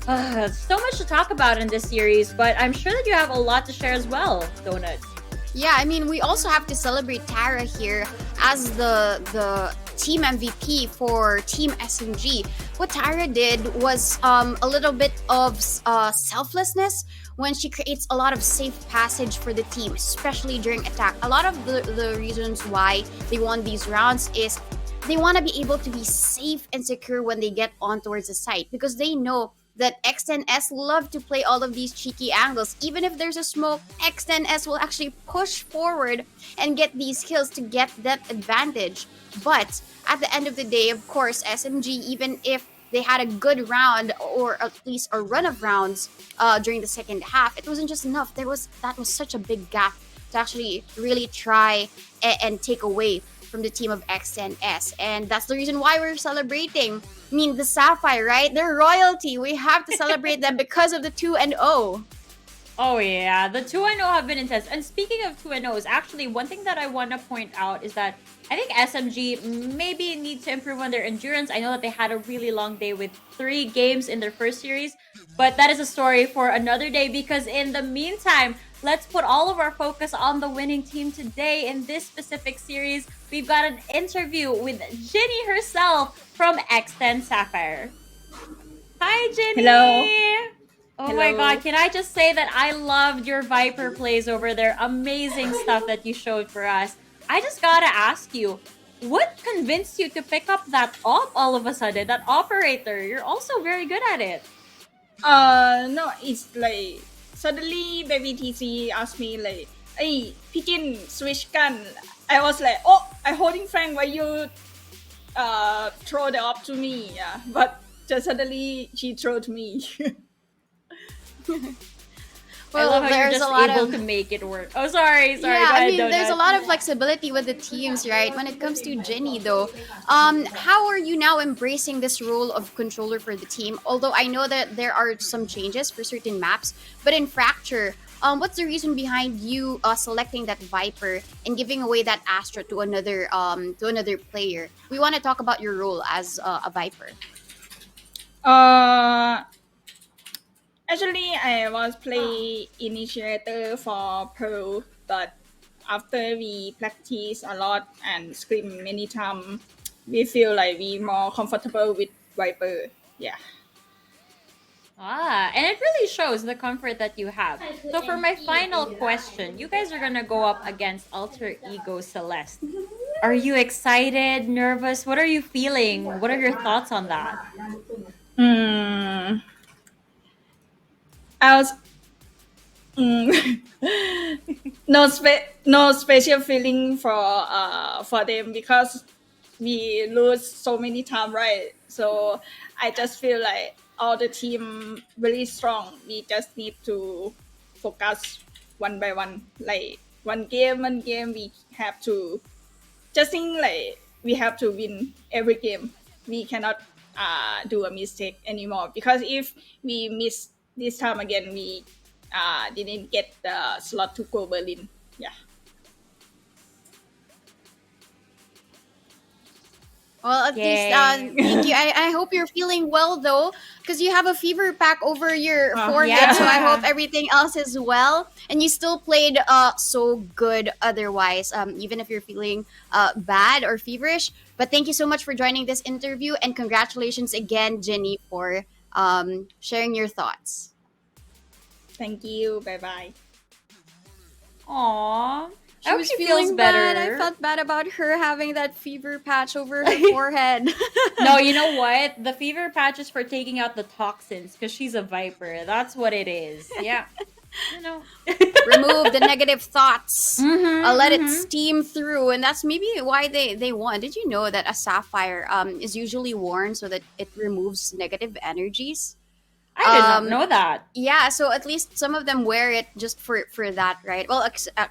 So much to talk about in this series, but I'm sure that you have a lot to share as well, Donuts. Yeah, I mean, we also have to celebrate Tara here as the team MVP for Team SMG. What Tara did was a little bit of selflessness when she creates a lot of safe passage for the team, especially during attack. A lot of the reasons why they won these rounds is they want to be able to be safe and secure when they get on towards the site, because they know that X10S love to play all of these cheeky angles. Even if there's a smoke, X10S will actually push forward and get these kills to get that advantage. But at the end of the day, of course, SMG, even if they had a good round, or at least a run of rounds during the second half, it wasn't just enough. That was such a big gap to actually really try and take away from the team of X10S. And that's the reason why we're celebrating. I mean, the Sapphire, right? They're royalty. We have to celebrate them because of the 2-0. Oh yeah, the 2-0 have been intense. And speaking of 2-0s, actually one thing that I want to point out is that I think SMG maybe need to improve on their endurance. I know that they had a really long day with 3 games in their first series, but that is a story for another day, because in the meantime, let's put all of our focus on the winning team today. In this specific series, we've got an interview with Ginny herself from X10 Sapphire. Hi, Ginny! Hello. Oh my god, can I just say that I loved your Viper plays over there. Amazing stuff that you showed for us. I just gotta ask you, what convinced you to pick up that op all of a sudden? That operator, you're also very good at it. No, it's like suddenly baby TC asked me like, "Hey, Pigeon, switch gun." I was like, "Oh, I'm holding Frank while you throw the op to me." Yeah, but just suddenly she threw to me. I love how you're there's just a lot able of to make it work. Oh, sorry. yeah, Go I ahead, mean, there's a Donut. lot of flexibility with the teams, right? When it comes to Ginny, though, how are you now embracing this role of controller for the team? Although I know that there are some changes for certain maps, but in Fracture, what's the reason behind you selecting that Viper and giving away that Astra to another player? We want to talk about your role as a Viper. Actually, I was play initiator for Pearl, but after we practice a lot and scream many times, we feel like we more comfortable with Viper. Yeah. And it really shows the comfort that you have. So for my final question, you guys are gonna go up against Alter Ego Celeste. Are you excited, nervous? What are you feeling? What are your thoughts on that? I was no special feeling for them because we lose so many times, right? So I just feel like all the team really strong. We just need to focus one by one. Like one game we have to just think like we have to win every game. We cannot do a mistake anymore, because if we miss this time again, we didn't get the slot to go Berlin. Yeah. Well, at least, thank you. I hope you're feeling well, though, because you have a fever pack over your forehead, yeah. so I hope everything else is well. And you still played so good otherwise, even if you're feeling bad or feverish. But thank you so much for joining this interview, and congratulations again, Ginny, for sharing your thoughts. Thank you. Bye bye. Aww. She I hope was she feeling feels bad. better. I felt bad about her having that fever patch over her forehead. No, you know what? The fever patch is for taking out the toxins because she's a Viper. That's what it is. Yeah. you know. Remove the negative thoughts. Let it mhm. steam through, and that's maybe why they won. Did you know that a sapphire is usually worn so that it removes negative energies? I did not Um, know that. yeah, so at least some of them wear it just for that, right? Well,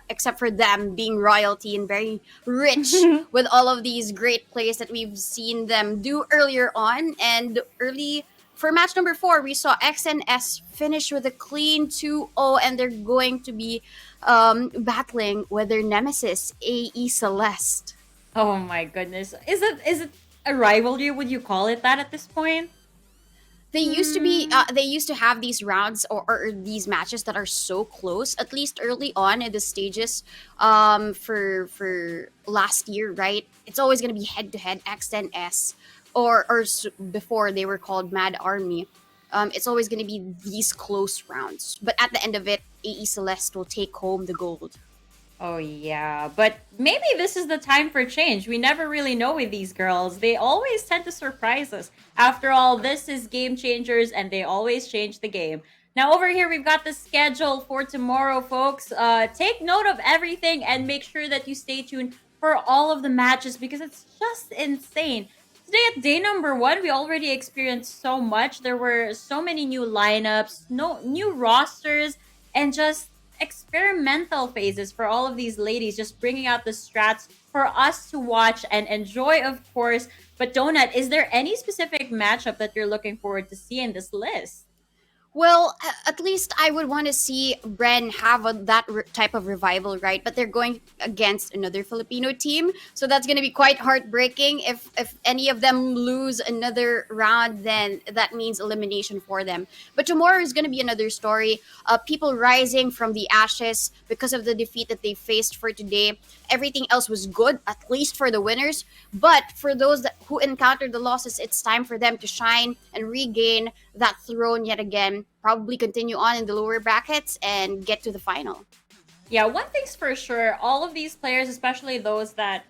except for them being royalty and very rich with all of these great plays that we've seen them do earlier on. And early for match number 4, we saw X and S finish with a clean 2-0, and they're going to be battling with their nemesis AE Celeste. Oh my goodness. Is it a rivalry? Would you call it that at this point? They used to be they used to have these rounds, or these matches that are so close, at least early on in the stages, for last year, right? It's always going to be head to head X10S, before they were called Mad Army. It's always going to be these close rounds, but at the end of it, AE Celeste will take home the gold. Oh yeah, but maybe this is the time for change. We never really know with these girls. They always tend to surprise us. After all, this is Game Changers and they always change the game. Now over here, we've got the schedule for tomorrow, folks. Take note of everything and make sure that you stay tuned for all of the matches because it's just insane. Today at day number 1, we already experienced so much. There were so many new lineups, no new rosters, and just experimental phases for all of these ladies, just bringing out the strats for us to watch and enjoy, of course. But Donut, is there any specific matchup that you're looking forward to see in this list? Well, at least I would want to see Bren have type of revival, right? But they're going against another Filipino team, so that's going to be quite heartbreaking. If any of them lose another round, then that means elimination for them. But tomorrow is going to be another story. People rising from the ashes because of the defeat that they faced for today. Everything else was good, at least for the winners. But for those who encountered the losses, it's time for them to shine and regain that throne yet again. Probably continue on in the lower brackets and get to the final. Yeah, one thing's for sure, all of these players, especially those that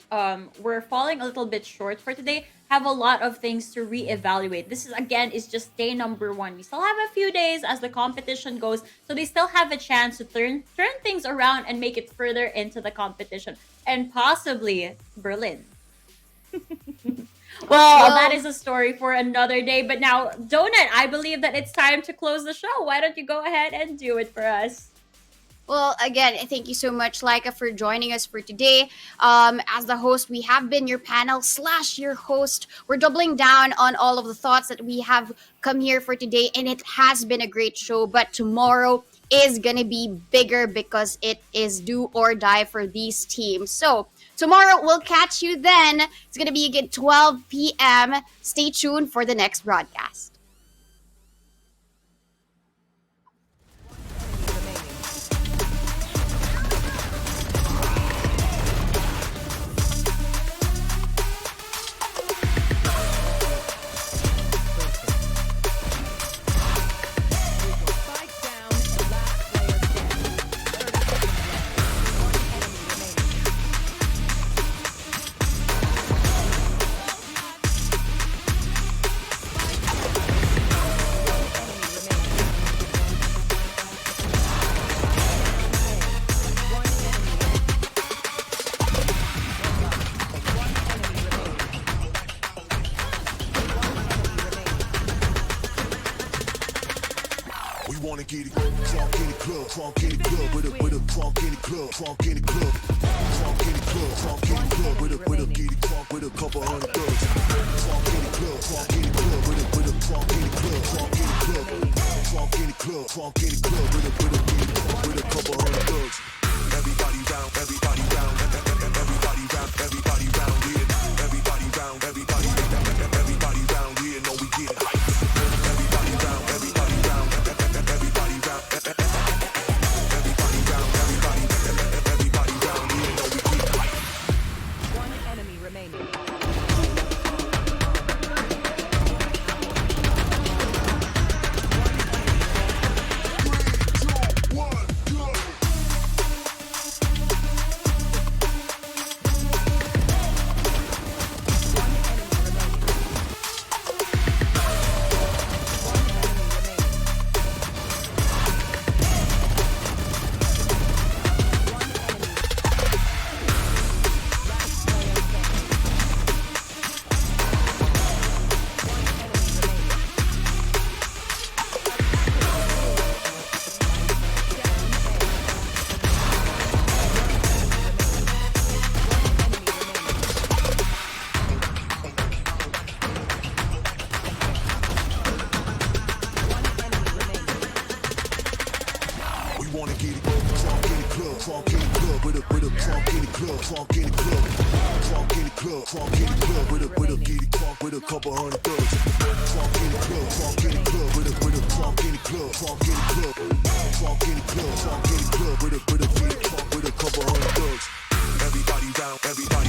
were falling a little bit short for today, have a lot of things to reevaluate. This is just day number 1. We still have a few days as the competition goes, so they still have a chance to turn things around and make it further into the competition and possibly Berlin. Well, that is a story for another day. But now, Donut, I believe that it's time to close the show. Why don't you go ahead and do it for us? Well, again, thank you so much, Laika, for joining us for today. As the host, we have been your panel / your host. We're doubling down on all of the thoughts that we have come here for today, and it has been a great show. But tomorrow is going to be bigger because it is do or die for these teams. So tomorrow, we'll catch you then. It's going to be at 12 p.m. Stay tuned for the next broadcast. Spike down. Last player standing. crunk in the club, with a crunk in the club, crunk in the club, crunk in the club, crunk in the club, with a get it crunk with a couple hundred thugs. Crunk in the club, crunk in the club, with a crunk in the club, crunk in the club, crunk in the club, crunk in the club, with a get it crunk with a couple hundred thugs. Everybody round, everybody round, everybody round, everybody round here. Everybody round, everybody round here. Know we get hype. Everybody round, everybody round, everybody round, everybody round, everybody round here. Know we get hype. One enemy remaining. crunk in the club. Crunk in the club, crunk in the club, with a giddy crunk with a couple hundred thugs. Crunk in the club, crunk in the club, with a crunk in the club, crunk in the club. Crunk in the club, crunk in the club, with a giddy crunk with a couple hundred thugs. Everybody down, everybody.